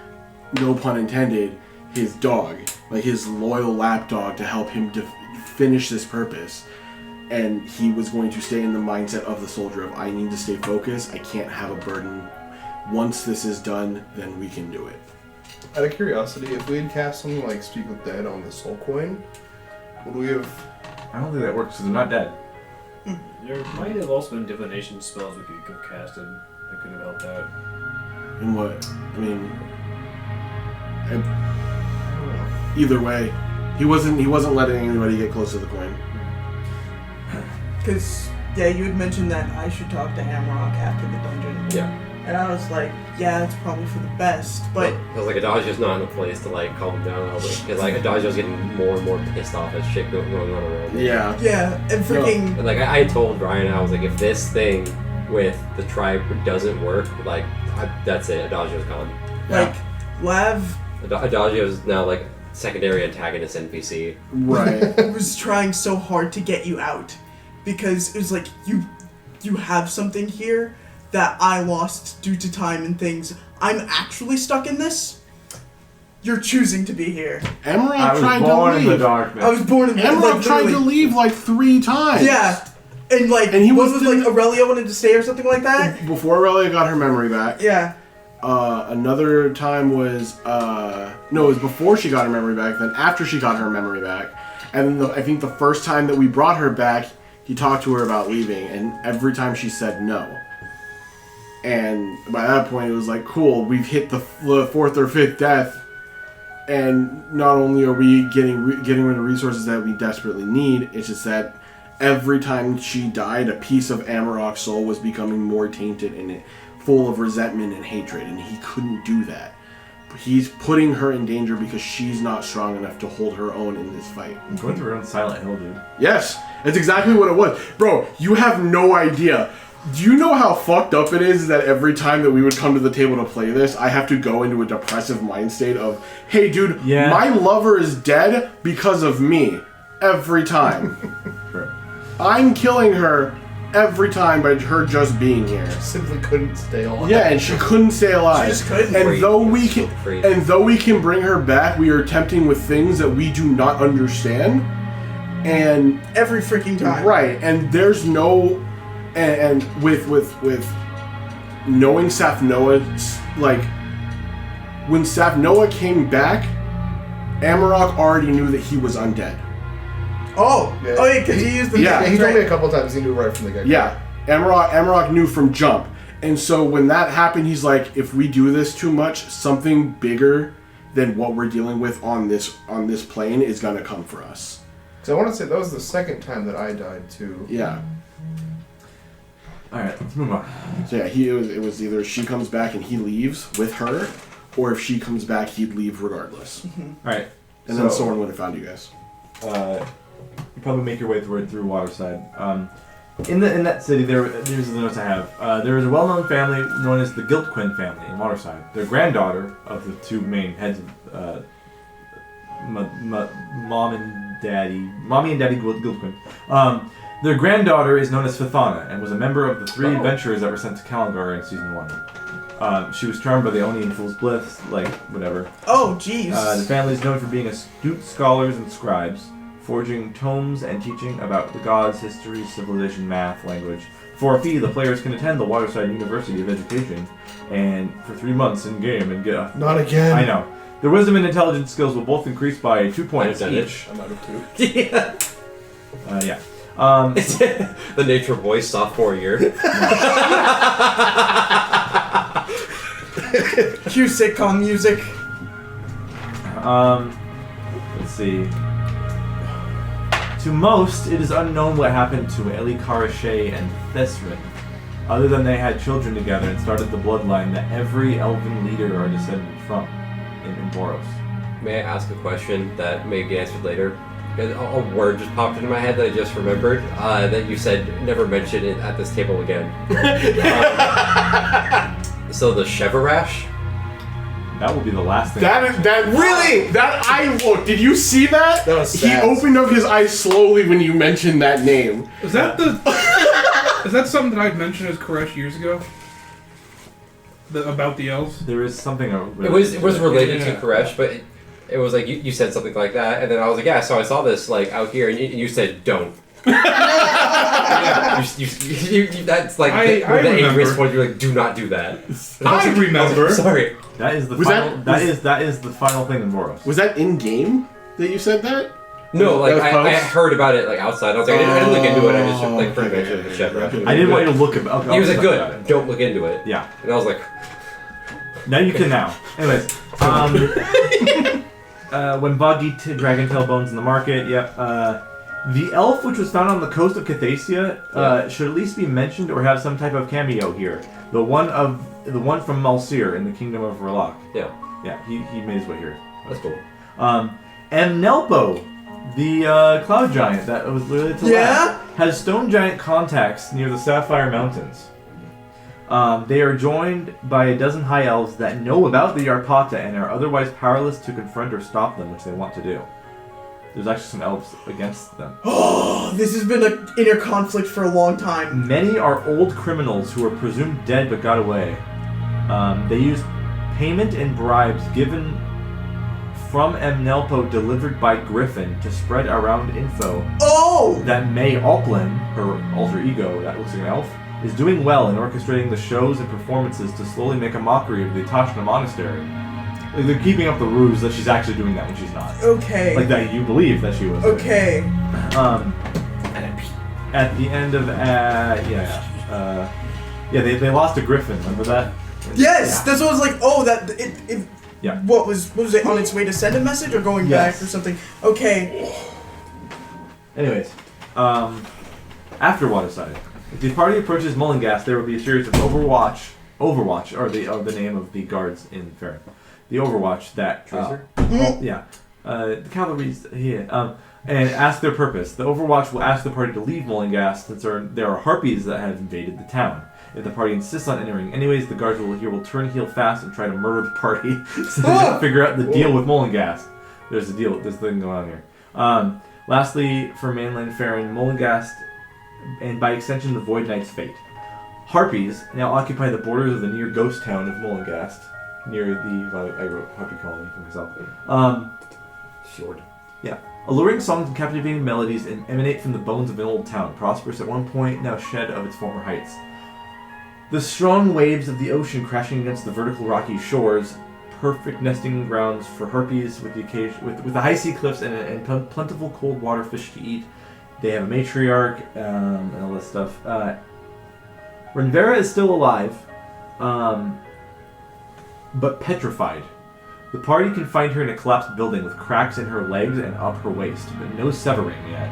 no pun intended, his dog, like his loyal lapdog, to help him finish this purpose. And he was going to stay in the mindset of the soldier of, I need to stay focused. I can't have a burden. Once this is done, then we can do it. Out of curiosity, if we had cast something like Speak with Dead on the soul coin, would we have... I don't think that works because they're not dead. There might have also been divination spells we could have casted that could have helped out. And what? I mean... either way, he wasn't letting anybody get close to the coin. Because, yeah, you had mentioned that I should talk to Amarok after the dungeon. Yeah. And I was like, yeah, that's probably for the best, but... I was like, Adagio's not in a place to, calm him down a little bit. Because, Adagio's getting more and more pissed off at shit going on around him. Yeah. Yeah, and freaking... And, I told Ryan, I was like, if this thing with the tribe doesn't work, that's it. Adagio's gone. Lav... Adagio's now, secondary antagonist NPC. Right. was trying so hard to get you out. Because it was like, you have something here that I lost due to time and things. I'm actually stuck in this. You're choosing to be here. Amarok tried to leave. In the darkness. I was born in the Amarok tried to leave 3 times. Yeah. And he was Aurelia wanted to stay or something like that? Before Aurelia got her memory back. Yeah. Another time was, it was before she got her memory back, then after she got her memory back. And then I think the first time that we brought her back, he talked to her about leaving, and every time she said no. And by that point, it was like, cool, we've hit the 4th or 5th death, and not only are we getting rid of resources that we desperately need, it's just that every time she died, a piece of Amarok's soul was becoming more tainted and full of resentment and hatred, and he couldn't do that. He's putting her in danger because she's not strong enough to hold her own in this fight. I'm going through around Silent Hill, dude. Yes, that's exactly what it was. Bro, you have no idea. Do you know how fucked up it is that every time that we would come to the table to play this, I have to go into a depressive mind state of, hey dude, my lover is dead because of me. Every time. Sure. I'm killing her every time by her just being here. She simply couldn't stay alive. Yeah, and she couldn't stay alive. She just couldn't. And though we can bring her back, we are tempting with things that we do not understand. And every freaking time. Right. And there's no and with knowing Safnoa, when Safnoa came back, Amarok already knew that he was undead. Oh, yeah, because he used the... Yeah, he told me a couple times he knew right from the get-go. Yeah, Amarok knew from jump. And so when that happened, he's like, if we do this too much, something bigger than what we're dealing with on this plane is going to come for us. So I want to say that was the second time that I died, too. Yeah. Alright, let's move on. So yeah, it was either she comes back and he leaves with her, or if she comes back, he'd leave regardless. Alright. And then someone would have found you guys. You probably make your way through Waterside. In that city, here's the notes I have. There is a well-known family known as the Giltquin family in Waterside. Their granddaughter of the 2 main heads of mommy and daddy Gilquin. Their granddaughter is known as Fithana and was a member of the 3 adventurers that were sent to Kalgar in season 1. She was charmed by the Oni and Fool's Bliss, like, whatever. Oh, jeez. The family is known for being astute scholars and scribes, forging tomes and teaching about the gods, history, civilization, math, language. For a fee, the players can attend the Waterside University of Education, and for 3 months in-game and get a... Not again. I know. Their wisdom and intelligence skills will both increase by 2 points each. I'm out of 2. Yeah. Yeah. The Nature Boy sophomore year. Cue sitcom music. Let's see. To most, it is unknown what happened to Eli Kara-Tur and Thesrin, other than they had children together and started the bloodline that every elven leader are descended from in Voros. May I ask a question that may be answered later? A word just popped into my head that I just remembered, that you said never mention it at this table again. So the Chevarash? That will be the last thing. Did you see that? That was He sad. opened up his eyes slowly when you mentioned that name. Is that is that something that I'd mentioned as Koresh years ago? About the elves? There is something... It was related Yeah. to Koresh, but it was like you said something like that, and then I was like, yeah, so I saw this like out here, and you said don't. That's like I the remember. angriest point. You're like, do not do that. I remember. Sorry. That is the Was final... that- That is the final thing in Voros. Was that in game that you said that? No, like That was I close? heard about it like outside. I was like, I didn't look into it. I just like pretty much the Chevarash. I didn't want you to look at... Okay, He was like, I'll talk about good. it. Don't look into it. Yeah. And I was like, Now you can now. Anyways, when Boggy Dragon Tail Bones in the market, yep. The elf which was found on the coast of Cathaecia should at least be mentioned or have some type of cameo here. The one from Malsir in the Kingdom of R'Lok. yeah, Yeah, he made his way here. that's cool. And Nelpo, the cloud giant that was related to Lad, has stone giant contacts near the Sapphire Mountains. They are joined by a dozen high elves that know about the Yarpata and are otherwise powerless to confront or stop them, which they want to do. There's actually some elves against them. Oh, this has been an inner conflict for a long time. Many are old criminals who are presumed dead but got away. They use payment and bribes given from Mnelpo delivered by Griffin to spread around info that May Alplin, her alter ego that looks like an elf, is doing well in orchestrating the shows and performances to slowly make a mockery of the Tashna Monastery. Like, they're keeping up the ruse that she's actually doing that when she's not. Okay. Like that you believe that she was. Okay. At the end of they lost to Griffin. Remember that? Yes, Yeah. that's what I was like. Oh, that it. Yeah. What was it on its way to send a message or going back Yes. or something? Okay. Anyways, after Waterside, if the party approaches Mullingast, there will be a series of Overwatch, or the name of the guards in Farron. The Overwatch that Tracer? the cavalry's here. And ask their purpose. The Overwatch will ask the party to leave Mullingast since there are harpies that have invaded the town. If the party insists on entering anyways, the guards will turn heel fast and try to murder the party so they can figure out the deal with Mullingast. There's a deal, there's a thing going on here. Lastly, for mainland Farron, Mullingast, and by extension the Void Knight's fate. Harpies now occupy the borders of the near ghost town of Mullingast, near the, I wrote Harpy Colony for myself. Sword. Yeah. Alluring songs and captivating melodies emanate from the bones of an old town, prosperous at one point, now shed of its former heights. The strong waves of the ocean crashing against the vertical rocky shores, perfect nesting grounds for harpies with the high sea cliffs and plentiful cold water fish to eat. They have a matriarch and all this stuff. Renvera is still alive, but petrified. The party can find her in a collapsed building with cracks in her legs and up her waist, but no severing yet.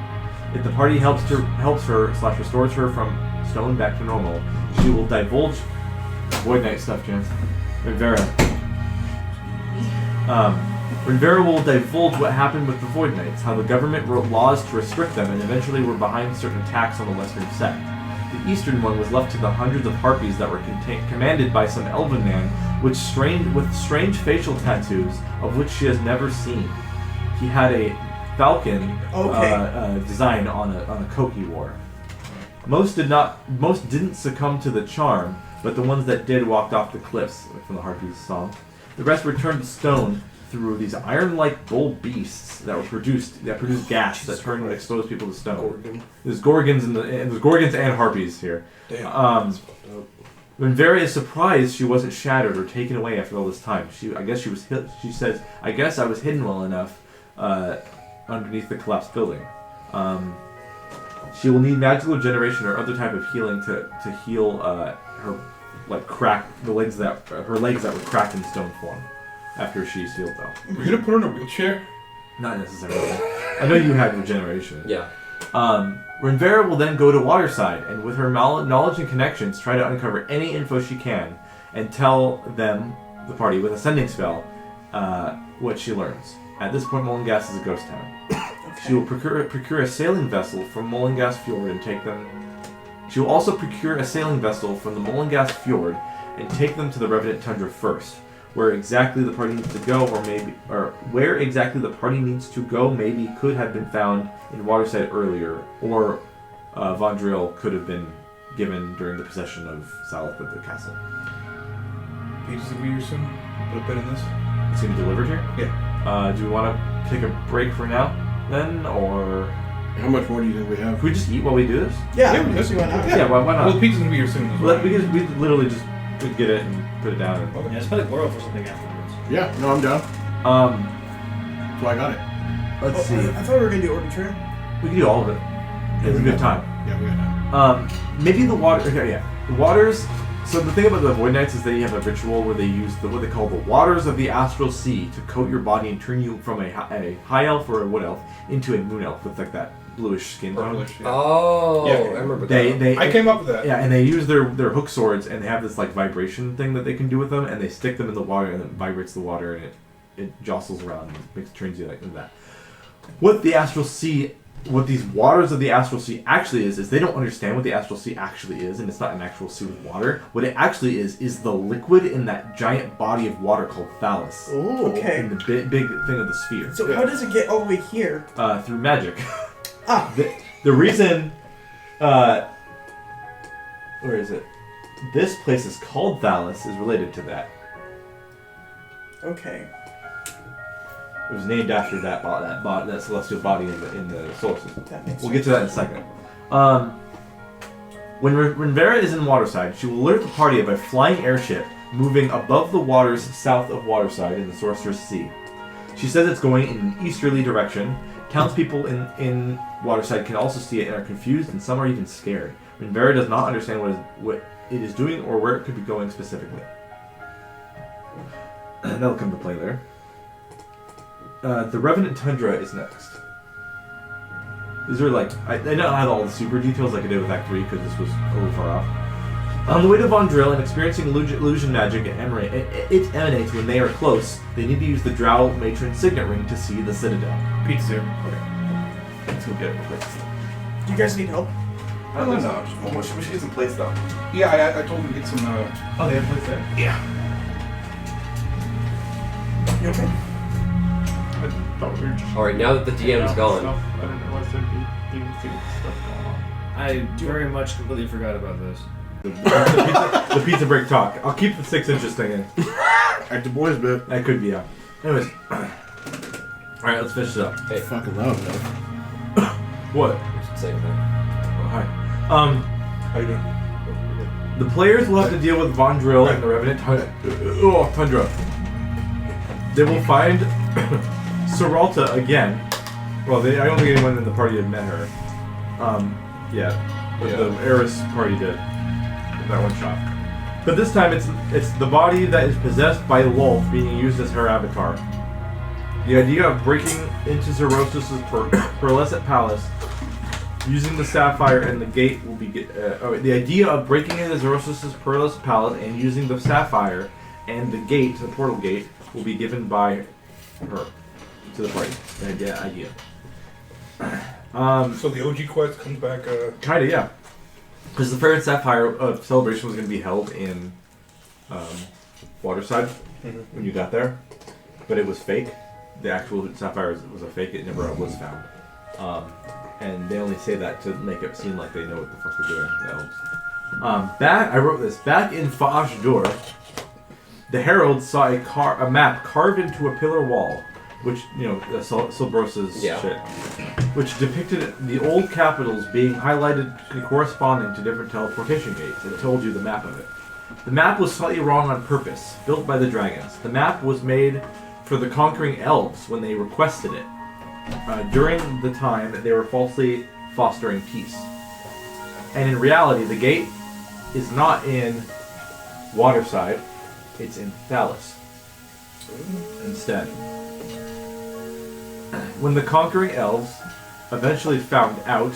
If the party helps her/restores her from stone back to normal, she will divulge Void Knight stuff, Chance. Renvera will divulge what happened with the Void Knights, how the government wrote laws to restrict them and eventually were behind certain attacks on the Western sect. The Eastern one was left to the hundreds of harpies that were commanded by some elven man with strange facial tattoos of which she has never seen. he had a falcon Okay. design on a coat he wore. Most didn't succumb to the charm, but the ones that did walked off the cliffs, like from the Harpies song. The rest returned to stone through these iron-like bull beasts that produced gas that turned and exposed people to stone. There's gorgons and harpies here. Damn. When Vera is surprised she wasn't shattered or taken away after all this time. She says, "I guess I was hidden well enough underneath the collapsed building." She will need magical generation or other type of healing to heal her legs that were cracked in stone form after she's healed though. We're gonna put her in a wheelchair? Not necessarily. I know you had regeneration. Yeah. Renvera will then go to Waterside and with her knowledge and connections try to uncover any info she can and tell them, the party, with a sending spell, what she learns. At this point, Molengas is a ghost town. She will procure a sailing vessel from Molengas Fjord and take them. She will also procure a sailing vessel from the Molengas Fjord and take them to the Revenant Tundra first. Where exactly the party needs to go, where exactly the party needs to go, maybe could have been found in Waterside earlier, or Vondriel could have been given during the possession of Salith at the castle. Peaches and Weir soon. Put a pin in this. It's gonna be delivered here. Yeah. Do we want to take a break for now, then, or How much more do you think we have? can we just eat while we do this? Yeah, Yeah, let's see what happens. Yeah, why not? Well, Peaches and Weir soon as well. We literally just could get it and put it down. And, Yeah, it's probably borrow for something afterwards. Yeah, no, I'm down. So I got it. let's see. I thought we were gonna do Organ Trail. We can do all of it. It's a good time. Yeah, we got that. Maybe the water. Okay, yeah, the waters. So the thing about the Void Knights is they have a ritual where they use what they call the waters of the astral sea to coat your body and turn you from a high elf or a wood elf into a moon elf with like that bluish skin tone. Purplish, yeah. Oh, Yeah. I remember that. They I came up with that. yeah, and they use their hook swords and they have this like vibration thing that they can do with them, and they stick them in the water and it vibrates the water and it jostles around and turns you like into that. What these waters of the astral sea actually is they don't understand what the astral sea actually is, and it's not an actual sea of water. What it actually is the liquid in that giant body of water called Thallus. Ooh, okay. In the big thing of the sphere. So how does it get all the way here? Through magic. Ah. The reason, where is it? This place is called Thallus is related to Okay. It was named after that celestial body in the solar system. That makes We'll get to that in a second. When Vera is in Waterside, she will alert the party of a flying airship moving above the waters south of Waterside in the Sorcerer's Sea. She says it's going in an easterly direction. Townspeople in Waterside can also see it and are confused, and some are even scared. When Vera does not understand what it is doing or where it could be going specifically. That'll come to play there. The Revenant Tundra is next. These are like, I don't have all the super details like I did with Act 3 because this was a little far off. On the way to Vondriel and experiencing illusion magic, it emanates when they are close. They need to use the Drow Matron Signet Ring to see the Citadel. Pete's here. Okay. Let's go get it real quick. Do you guys need help? I don't know. We should get some plates though. Yeah, I told him to get some. Oh, they have plates there? Yeah. You okay? I thought we were just All right, now that the DM's gone. Stuff. I didn't realize there'd be stuff going on. I very much completely forgot about this. The pizza break talk. I'll keep the 6 inches thing in. At the boys' bit. That could be, yeah. Anyways. Alright, let's finish it up. Hey, Fucking love that. What? same thing. Oh, hi. How you doing? The players will have to deal with Vondriel and the Revenant Tundra. They will find Seralta again. Well, I don't think anyone in the party had met her. But the Eris party did. That one shot. But this time it's the body that is possessed by Lolth being used as her avatar. The idea of breaking into Zeros's pearlescent palace using the sapphire and the gate will be the idea of breaking into Zeros's pearlescent palace and using the sapphire and the gate, the portal gate, will be given by her to the party. The idea. So the OG quest comes back. Kinda, yeah. Because the Fair and Sapphire celebration was going to be held in Waterside when you got there, but it was fake. the actual sapphire was a fake. It never was found. And they only say that to make it seem like they know what the fuck they're doing. The elves. I wrote this. Back in Fa'ash-Dur, the heralds saw a map carved into a pillar wall, which, Silbros's shit, which depicted the old capitals being highlighted and corresponding to different teleportation gates. It told you the map of it. The map was slightly wrong on purpose, built by the dragons. The map was made for the conquering elves when they requested it, during the time they were falsely fostering peace. And in reality, the gate is not in Waterside, it's in Thalos instead. When the conquering elves eventually found out,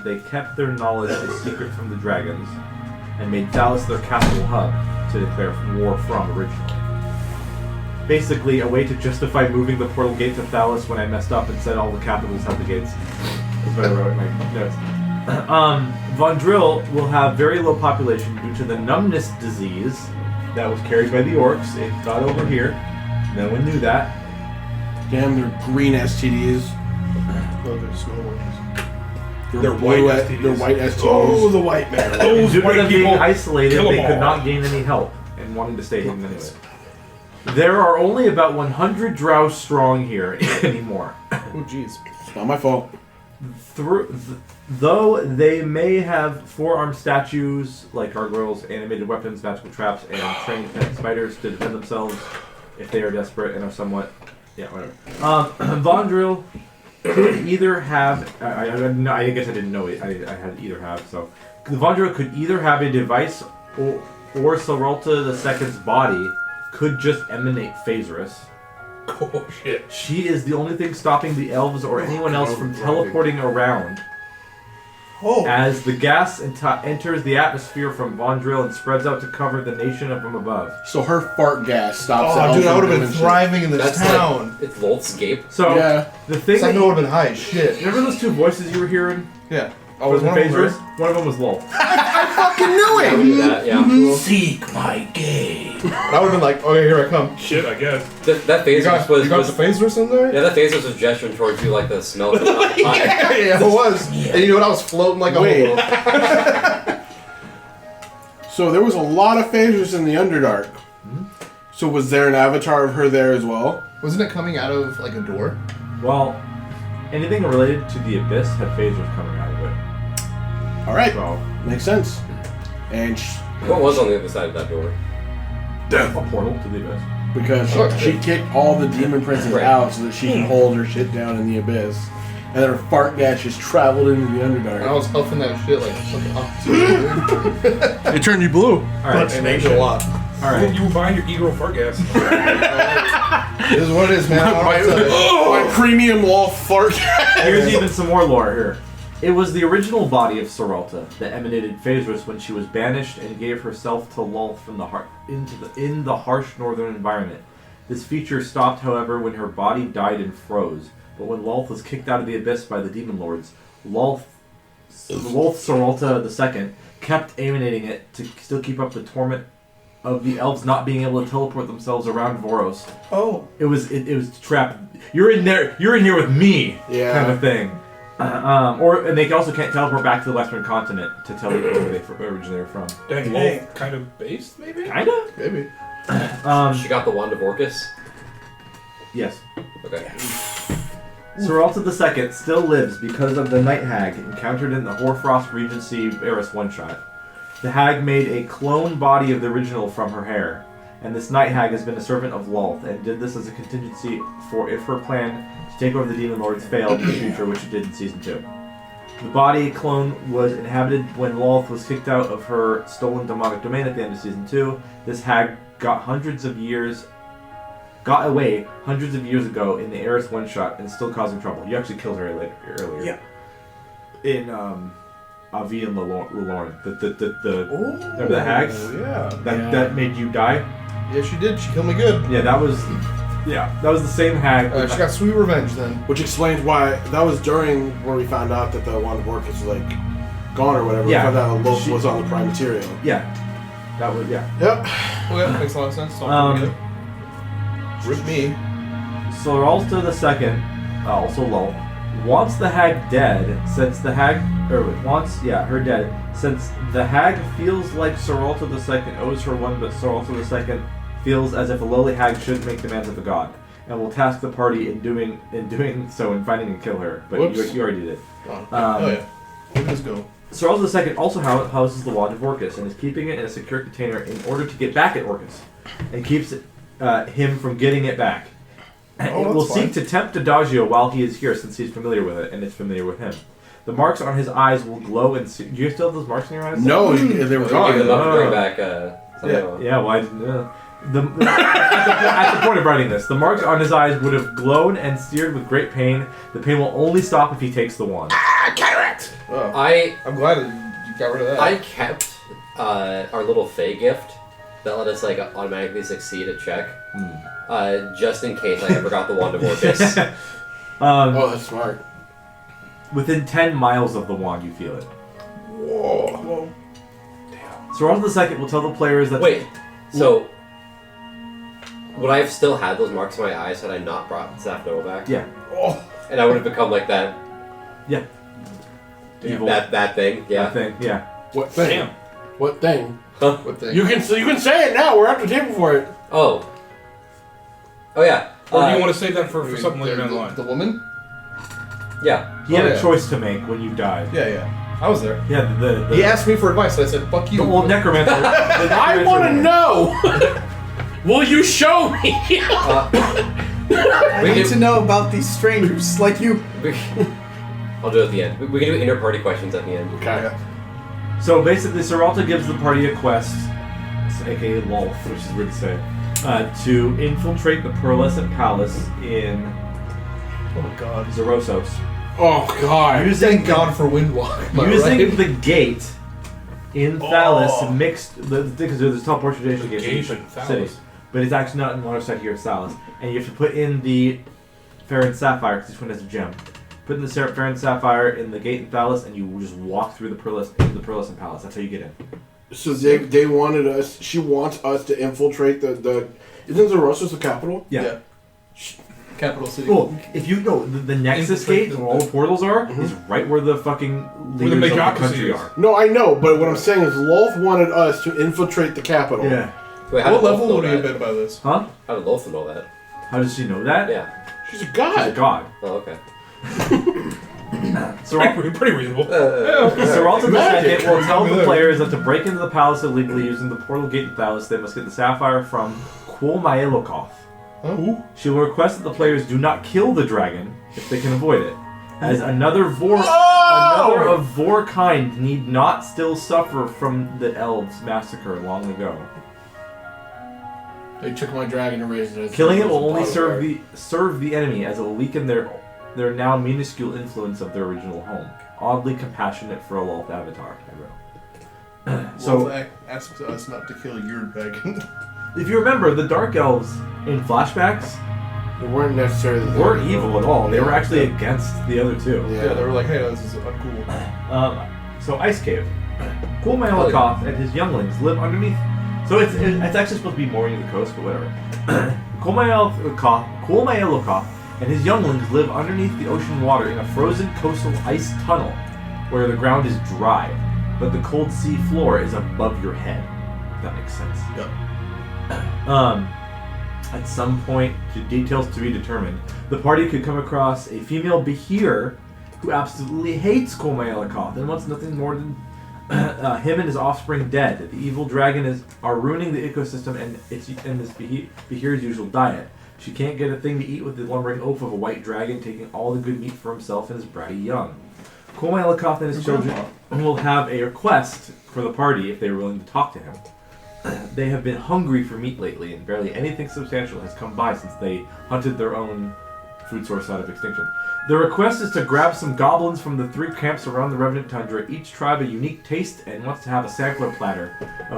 they kept their knowledge a secret from the dragons and made Thalos their capital hub to declare war from originally. Basically, a way to justify moving the portal gate to Thalos when I messed up and said all the capitals had the gates. That's what I wrote in my notes. Vondril will have very low population due to the numbness disease that was carried by the orcs. It got over here. No one knew that. Damn, they're green STDs. Oh, they're small ones. They're white STDs. They're white STDs. Oh, the white man. Those Due to white them being people, isolated, kill 'em they could all. not gain any help and wanted to stay hidden anyway. There are only about 100 drow strong here anymore. Oh, jeez. It's not my fault. Though they may have forearm statues like gargoyles, animated weapons, magical traps, and trained pet spiders to defend themselves if they are desperate and are somewhat... Yeah, whatever. Vondril could either have... I guess I didn't know it. I had either have, so... Vondril could either have a device or Saralta II's body could just emanate Phaserus. Oh shit. She is the only thing stopping the elves or anyone else from teleporting around. Oh. As the gas enters the atmosphere from Vondril and spreads out to cover the nation from above. So her fart gas stops Oh, the dude, I elves would have from been doing thriving in this That's town. like, it's Lolthscape. So, Yeah. the thing Second would have been high as shit. remember those two voices you were hearing? Yeah. Oh, was one of them Phaserus? One of them was Lol. fucking knew I knew that, yeah. Seek my game. And I would have been like, okay, here I come. Shit, I guess. That You Phaserus got the was Phaserus in there? yeah, that Phaserus was gesturing towards you like the smell of the pie. Yeah, it was. And you know what? I was floating like a Wait. hole. So there was a lot of phasers in the Underdark. Mm-hmm. So was there an avatar of her there as well? Wasn't it coming out of like a door? Well, anything related to the Abyss had phasers coming out of it. All right, So, makes sense. And What was on the other side of that door? a portal to the Abyss. because Sure. she kicked all the demon princes Right. out so that she can hold her shit down in the Abyss. And then her fart gas just traveled into the And I Underdark. was huffing that shit like fucking off. It turned you blue. Alright, And it a lot. alright. You were buying your Egro fart gas. This is what it is, man. I don't know what to tell you. My premium wall fart gas. Here's even some more lore here. It was the original body of Saralta that emanated Phaserus when she was banished and gave herself to Lolth from the in the harsh northern environment. This feature stopped, however, when her body died and froze. But when Lolth was kicked out of the Abyss by the Demon Lords, Lolth Saralta II kept emanating it to still keep up the torment of the elves not being able to teleport themselves around Voros. Oh. It was trapped. You're in there. You're in here with me. Yeah. Kind of thing. And they also can't teleport back to the Western continent to tell you where they originally were from. Dang, Hey. Wolf kind of based, maybe? Kinda. Maybe. She got the wand of Orcus. Yes. Okay. Saralta II still lives because of the Night Hag encountered in the Hoarfrost Regency Eris one-shot. The hag made a clone body of the original from her hair, and this Night Hag has been a servant of Lolth and did this as a contingency for if her plan to take over the Demon Lords failed in the future, which it did in Season 2. The body clone was inhabited when Lolth was kicked out of her stolen demonic domain at the end of Season 2. This hag got away hundreds of years ago in the Eris one-shot and still causing trouble. You actually killed her earlier. Yeah. In Avi and Lorne. Remember the hag? Yeah. That made you die? Yeah, she did. She killed me good. Yeah, that was the same hag. She got sweet revenge then. Which explains why that was during where we found out that the wand of Orcus was like gone or whatever. Yeah. We found out that Lolth was on the prime material. Yeah. That would, yeah. Yep. Okay, makes a lot of sense. It's all Um, together. Rip me. Soralta the Second, also low, wants the hag dead since the hag, her dead, since the hag feels like Soralta the Second owes her one, but Soralta the Second feels as if a lowly hag should make demands of a god, and will task the party in doing so and finding and kill her. But you already did. Oh yeah. Let's go. Soralta II also houses the Wand of Orcus and is keeping it in a secure container in order to get back at Orcus, and keeps him from getting it back. It will seek to tempt Adagio while he is here, since he's familiar with it and it's familiar with him. The marks on his eyes will glow and do you still have those marks on your eyes? No, they were Give gone. them up and bring back. Yeah, well, I didn't know. At the point of writing this, the marks on his eyes would have glowed and seared with great pain. The pain will only stop if he takes the wand. Cataract! Oh, I'm glad you got rid of that. I kept our little Fey gift that let us like automatically succeed a check, just in case I ever got the Wand of Orcus. Oh, that's smart. Within 10 miles of the wand, you feel it. Whoa. Soralta II will tell the players that... Wait, so would I have still had those marks in my eyes had I not brought Safno back? Yeah. And I would have become like that. Yeah. Evil. That thing. Yeah. That thing, yeah. What thing? Damn. What thing? What thing? You can say it now. We're at the table for it. Oh yeah. Or do you want to save that for something later down the line? The woman? Yeah. He had a yeah. choice to make when you died. Yeah. I was there. Yeah, the He asked me for advice, and I said, "Fuck you." the old necromancer. I want to know. Will you show me? I need to know about these strangers, like you. I'll do it at the end. We can do inter-party questions at the end. Okay. So basically, Soralta gives the party a quest, aka Lolth, which is weird to say, to infiltrate the Pearlescent Palace in Oh God. Zerosos. Oh God. Thank God for Windwalk. am I Using right? the gate in Thalos mixed because there's teleportation gate Gate in in the Thalos. city, but it's actually not in Waterside here, it's Thalos, and you have to put in the Fair and Sapphire because each one has a gem. Put in the Fair and Sapphire in the gate in Thalos, and you just walk through the Pearlescent Palace. That's how you get in. So they wanted us. She wants us to infiltrate the. Isn't Zerosos the capital? Yeah. Capital City. Cool. If you know the Nexus Infiltrate gate where all the portals are is right where the fucking Where the leaders of the Majocracy country is. are. No, I know, but what I'm saying is Lolth wanted us to infiltrate the capital. Yeah. Wait, how What did Loth level know would he have that? been by this? Huh? How did Loth know that? How does she know that? Yeah. She's a She's a god. god. Oh, okay. Pretty reasonable. Soralta Magic. II will tell the players that to break into the palace illegally using the portal gate in Thalos, they must get the sapphire from Quomaelokoth. Huh? She will request that the players do not kill the dragon if they can avoid it, as another of Vor kind need not still suffer from the elves' massacre long ago. They took my dragon and raised it. Killing it will only serve the enemy, as it will weaken their now minuscule influence of their original home. Oddly compassionate for a Lolth avatar, I wrote. So asked us not to kill your dragon. If you remember, the Dark Elves in flashbacks They weren't necessarily. weren't evil at all. They were actually against the other two. Yeah, they were like, "Hey, this is uncool." So Ice Cave. Quomaelokoth and his younglings live underneath. So it's actually supposed to be more near the coast, but whatever. Quomaelokoth and his younglings live underneath the ocean water in a frozen coastal ice tunnel, where the ground is dry, but the cold sea floor is above your head. If that makes sense. Yep. At some point, details to be determined, the party could come across a female Behir who absolutely hates Quomaelokoth and wants nothing more than him and his offspring dead. The evil dragon are ruining the ecosystem and this Behir's usual diet. She can't get a thing to eat with the lumbering oaf of a white dragon taking all the good meat for himself and his bratty young. Quomaelokoth and his children will have a request for the party if they are willing to talk to him. They have been hungry for meat lately, and barely anything substantial has come by since they hunted their own food source out of extinction. The request is to grab some goblins from the 3 camps around the Revenant Tundra, each tribe a unique taste, and wants to have a sampler platter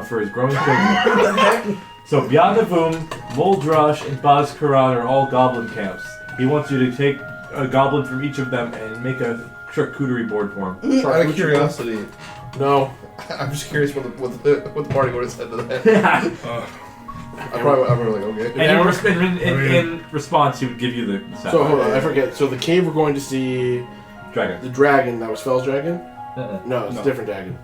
for his growing children. So Bianavum, Moldrush, and Bazkaran are all goblin camps. He wants you to take a goblin from each of them and make a charcuterie board for him. Out of curiosity, No. I'm just curious what the party would have said to that. Yeah. I'm probably like, okay. And in response, he would give you the sapphire. So hold on, I forget. So the cave we're going to see Dragon. the dragon that was Fell's dragon. Uh-uh. No, it's a different dragon.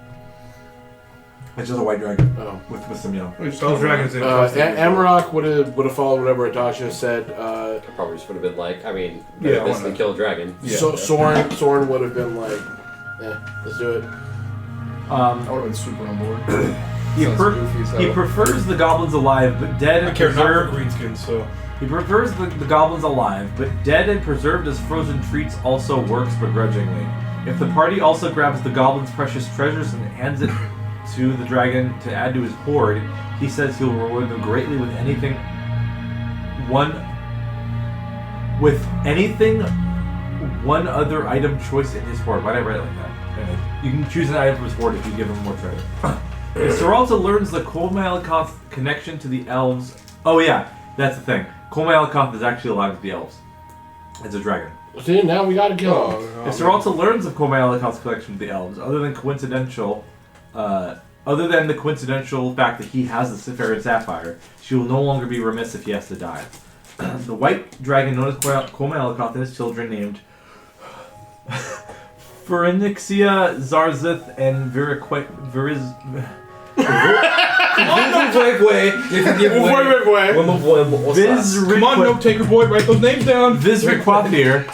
It's just a white dragon Oh. with some yellow. Spell dragons in Amarok would have followed whatever Adasha said. I probably just would have been like, I mean, Yeah, why basically not? kill a dragon. Soren would have been like, let's do it. I would have been super on board. He, Sounds goofy, so- he prefers the goblins alive, but dead I and care not for preserved. greenskins, so. He prefers the goblins alive, but dead and preserved as frozen treats also works begrudgingly. If the party also grabs the goblin's precious treasures and hands it to the dragon to add to his hoard, he says he'll reward them greatly with anything. One other item choice in his hoard. Why did I write it like that? Anyway, you can choose an item from his hoard if you give him more treasure. If Soralta learns the Kolmalikoth connection to the elves. Oh yeah, that's the thing. Kolmalikoth is actually alive with the elves. It's a dragon. See, now we gotta kill him. If Soralta learns of Kolmalikoth's connection to the elves, other than the coincidental fact that he has the Sapphire and Sapphire, she will no longer be remiss if he has to die. The white dragon known as Kolmalikoth and his children named Pharynixia, Zarzith, and Come on, note taker boy, write those names down. Vizriquathir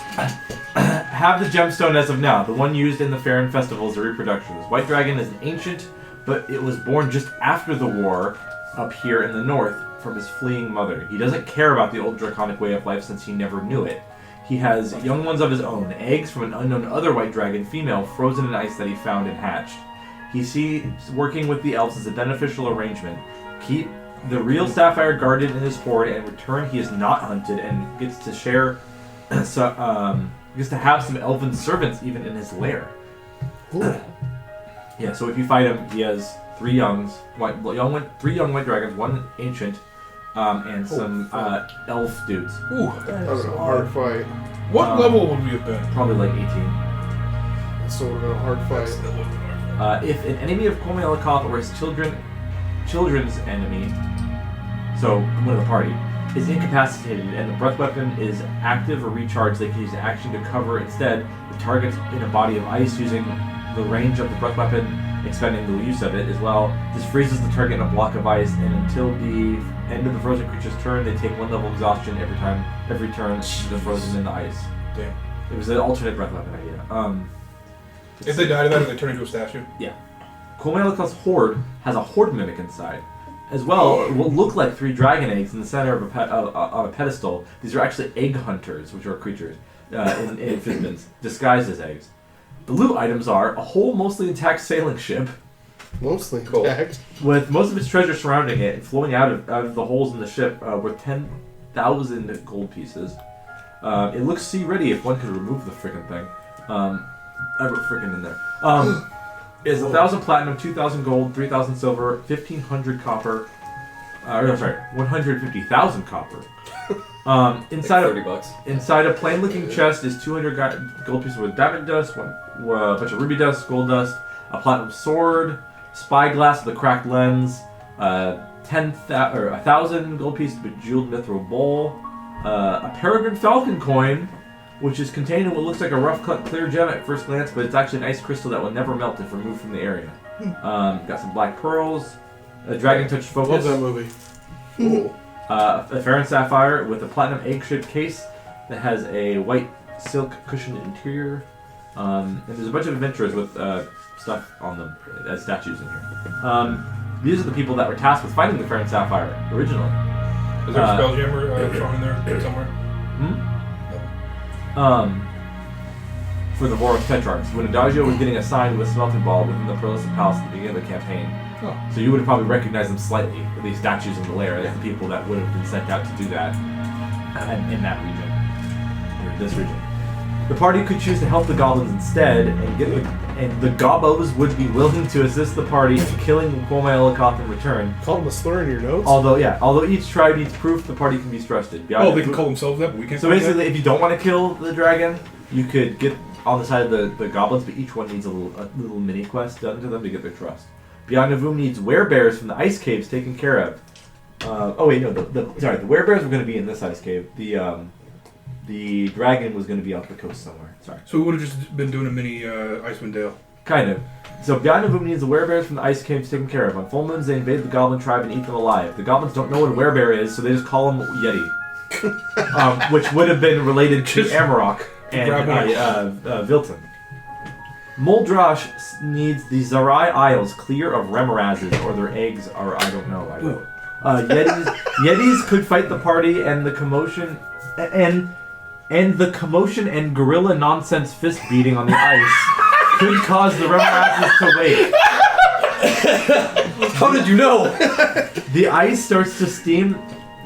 have the gemstone as of now, the one used in the Farron festivals or reproductions. White Dragon is an ancient, but it was born just after the war up here in the north from his fleeing mother. He doesn't care about the old draconic way of life since he never knew it. He has young ones of his own, eggs from an unknown other white dragon female frozen in ice that he found and hatched. He sees working with the elves as a beneficial arrangement. Keep the real sapphire guarded in his hoard, and in return he is not hunted and gets to share, gets to have some elven servants even in his lair. Yeah, so if you fight him, he has three young white dragons, one ancient, and some elf dudes. Ooh, That was a hard fight. what level would we have been? Probably like 18. That still would have been a hard fight. If an enemy of Kolmalikoth or his children's enemy, so one of the party, is incapacitated and the breath weapon is active or recharged, they can use action to cover instead the target in a body of ice using the range of the breath weapon, expending the use of it as well. This freezes the target in a block of ice, and until the end of the frozen creature's turn, they take one level of exhaustion every turn they're frozen in the ice. Damn. It was an alternate breath weapon idea. If they die to that, they turn into a statue. Yeah. Kolmalikoth's hoard has a horde mimic inside. As well, it will look like 3 dragon eggs in the center of on a pedestal. These are actually egg hunters, which are creatures in Fizbins, disguised as eggs. The loot items are a whole, mostly intact sailing ship, Mostly Cool. intact. with most of its treasure surrounding it and flowing out of the holes in the ship worth 10,000 gold pieces. It looks sea ready if one could remove the frickin' thing. I wrote frickin' in there. It's 1,000 platinum, 2,000 gold, 3,000 silver, 1,500 copper. 150,000 copper. Inside Like $30. Inside a plain-looking chest is 200 gold pieces with diamond dust, a bunch of ruby dust, gold dust, a platinum sword, spyglass with a cracked lens, 1,000 gold pieces with bejeweled mithril bowl, a peregrine falcon coin, which is contained in what looks like a rough-cut clear gem at first glance, but it's actually an ice crystal that will never melt if removed from the area. Got some black pearls, a dragon touch focus. Love that movie. Cool. A Farron Sapphire with a platinum egg-shaped case that has a white silk cushioned interior. And there's a bunch of adventurers with stuff on them as statues in here. These are the people that were tasked with finding the Farron Sapphire originally. Is there a spelljammer thrown in there somewhere? For the Voros Tetrarchs, when Adagio was getting assigned with Smelting Ball within the Pearlescent Palace at the beginning of the campaign. Oh. So you would have probably recognized them slightly, these statues in the lair, as the people that would have been sent out to do that in that region, or this region. The party could choose to help the goblins instead, and the Gobbos would be willing to assist the party in killing Kolmalikoth in return. Call him a slur in your notes? Although each tribe needs proof, the party can be trusted. Oh, they can call themselves that, but we can't. So basically, if you don't want to kill the dragon, you could get on the side of the goblins, but each one needs a little mini quest done to them to get their trust. Beyond Navum needs werebears from the ice caves taken care of. The werebears were going to be in this ice cave. The dragon was going to be off the coast somewhere. Sorry. So we would have just been doing a mini Icewind Dale. Kind of. So Beyond Navum needs the werebears from the ice caves taken care of. On full moons, they invade the goblin tribe and eat them alive. The goblins don't know what a werebear is, so they just call him Yeti. Which would have been related to Amarok and Vilton. Moldrash needs the Zarai Isles clear of remorazes, or their eggs are, I don't know. Yetis could fight the party, and the commotion and gorilla nonsense fist beating on the ice could cause the remorazes to wake. How did you know? The ice starts to steam,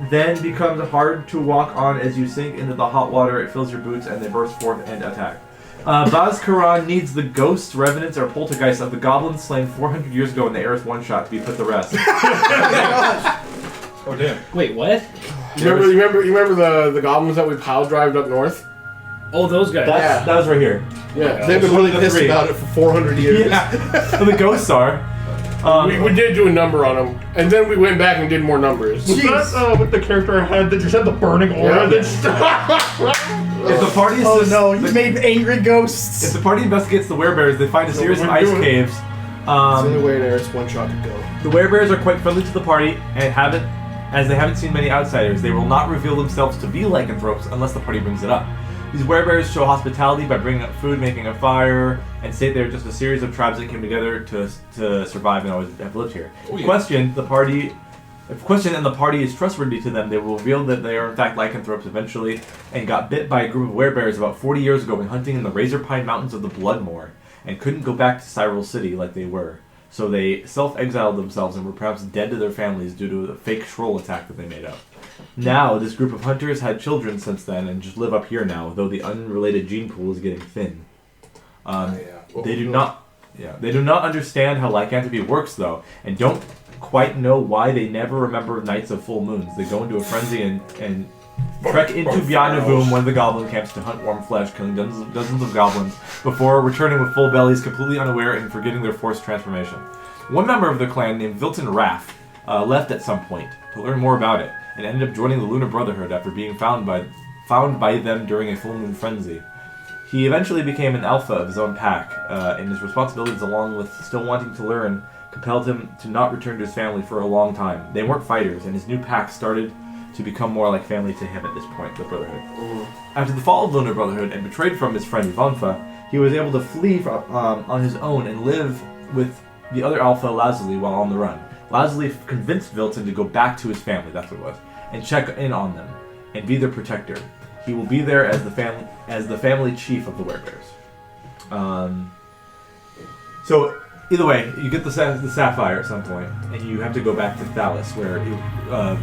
then becomes hard to walk on as you sink into the hot water. It fills your boots, and they burst forth and attack. Vazkaran needs the ghosts, revenants, or poltergeists of the goblins slain 400 years ago in the Eris one-shot to be put to rest. Oh damn! Wait, what? You remember the goblins that we pile drived up north? Oh, those guys. That was right here. Yeah. They've been really the pissed three. about it for 400 years. Yeah. So the ghosts are. We did do a number on them, and then we went back and did more numbers. Was that with the character I had that just had the burning aura? If the party Oh assists, no, you made angry ghosts. if the party investigates the werebears, they find a series of ice caves. It's the only way an Eris one-shot could go. The werebears are quite friendly to the party and as they haven't seen many outsiders. They will not reveal themselves to be lycanthropes unless the party brings it up. These werebears show hospitality by bringing up food, making a fire, and state they're just a series of tribes that came together to survive and always have lived here. Oh, yeah. If questioned and the party is trustworthy to them, they will reveal that they are in fact lycanthropes eventually and got bit by a group of werebears about 40 years ago when hunting in the Razor Pine Mountains of the Bloodmoor and couldn't go back to Cyril City like they were. So they self-exiled themselves and were perhaps dead to their families due to a fake Shroll attack that they made up. Now, this group of hunters had children since then and just live up here now, though the unrelated gene pool is getting thin. They do not understand how lycanthropy works, though, and don't quite know why they never remember nights of full moons. They go into a frenzy and trek into Beyond Navum, one of the goblin camps, to hunt warm flesh, killing dozens of goblins, before returning with full bellies, completely unaware and forgetting their forced transformation. One member of the clan, named Vilton Raff, left at some point to learn more about it, and ended up joining the Lunar Brotherhood after being found by them during a full moon frenzy. He eventually became an alpha of his own pack, and his responsibilities, along with still wanting to learn, compelled him to not return to his family for a long time. They weren't fighters, and his new pack started to become more like family to him at this point, the Brotherhood. After the fall of the Lunar Brotherhood and betrayed from his friend Ivanfa, he was able to flee on his own and live with the other alpha, Lazuli, while on the run. Lazuli convinced Vilton to go back to his family, that's what it was, and check in on them, and be their protector. He will be there as the family chief of the werebears. So, either way, you get the sapphire at some point, and you have to go back to Thalos, where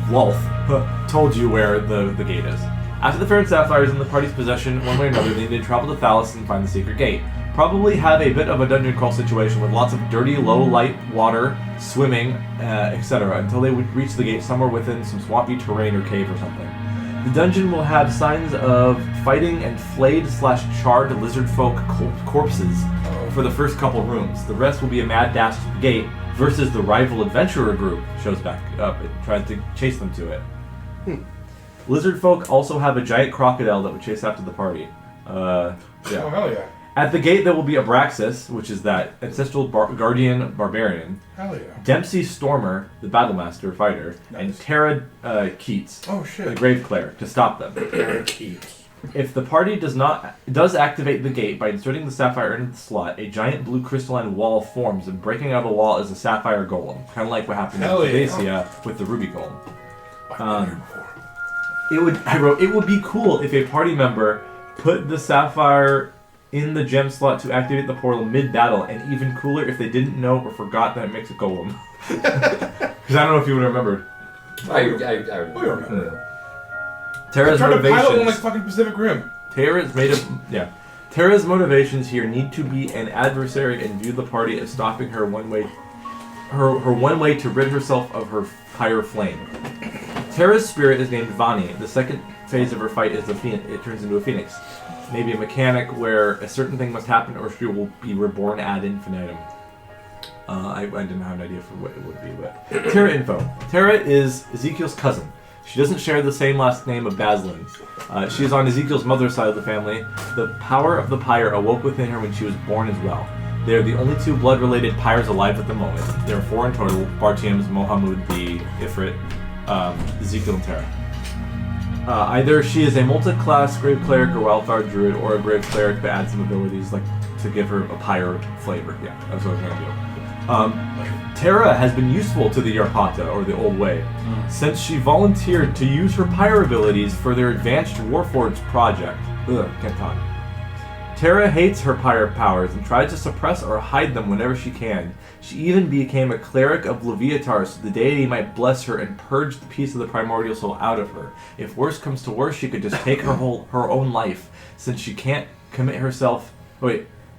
Lolth told you where the gate is. After the Fair Sapphire is in the party's possession, one way or another, they need to travel to Thalos and find the secret gate. Probably have a bit of a dungeon crawl situation with lots of dirty, low-light water, swimming, etc., until they would reach the gate somewhere within some swampy terrain or cave or something. The dungeon will have signs of fighting and flayed/charred lizard folk corpses for the first couple rooms. The rest will be a mad dash to the gate versus the rival adventurer group shows back up and tries to chase them to it. Lizard folk also have a giant crocodile that would chase after the party. Oh hell yeah! At the gate there will be Abraxas, which is that ancestral guardian barbarian. Hell yeah! Dempsey Stormer, the battlemaster fighter, and Tara Keats, Oh shit! the grave cleric, to stop them. If the party does activate the gate by inserting the sapphire into the slot, a giant blue crystalline wall forms, and breaking out of the wall is a sapphire golem, kind of like what happened in Cathaecia with the ruby golem. It would be cool if a party member put the sapphire in the gem slot to activate the portal mid-battle, and even cooler if they didn't know or forgot that it makes a golem. Because I don't know if you would remember. I remember. Tara's I'm trying to pilot one motivations. like fucking Pacific Rim. Tara's motivations here need to be an adversary and view the party as stopping her one way to rid herself of her higher flame. Tara's spirit is named Vani. The second phase of her fight is it turns into a phoenix. maybe a mechanic where a certain thing must happen or she will be reborn ad infinitum. I didn't have an idea for what it would be, but Terra info. Terra is Ezekiel's cousin. She doesn't share the same last name of Baslin. She is on Ezekiel's mother's side of the family. The power of the pyre awoke within her when she was born as well. They are the only two blood-related pyres alive at the moment. There are 4 in total: Bartiem's, Mohammed, the Ifrit, Ezekiel, and Terra. Either she is a multi-class grave cleric or wildfire druid, or a grave cleric that adds some abilities like to give her a pyre flavor. Yeah, that's what I was going to do. Terra has been useful to the Yarpata, or the Old Way, since she volunteered to use her pyre abilities for their advanced Warforged project. Can't talk. Terra hates her pyre powers and tries to suppress or hide them whenever she can. She even became a cleric of Leviatar so the deity might bless her and purge the piece of the primordial soul out of her. If worse comes to worse, she could just take her own life, since she can't commit herself...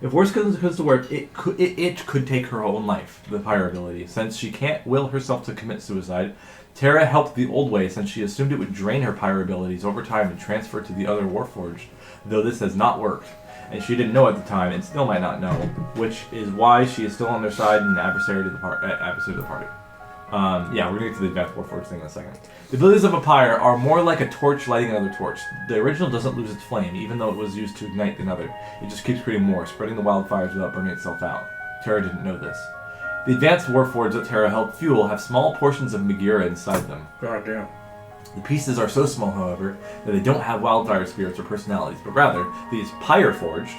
If worse comes to worse, it could take her own life, the pyre ability. Since she can't will herself to commit suicide, Terra helped the Old Way since she assumed it would drain her pyre abilities over time and transfer to the other Warforged, though this has not worked. And she didn't know at the time, and still might not know, which is why she is still on their side and an adversary to the party. Yeah, we're going to get to the advanced Warforged thing in a second. The abilities of a pyre are more like a torch lighting another torch. The original doesn't lose its flame, even though it was used to ignite another. It just keeps creating more, spreading the wildfires without burning itself out. Terra didn't know this. The advanced Warforged that Terra helped fuel have small portions of Megira inside them. God damn. The pieces are so small, however, that they don't have wildfire spirits or personalities, but rather, these Pyre Forged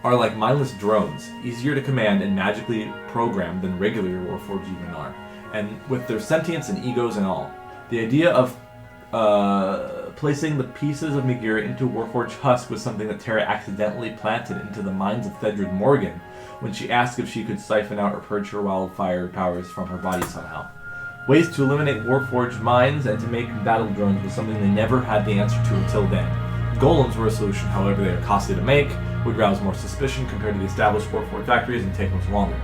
are like mindless drones, easier to command and magically programmed than regular Warforged even are, and with their sentience and egos and all. The idea of placing the pieces of Megira into Warforged husk was something that Terra accidentally planted into the minds of Thedred Morgan when she asked if she could siphon out or purge her wildfire powers from her body somehow. Ways to eliminate Warforged minds and to make battle drones was something they never had the answer to until then. Golems were a solution, however they are costly to make, would rouse more suspicion compared to the established Warforged factories, and take much longer.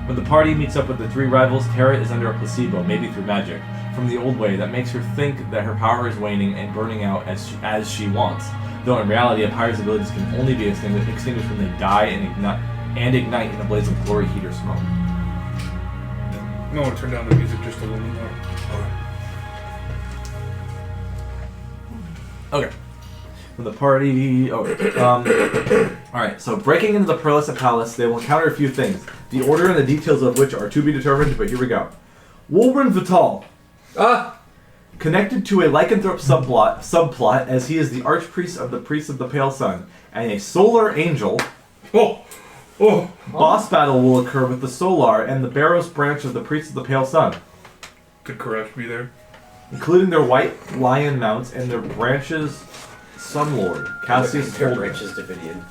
When the party meets up with the 3 rivals, Terra is under a placebo, maybe through magic, from the Old Way that makes her think that her power is waning and burning out as she wants, though in reality a pyre's abilities can only be extinguished when they die and ignite in a blaze of glory, heat, or smoke. I want to turn down the music just a little more. Okay. When the party... Alright, so breaking into the Pearlescent Palace, they will encounter a few things, the order and the details of which are to be determined, but here we go. Wolbrin Vital. Connected to a lycanthrope subplot, as he is the archpriest of the Priests of the Pale Sun, and a solar angel... Boss battle will occur with the Solar and the Barrows branch of the Priests of the Pale Sun. Could Koresh be there? Including their white lion mounts and their branches Sunlord. Cassius Their branches Davidian.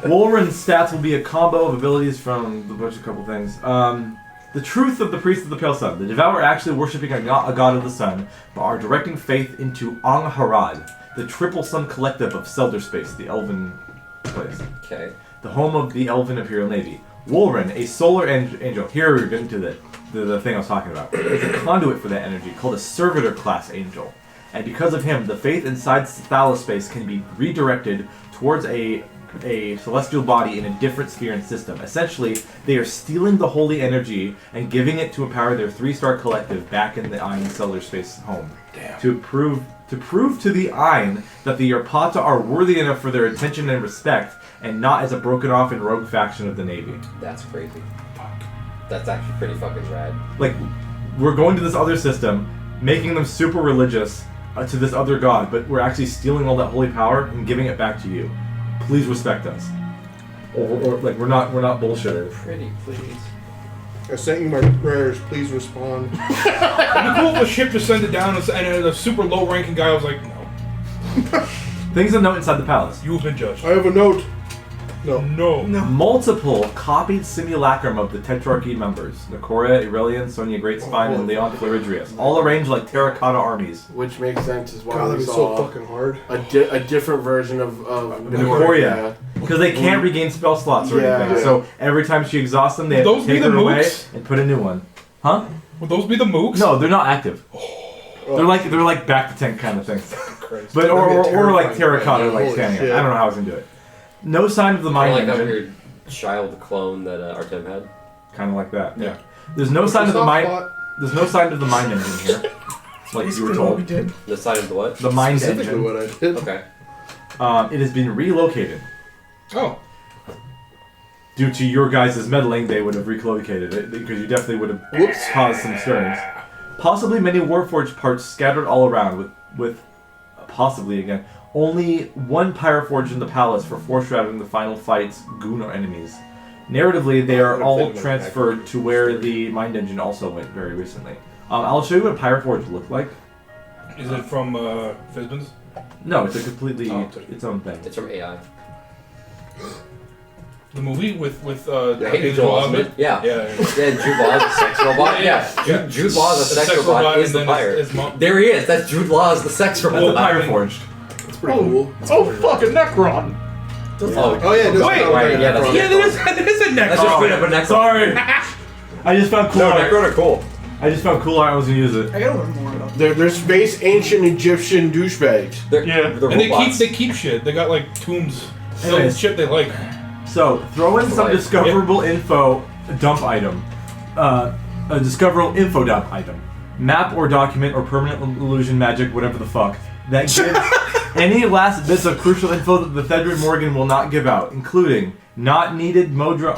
Wolrin's stats will be a combo of abilities from a bunch of couple things. The truth of the Priests of the Pale Sun. The Devout are actually worshipping a god of the sun, but are directing faith into Angharad, the triple sun collective of Selder Space, the elven place. Okay. The home of the Elven Imperial Navy. Wolrin, a solar angel. Here we're getting to the thing I was talking about. Is a conduit for that energy called a servitor class angel. And because of him, the faith inside Thalospace can be redirected towards a celestial body in a different sphere and system. Essentially, they are stealing the holy energy and giving it to empower their 3-star collective back in the Ayn Selder Space home. Damn. To prove to the Ayn that the Yarpata are worthy enough for their attention and respect, and not as a broken off and rogue faction of the Navy. That's crazy. Fuck. That's actually pretty fucking rad. Like, we're going to this other system, making them super religious to this other god, but we're actually stealing all that holy power and giving it back to you. Please respect us. Or like, we're not bullshitters. Pretty please. I sent you my prayers. Please respond. It'd be cool if the ship descended down and a super low-ranking guy was like, no. Things to note inside the palace. You have been judged. I have a note. No. Multiple copied simulacrum of the Tetrarchy members. Nakora, Aurelian, Sonia Greatspine, and Leon Floridrius. All arranged like terracotta armies. Which makes sense is why God, we that'd be saw so fucking hard. a different version of Nakoria. Because they can't regain spell slots or anything. Yeah. So every time she exhausts them, they have to take her away and put a new one. Huh? Would those be the mooks? No, they're not active. They're like back to tank kind of things. Christ. But or like Terrifying terracotta, thing. like Holy standing. shit. I don't know how I was gonna do it. No sign of the Kind mind of like that engine. weird child clone that Artem had. Kind of like that. Yeah. There's no sign of the Soft mind. spot. There's no sign of the mind engine here. Like you were Basically what we told. did. The side of the what? The mind Specifically engine. what I did. Okay. It has been relocated. Oh. Due to your guys' meddling, they would have relocated it because you definitely would have caused some stirrings. Possibly many Warforged parts scattered all around, with possibly again only one Pyroforged in the palace for foreshadowing the final fight's goon or enemies. Narratively, they are all transferred to where the mind engine also went very recently. I'll show you what a Pyroforged looked like. Is it from Fizban's? No, it's a completely Oh. its own thing. It's from AI. The movie with I hate Joel Osment. Yeah. Yeah. Yeah, Jude Law is the sex robot. Yeah. Jude Law is the sex robot. Is the and then pirate. his mom. There he is. That's Jude Law is the sex That's a robot. Pyroforged. It's pretty cool. Oh, fucking Necron! Oh yeah, it does Wait, sound like right, a yeah, that's- Necron. Yeah, that is a Necron. That's just straight up a Necron. Sorry, I just found cool No, art. Necron are cool. I just found cool art. I was gonna use it. I gotta learn more about They're space ancient Egyptian douchebags. They're, Yeah. they're And robots. they keep shit. They got like tombs. So Anyways. shit they like. So, throw in some Right. discoverable info dump item. A discoverable info dump item. Map or document or permanent illusion magic, whatever the fuck, that gives any last bits of crucial info that the Thedrid Morgan will not give out, including not needing Modrons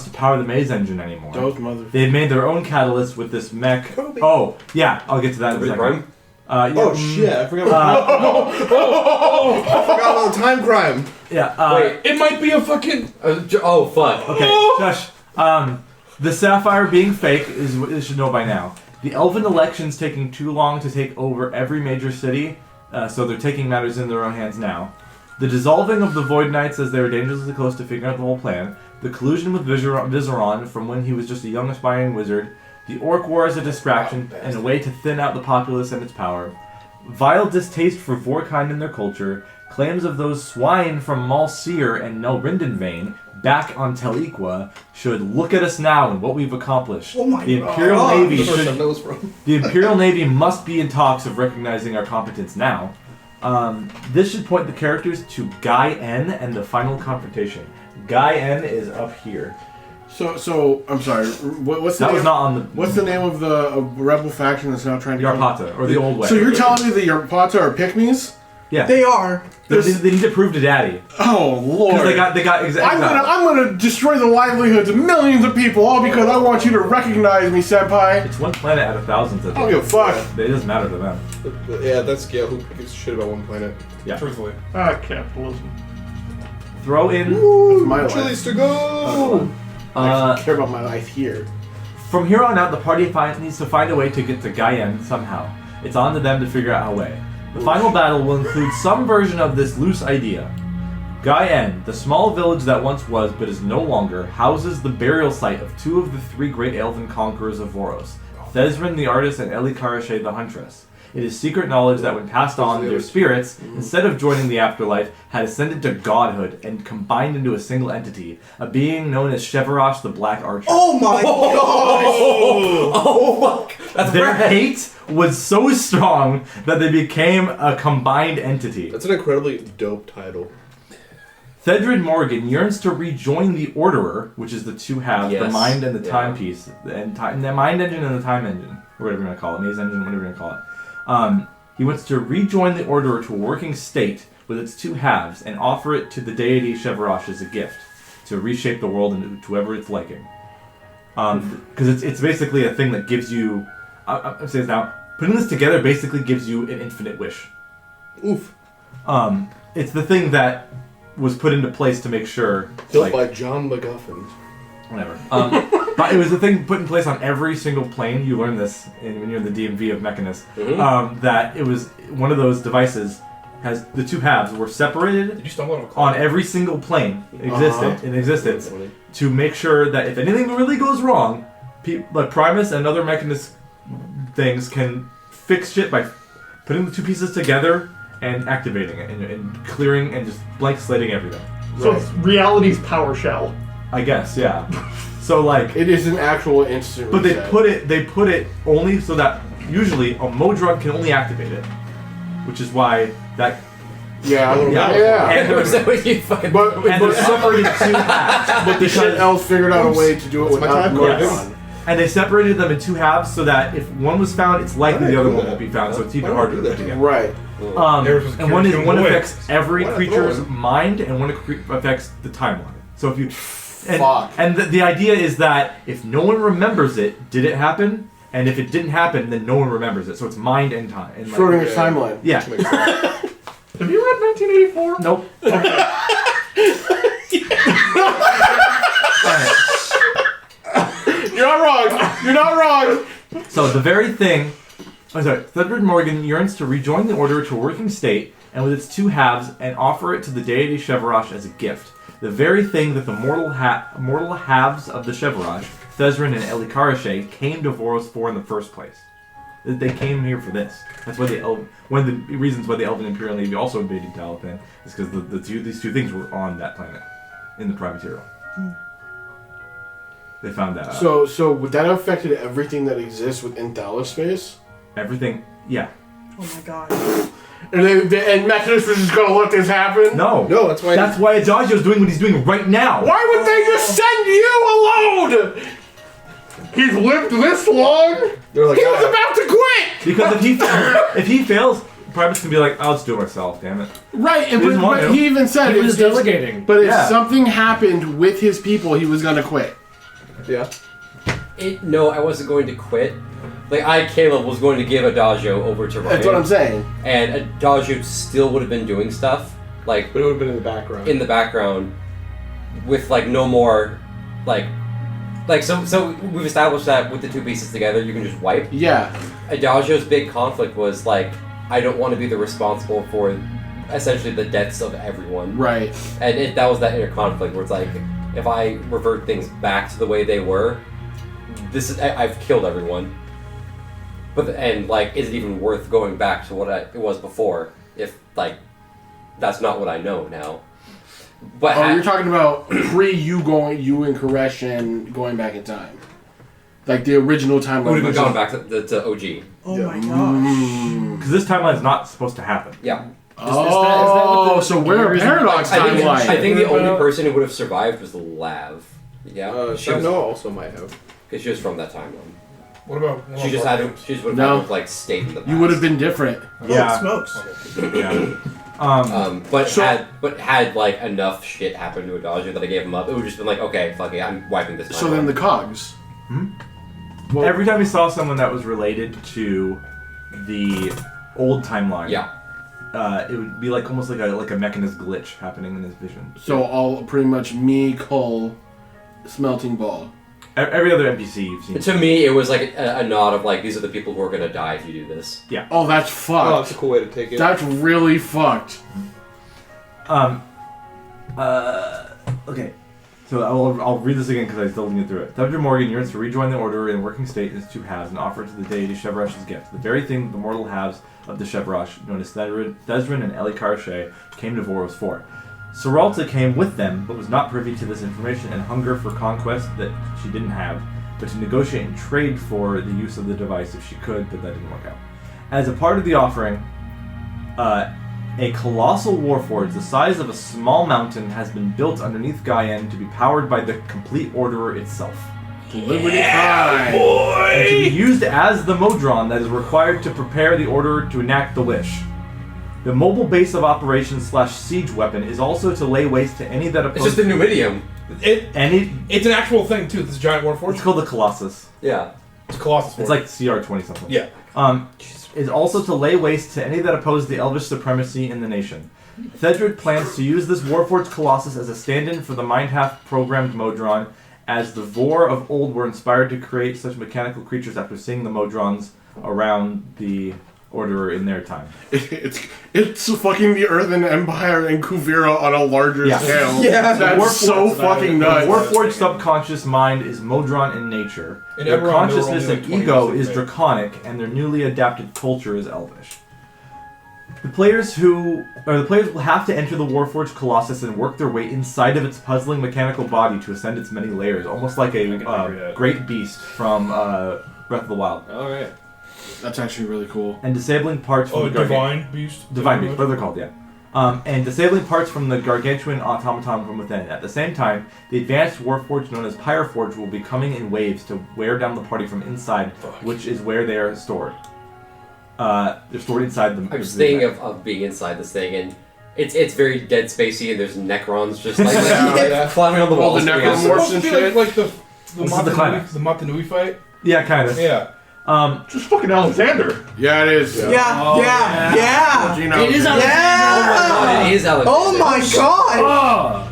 to power the maze engine anymore. Those mother. They've made their own catalyst with this mech. Oh, yeah, I'll get to that in a Really, second. Prime? Oh shit! I forgot about I forgot about the time crime. Yeah, Wait. It might be a fucking. Oh, fuck. Okay, shush. The Sapphire being fake is what you should know by now. The Elven election's taking too long to take over every major city, so they're taking matters in their own hands now. The dissolving of the Void Knights as they were dangerously close to figuring out the whole plan. The collusion with Vizeron from when he was just a young aspiring wizard. The Orc War as a distraction and a way to thin out the populace and its power. Vile distaste for Vorkind and their culture. Claims of those swine from Malseer and Nelrindenvane back on Teliqua should look at us now and what we've accomplished. Oh my the God. Imperial Navy The first time should, that was from. the Imperial Navy must be in talks of recognizing our competence now. This should point the characters to Guy N and the final confrontation. Guy N is up here. So I'm sorry. What's the That name? was not on the What's the name of the rebel faction that's now trying to? Yarpata, or the old way. So you're telling me the Yarpata are pygmies? yeah. They are. They need to prove to Daddy. Oh lord! Because they got exactly. I'm gonna destroy the livelihoods of millions of people all because I want you to recognize me, senpai. It's one planet out of thousands. I don't give a fuck. It doesn't matter to them. Yeah, that's who gives a shit about one planet. Yeah. Truthfully. Capitalism. Throw in. That's my life. Chili's to go. I care about my life here. From here on out, the party needs to find a way to get to Gaian somehow. It's on to them to figure out how way. The final battle will include some version of this loose idea. Gaian, the small village that once was but is no longer, houses the burial site of two of the three great elven conquerors of Voros, Thezrin the artist and Elikarache the huntress. It is secret knowledge that when passed on, their spirits, instead of joining the afterlife, had ascended to godhood and combined into a single entity, a being known as Shevarosh the Black Archer. Oh my god! Oh, fuck. That's Their rad. hate was so strong that they became a combined entity. That's an incredibly dope title. Thedrid Morgan yearns to rejoin the Orderer, which is the two halves, the Yes. mind and the Yeah. timepiece, and the mind engine and the time engine, or whatever you're gonna call it, maze engine, whatever you're gonna call it. He wants to rejoin the Orderer to a working state with its two halves and offer it to the deity Shevarosh as a gift to reshape the world into whoever it's liking. Because it's basically a thing that gives you. I'm saying this now. Putting this together basically gives you an infinite wish. Oof. It's the thing that was put into place to make sure. Built by John MacGuffin. Whatever. But it was the thing put in place on every single plane. You learn this when you're in the DMV of Mechanus. That it was one of those devices has the two halves were separated Did you stumble on a call? on every single plane in existence to make sure that if anything really goes wrong, like Primus and other Mechanus things can fix shit by putting the two pieces together and activating it and clearing and just blank slating everything. So it's reality's PowerShell. I guess, yeah. So like, It is an actual instant but reset. they put it only so that usually a Modrug can only activate it, which is why that. Yeah. And was that what you fucking? But They're separated two halves. But the shit elves figured out a way to do it That's my without time. Morgan. And they separated them in two halves so that if one was found, it's likely the other one won't be found, so it's even harder to put together. Right. Theirs was And one cured one away. affects every Why not creature's throw it? mind, and one affects the timeline. So if you, Fuck. and the idea is that if no one remembers it, did it happen? And if it didn't happen, then no one remembers it. So it's mind and time. And Schrodinger's timeline. yeah. Makes sense. Have you read 1984? Nope. You're not wrong. You're not wrong. So the very thing. I'm sorry. Thedred Morgan yearns to rejoin the Order to a working state, and with its two halves, and offer it to the deity Chevrosh as a gift. The very thing that the mortal halves of the Chevrosh, Thezrin and Elikarache, came to Voros for in the first place. They came here for this. That's why one of the reasons why the Elven Imperial Navy also invaded Talapan is because these two things were on that planet in the Privateer. They found that out. So would that have affected everything that exists within Thalos space? Everything, yeah. Oh my god. And and Mechanus was just gonna let this happen? No. No, that's why. That's why Adagio's doing what he's doing right now. Why would they just send you alone? He's lived this long? They're like, He was about to quit! Because if he fails, Private's gonna be like, I'll just do it myself, damn it. Right, and He didn't want but to. he even said He was if- delegating. But if Yeah. something happened with his people, he was gonna quit. Yeah. No, I wasn't going to quit. Like, Caleb, was going to give Adagio over to Ryan. That's what I'm saying. And Adagio still would have been doing stuff, like, But it would have been in the background. in the background, with, like, no more, so we've established that with the two pieces together, you can just wipe. Yeah. Adagio's big conflict was, like, I don't want to be the responsible for, essentially, the deaths of everyone. Right. And that was that inner conflict where it's like, if I revert things back to the way they were, I've killed everyone. And is it even worth going back to what it was before? If that's not what I know now. But You're talking about you and Koreshan going back in time, like the original timeline. would have been gone back to OG. Oh my gosh. Because this timeline is not supposed to happen. Yeah. So we're a paradox timeline. I think the only person who would have survived was Lav. Yeah. She was, Noah also might have. because she was from that timeline. What about? She just would have No. had to stayed in the past. You would have been different. Yeah. Smokes. Yeah. But had enough shit happen to Adagio that I gave him up, it would just been like, okay, fuck it, I'm wiping this. So then the cogs. Well, Every time he saw someone that was related to the old timeline, it would be almost like a mechanist glitch happening in his vision. So all pretty much me, Cole, Smelting Ball. Every other NPC you've seen. To me, it was like a nod of these are the people who are gonna die if you do this. Yeah. Oh, that's Oh, fucked. that's a cool way to take it. That's really fucked. Okay. So I'll read this again because I still didn't get through it. Thedred Morgan yearns to rejoin the Order in working state in its two halves and offer it to the deity Chevrosh as gift. The very thing the mortal halves of the Chevrosh, known as Thezrin and Elikarache, came to Voros for. Seralta came with them, but was not privy to this information and hunger for conquest that she didn't have, but to negotiate and trade for the use of the device if she could, but that didn't work out. As a part of the offering, a colossal warforge the size of a small mountain has been built underneath Gaian to be powered by the complete Orderer itself. Liberty Prime. And to be used as the Modron that is required to prepare the Orderer to enact the wish. The mobile base of operations / siege weapon is also to lay waste to any that oppose... It's just a Numidium. It's an actual thing too. This giant warforge. It's called the Colossus. Yeah. It's Colossus. It's like CR20 something. Yeah. Is also to lay waste to any that oppose the Elvish supremacy in the nation. Thedred plans to use this Warforged Colossus as a stand-in for the Mindhalf programmed Modron, as the Vor of old were inspired to create such mechanical creatures after seeing the Modrons around the Orderer in their time. It's fucking the Earthen Empire and Kuvira on a larger scale. Yeah. That's so fucking The nuts. Warforged subconscious mind is Modron in nature. In Their Eberron, there were consciousness only and 20 ego years is of draconic, and their newly adapted culture is elvish. The players will have to enter the Warforged Colossus and work their way inside of its puzzling mechanical body to ascend its many layers, almost like a great beast from Breath of the Wild. Alright. That's actually really cool. And disabling parts from the Divine Beast? Divine Beast, what they're called, yeah. And disabling parts from the gargantuan automaton from within. At the same time, the advanced warforge known as Pyroforge will be coming in waves to wear down the party from inside, which is where they are stored. They're stored inside the... I'm just thinking of being inside this thing, and it's very Dead Spacey, and there's Necrons just like climbing on the walls. The Necromorphs and shit. Like the climax. Matanui fight? Yeah, kind of. Yeah. Just fucking Alexander. Yeah, it is. Yeah. Gino. It is Alexander. Yeah. Oh my god, it is Alexander. Oh my god!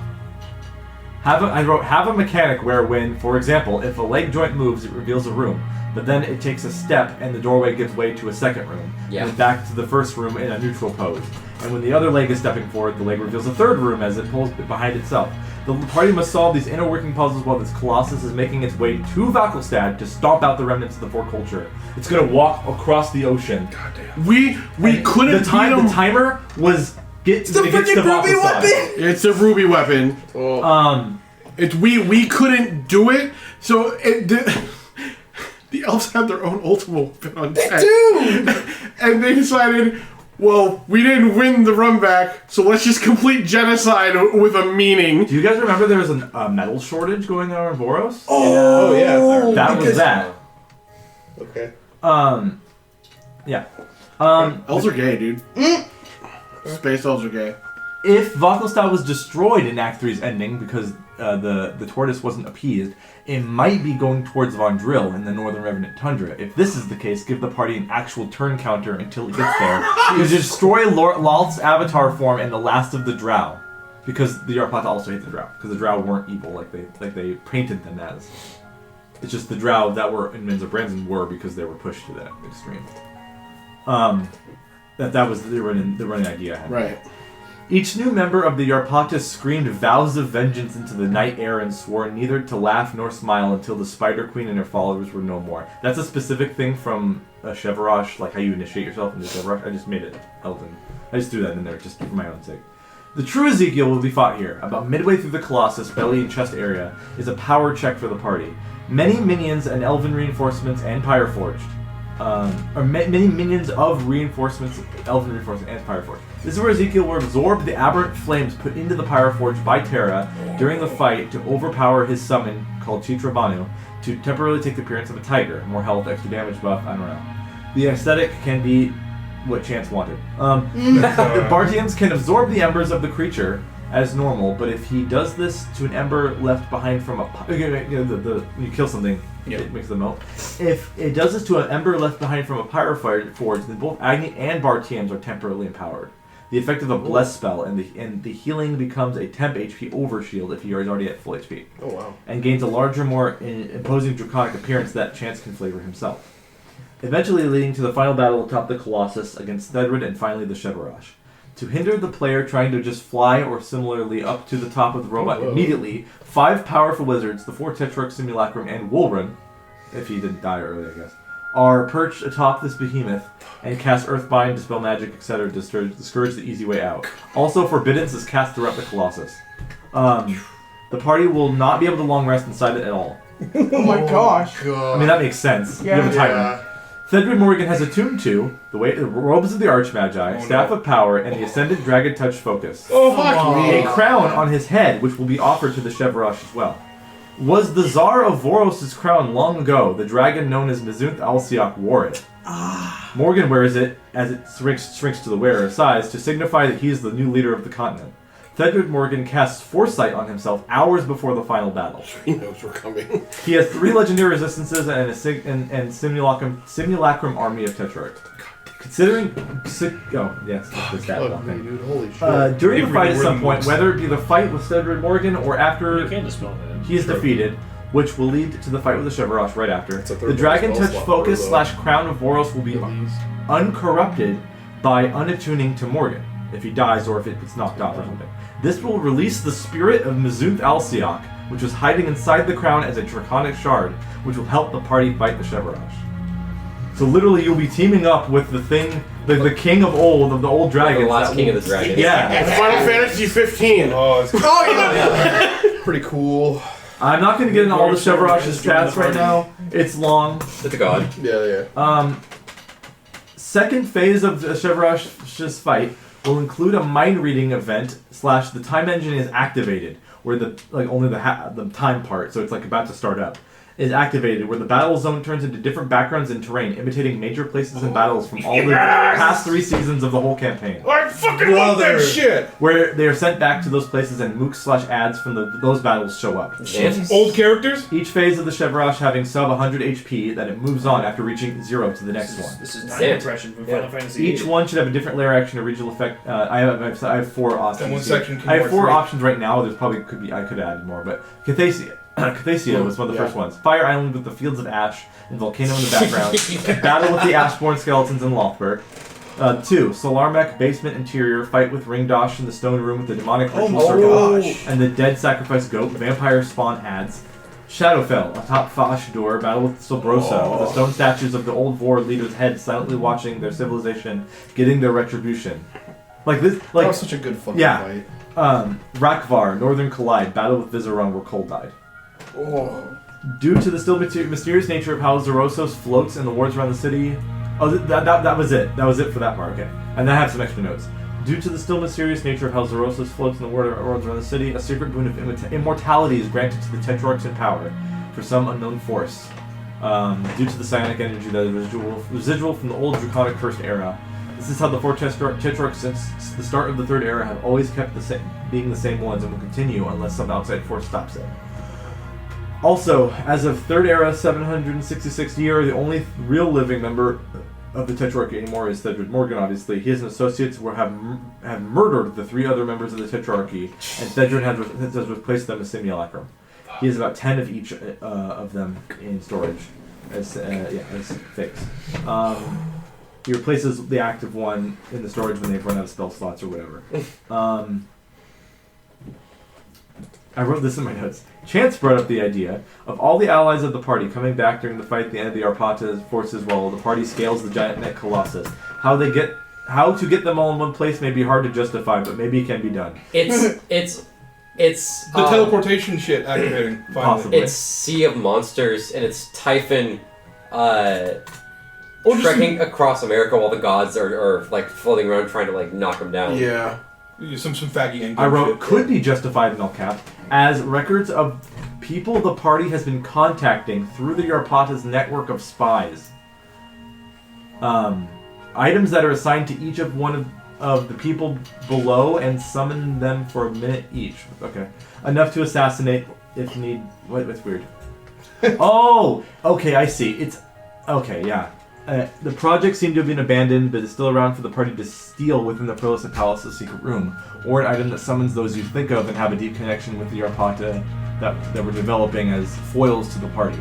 I wrote, have a mechanic where when, for example, if a leg joint moves, it reveals a room. But then it takes a step and the doorway gives way to a second room. Yeah. And back to the first room in a neutral pose. And when the other leg is stepping forward, the leg reveals a third room as it pulls behind itself. The party must solve these inner working puzzles while this Colossus is making its way to Valkelstad to stomp out the remnants of the Four Culture. It's going to walk across the ocean. Goddamn. We couldn't The timer was It's the freaking ruby weapon! It's a ruby weapon. We couldn't do it, so the elves had their own ultimate weapon on deck. Dude! And they decided, well, we didn't win the run back, so let's just complete genocide with a meaning. Do you guys remember there was a metal shortage going on in Voros? Oh, yeah. That was that. Okay. Yeah. Elves are gay, dude. Space elves are gay. If Valkelstad was destroyed in Act 3's ending because the tortoise wasn't appeased, it might be going towards Von Drill in the Northern Revenant Tundra. If this is the case, give the party an actual turn counter until it gets there. To destroy Lalth's avatar form and the last of the Drow. Because the Yarplata also hate the Drow. Because the Drow weren't evil like they painted them as. It's just the Drow that were in Men's of Branson were because they were pushed to that extreme. That was the running idea I had. Right. Each new member of the Yarpata screamed vows of vengeance into the night air and swore neither to laugh nor smile until the Spider Queen and her followers were no more. That's a specific thing from Chevroche, like how you initiate yourself into Chevroche. I just made it Elven. I just threw that in there just for my own sake. The true Ezekiel will be fought here. About midway through the Colossus belly and chest area is a power check for the party. Many minions and Elven reinforcements and Pyroforged. Many minions of reinforcements, Elven reinforcements, and Pyroforged. This is where Ezekiel will absorb the aberrant flames put into the Pyroforge by Terra during the fight to overpower his summon, called Chitra Banu, to temporarily take the appearance of a tiger. More health, extra damage buff, I don't know. The aesthetic can be what Chance wanted. Bartians can absorb the embers of the creature as normal, but if he does this to an ember left behind from when you kill something, it makes them melt. If it does this to an ember left behind from a Pyroforge, then both Agni and Bartians are temporarily empowered. The effect of a bless spell and the healing becomes a temp HP overshield if he is already at full HP. Oh wow! And gains a larger, more imposing draconic appearance that Chance can flavor himself. Eventually leading to the final battle atop the Colossus against Thedrid and finally the Chevroche. To hinder the player trying to just fly or similarly up to the top of the robot immediately, 5 powerful wizards, the 4 Tetrarch Simulacrum and Wolrun, if he didn't die early I guess, are perched atop this behemoth and cast Earthbind, Dispel Magic, etc. to discourage the easy way out. Also, Forbiddance is cast throughout the Colossus. The party will not be able to long rest inside it at all. Oh my gosh. God. I mean, that makes sense. Yeah. You have a timer. Thedrid Morgan has attuned to the Robes of the Archmagi, Staff of Power, and the Ascended Dragon Touch Focus. Oh, fuck me. A crown on his head, which will be offered to the Chevroche as well. Was the Tsar of Voros' crown long ago, the dragon known as Mizuth Alciok wore it. Morgan wears it as it shrinks to the wearer's size to signify that he is the new leader of the continent. Thedrid Morgan casts Foresight on himself hours before the final battle. He knows we're coming. He has 3 legendary resistances and simulacrum army of Tetrarch. Considering... it's the stat block thing. Dude, holy shit. During the fight at some point, whether it be the fight with Thedrid Morgan or after You can dispel that. he is defeated, which will lead to the fight with the Chevroche right after, It's a third the Dragon spell Touch slot, Focus though. / Crown of Voros will be uncorrupted by unattuning to Morgan, if he dies or if it gets knocked off or something. This will release the spirit of Mizuth Alciok, which was hiding inside the crown as a draconic shard, which will help the party fight the Chevroche. So literally you'll be teaming up with the thing, the king of the old dragons. The last king of the dragons. Yeah. Final Fantasy 15. Oh, it's Pretty cool. I'm not going to get into all the Chevroche's stats right now. It's long. It's a god. Yeah. Second phase of the Chevrosh's fight will include a mind reading event / the time engine is activated, where only the time part, so it's like about to start up, is activated, where the battle zone turns into different backgrounds and terrain, imitating major places and battles from all the past 3 seasons of the whole campaign. I fucking love that shit! Where they are sent back to those places and mooks / ads from those battles show up. Old characters? Each phase of the Chevrosh having sub 100 HP, that it moves on after reaching 0 to the next one. This is not an impression from Final Fantasy Each one should have a different layer action or regional effect. I have 4 options. That one section can I have work 4 for options right now. There's probably I could add more, but Cathaecia was one of the first ones. Fire Island with the Fields of Ash and Volcano in the background. Battle with the Ashborn skeletons in Lothburg. 2. Solarmech Basement Interior. Fight with Ringdosh in the Stone Room with the Demonic Ritual Circle and the Dead Sacrifice Goat. Vampire Spawn ads. Shadowfell atop Fosh Door. Battle with Sobrosa with the stone statues of the old Vor leaders' heads silently watching their civilization getting their retribution. That was such a good fucking fight. Rakvar, Northern Collide, battle with Vizarung where Cole died. Due to the still mysterious nature of how Zorosos floats in the wards around the city... Oh, that was it. That was it for that part, okay. And I have some extra notes. Due to the still mysterious nature of how Zorosos floats in the wards around the city, a secret boon of immortality is granted to the Tetrarchs in power for some unknown force. Due to the psionic energy that is residual from the old Draconic First Era. This is how the 4 Tetrarchs since the start of the Third Era have always kept being the same ones and will continue unless some outside force stops it. Also, as of Third Era 766th year, the only real living member of the Tetrarchy anymore is Thedred Morgan, obviously. He and associates have murdered the 3 other members of the Tetrarchy, and Thedred has replaced them as simulacrum. He has about 10 of each of them in storage as fakes. He replaces the active one in the storage when they've run out of spell slots or whatever. I wrote this in my notes. Chance brought up the idea of all the allies of the party coming back during the fight at the end of the Arpata forces while the party scales the giant net Colossus. How to get them all in one place may be hard to justify, but maybe it can be done. It's the teleportation shit activating. Finally. Possibly. It's Sea of Monsters and it's Typhon trekking across America while the gods are like floating around trying to like knock them down. Yeah. Some faggy endgame I wrote, shit. could be justified in all cap, as records of people the party has been contacting through the Arpata's network of spies. Items that are assigned to each of one of the people below and summon them for a minute each. Okay. Enough to assassinate if need... What's weird? Oh! Okay, I see. It's... Okay, yeah. The project seemed to have been abandoned, but is still around for the party to steal within the Perlusa Palace's secret room, or an item that summons those you think of and have a deep connection with the Arpata that we're developing as foils to the party,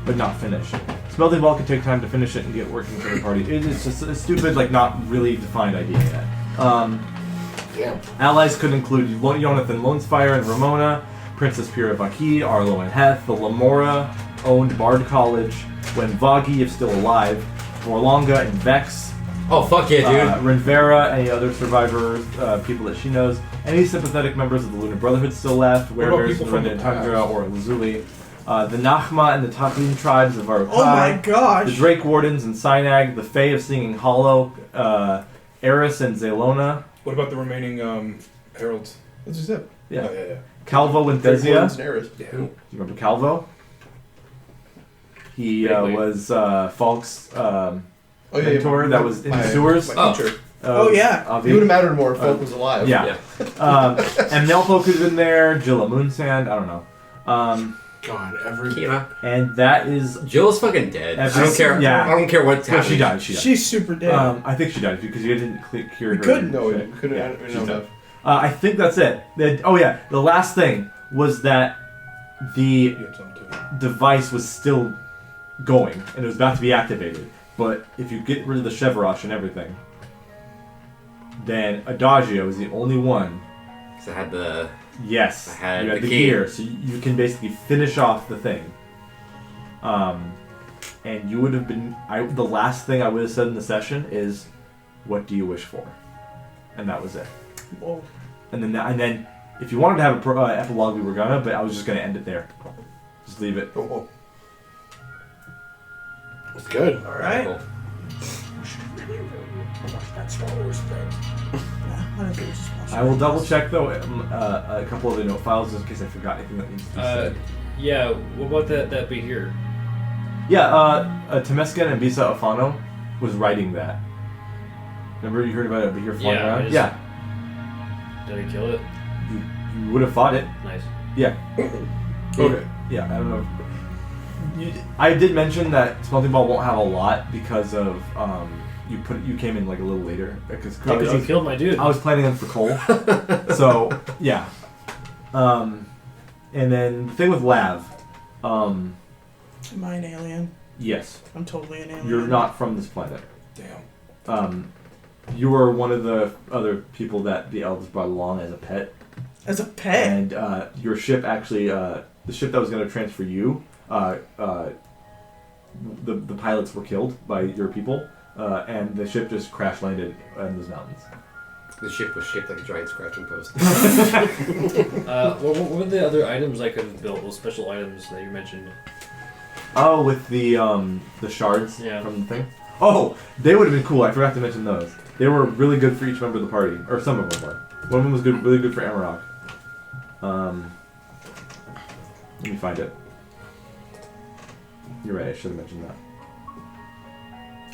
but not finished. Smelting Ball can take time to finish it and get working for the party. It's just a stupid, not really defined idea yet. Damn. Allies could include Jonathan Lonesfire and Ramona, Princess Pira Vaki, Arlo and Heth, the Lamora-owned Bard College, when Vagi, if still alive, Vorlonga and Vex. Oh, fuck yeah, dude. Renvera, any other survivors, people that she knows, any sympathetic members of the Lunar Brotherhood still left, Werebears, the Rendon Tundra, or Lazuli, the Nachma and the Tatlin tribes of Arukai. Oh my gosh! The Drake Wardens and Sinag, the Fae of Singing Hollow, Eris and Zelona. What about the remaining heralds? That's just it. Yeah. Oh, yeah. Calvo and Thezia. Yeah. Do you remember Calvo? He was Falk's mentor that was in the sewers. My teacher. Yeah. It would have mattered more if Folk was alive. Yeah. And Nelfo could have been there. Jilla Moonsand. I don't know. God, every... Kina. And that is... Jill's fucking dead. I don't care. Yeah. I don't care what's No, happening. she died. She's super dead. I think she died because you didn't cure her. couldn't. No, we couldn't. Yeah, I she's don't dead. know. I think that's it. The last thing was that the You had something too. device was still going and it was about to be activated. But if you get rid of the Chevrosh and everything, then Adagio is the only one. So I had the... Yes, I had you had the the key. gear, so you can basically finish off the thing. And you would have been... the last thing I would have said in the session is, what do you wish for? And that was it. Whoa. And then if you wanted to have an epilogue, we were gonna, but I was just gonna end it there. Just leave it. Oh. It's good. All right. Cool. Watch that Star Wars thing. Nah, I don't think we just watch I will double check though a couple of the note files just in case I forgot anything that needs to be said. Yeah, what about that be here? Yeah, Temescan and Bisa Afano was writing that. Remember you heard about it here flying Yeah, around? Yeah. Did he kill it? You would have fought it. Nice. Yeah. Okay. Yeah, I don't know. I did mention that Smelting Ball won't have a lot because of you came in like a little later because you killed my dude. I was planning them for Cole. So yeah. And then the thing with Lav. Am I an alien? Yes. I'm totally an alien. You're not from this planet. Damn. You were one of the other people that the elves brought along as a pet. As a pet? And your ship actually, the ship that was going to transfer you, the pilots were killed by your people, and the ship just crash landed in those mountains. The ship was shaped like a giant scratching post. What were the other items I could have built? Those special items that you mentioned. Oh, with the shards from the thing. Oh, they would have been cool. I forgot to mention those. They were really good for each member of the party, or some of them were. One of them was good, really good for Amarok. Let me find it. You're right. I should have mentioned that.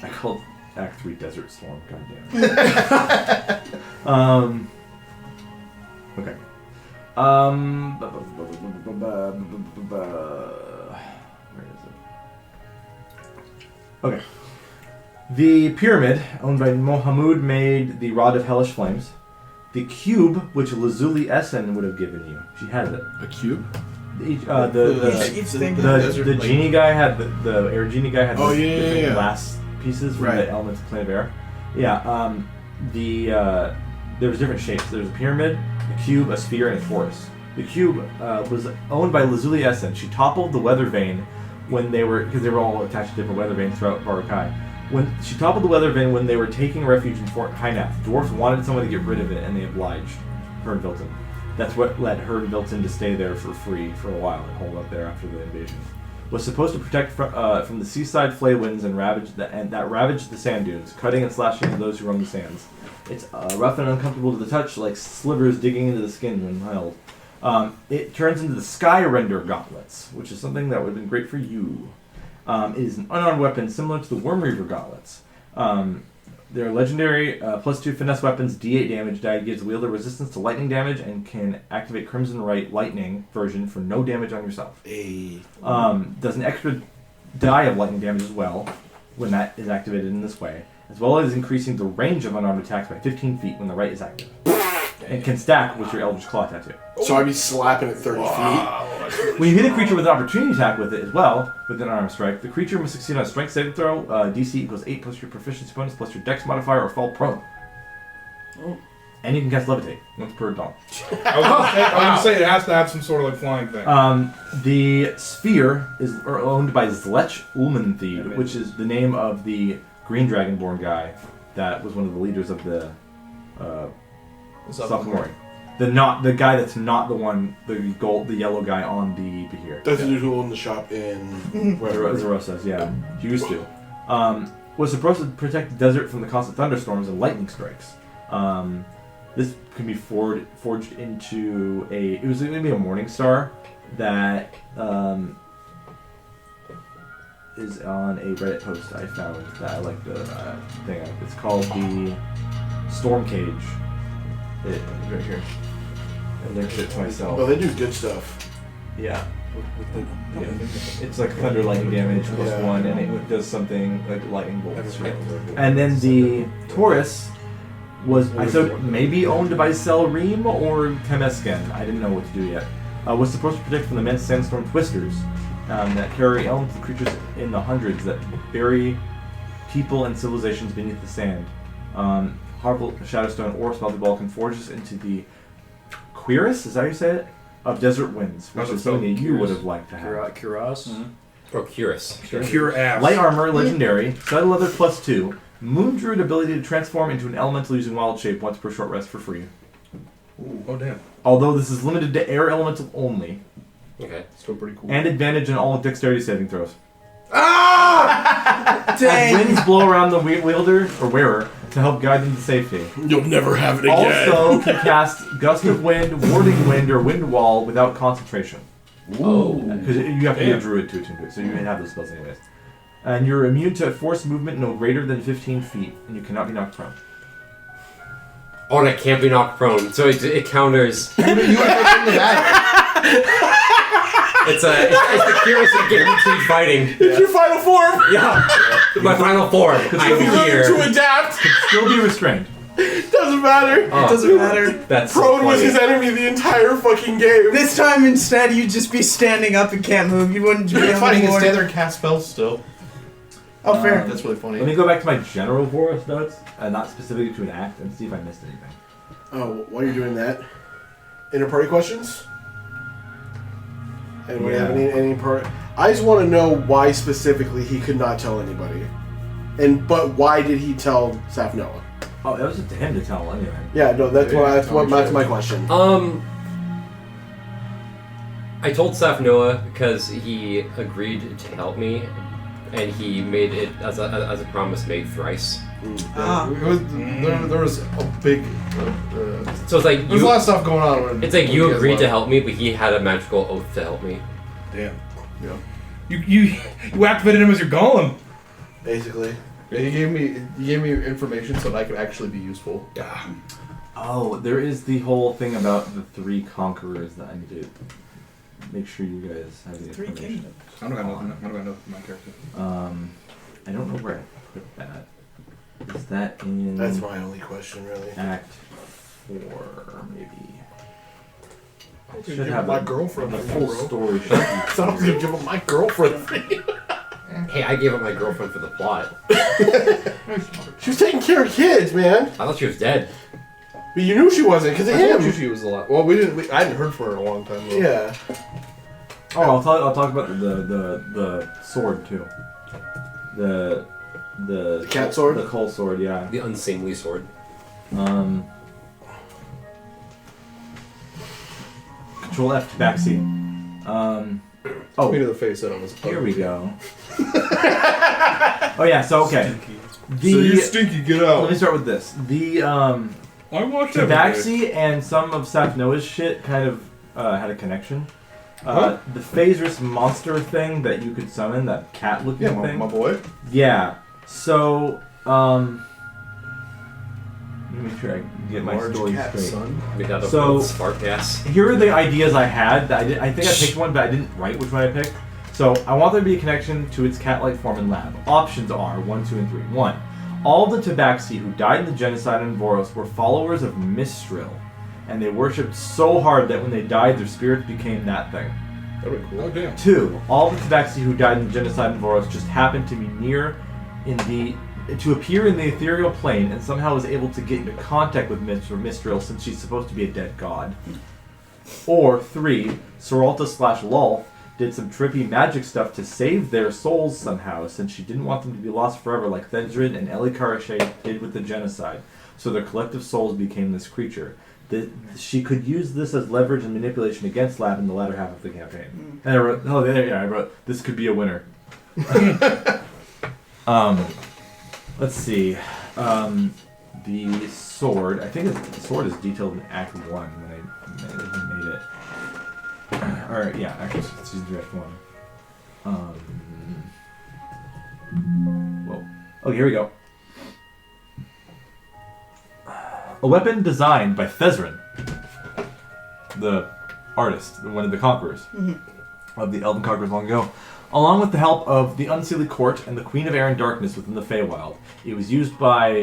I called Act 3 Desert Storm. Goddamn. Okay. Where is it? Okay. The pyramid, owned by Mohamud, made the Rod of Hellish Flames. The cube, which Lazuli Essen would have given you. She had it. A cube? Each thing. The genie guy had the air genie guy had the glass pieces from the elements of Plane of Air. Yeah. There was different shapes. There was a pyramid, a cube, a sphere, and a torus. The cube was owned by Lazuli Essen. She toppled the weather vane when they were, because they were all attached to different weather vanes throughout Barakai. When she toppled the weather vane when they were taking refuge in Fort Hynath, dwarves wanted someone to get rid of it, and they obliged Herdvilton. That's what led Herdvilton to stay there for free for a while and hold up there after the invasion. Was supposed to protect from the seaside flay winds and that ravaged the sand dunes, cutting and slashing into those who roam the sands. It's rough and uncomfortable to the touch, like slivers digging into the skin when held. It turns into the Sky Render gauntlets, which is something that would have been great for you. It is an unarmed weapon similar to the Wormreaver gauntlets. They're legendary, +2 finesse weapons, D8 damage die, gives wielder resistance to lightning damage, and can activate Crimson Right lightning version for no damage on yourself. Does an extra die of lightning damage as well, when that is activated in this way, as well as increasing the range of unarmed attacks by 15 feet when the right is active. And can stack with your Eldritch Claw tattoo. So I'd be slapping at 30 feet. When you hit a creature with an opportunity attack with it as well, with an unarmed strike, the creature must succeed on a strength saving throw, DC equals 8 plus your proficiency bonus plus your dex modifier or fall prone. And you can cast Levitate once per dawn. I was gonna say it has to have some sort of like flying thing. The sphere is owned by Zlech Ulmantheed, which is the name of the Green Dragonborn guy that was one of the leaders of the Sophomore. The guy that's not the one, the yellow guy on the Behir. That's the dude who owned the shop in Zarosas, yeah. He used to. Was supposed to protect the desert from the constant thunderstorms and lightning strikes. This can be forged into it was going to be a morning star that is on a Reddit post I found that I like the thing of. It's called the Storm Cage. Right here. I linked it to myself. Oh, they do good stuff. Yeah. It's like thunder lightning damage +1, and it does something like lightning bolts. And then the Taurus was, I said, maybe owned by Selreem or Temescan. I didn't know what to do yet. Was supposed to protect from the immense sandstorm twisters that carry elemental creatures in the hundreds that bury people and civilizations beneath the sand. Harville, Shadowstone, or Smelty Ball can forge us into the Quirus, is that how you say it? Of Desert Winds, which is something that you would have liked to have. Cuirass? Or Curus. Cure ass. Light armor, legendary. Side leather +2. Moon Druid ability to transform into an elemental using wild shape once per short rest for free. Ooh, oh damn. Although this is limited to air elemental only. Okay. Still pretty cool. And advantage in all dexterity saving throws. Ah! Dang. As winds blow around the wielder or wearer to help guide them to safety. You'll never have it again. Also, can cast Gust of Wind, Warding Wind, or Wind Wall without concentration. Oh. Because you have to be a druid to attune to it, so you can have those spells anyways. And you're immune to forced movement no greater than 15 feet, and you cannot be knocked prone. Oh, and I can't be knocked prone, so it counters. You would have in the back. It's the curious and guaranteed fighting. It's your final form. Yeah. My final form. I'm here. To adapt. Still be restrained. Doesn't matter. Oh, It doesn't matter. That's so Prone was funny. his enemy the entire fucking game. This time instead, you'd just be standing up and can't move. You wouldn't be It's on funny, the you can board. stand there and cast spells still. Oh, fair. That's really funny. Let me go back to my general Voros notes, not specifically to an act, and see if I missed anything. Oh, while you're doing that, inter-party questions? Anybody have any part? I just want to know why specifically he could not tell anybody, but why did he tell Saf Noah? Oh, that was up to him to tell anything. Yeah, no, that's my question. I told Saf Noah because he agreed to help me, and he made it as a promise made thrice. Ah. It was, there was a big. So it's like There's a lot of stuff going on. When, It's like when you guys agreed left. to help me, but he had a magical oath to help me. Damn. Yeah. You activated him as your golem. Basically. Yeah, he gave me information so that I could actually be useful. Yeah. Oh, there is the whole thing about the 3 conquerors that I need to make sure you guys have the 3 information. kingdoms. I don't got nothing. I don't got nothing for my character. I don't know where I put that. Is that in That's my only question, really. Act 4, maybe? I I'll should give have my a- girlfriend the for you, full bro. story. So I don't give him my girlfriend for you. Hey, I gave up my girlfriend for the plot. She was taking care of kids, man. I thought she was dead. But you knew she wasn't because of I told you him. she was a lot. Well, I hadn't heard from her in a long time. Though. Yeah. Oh, I'll talk about the sword too. The cat sword? The coal sword, yeah. The unseemly sword. Control F to backseat. Oh, me to the face. That was. Here we go. Oh yeah, so okay. So you stinky. Get out. Let me start with this. The I watched every day. Tabaxi and some of Saf Noah's shit kind of had a connection. The Phasris monster thing that you could summon, that cat-looking thing. my boy. Yeah. So, let me make sure I get my Large story cat, straight. son. Made out of So- spark gas. Here are the ideas I had. That I think I picked one, but I didn't write which one I picked. So I want there to be a connection to its cat-like form in lab. Options are 1, 2, and 3. 1. All the Tabaxi who died in the genocide in Voros were followers of Mistril, and they worshipped so hard that when they died, their spirits became that thing. That'd be cool. Oh damn. 2. All the Tabaxi who died in the genocide in Voros just happened to be to appear in the ethereal plane and somehow was able to get into contact with Mistril since she's supposed to be a dead god. Or 3. Soralta/Lulth did some trippy magic stuff to save their souls somehow since she didn't want them to be lost forever like Thenzrid and Kara-Tur did with the genocide. So their collective souls became this creature. She could use this as leverage and manipulation against Lab in the latter half of the campaign. And I wrote, I wrote, this could be a winner. Let's see. The sword, I think the sword is detailed in Act 1 when I made it. Or, yeah, actually, it's in Act 1. Whoa. Oh, here we go. A weapon designed by Thezrin, the artist, one of the conquerors of the Elven Conquerors long ago, along with the help of the Unseelie Court and the Queen of Air and Darkness within the Feywild. It was used by,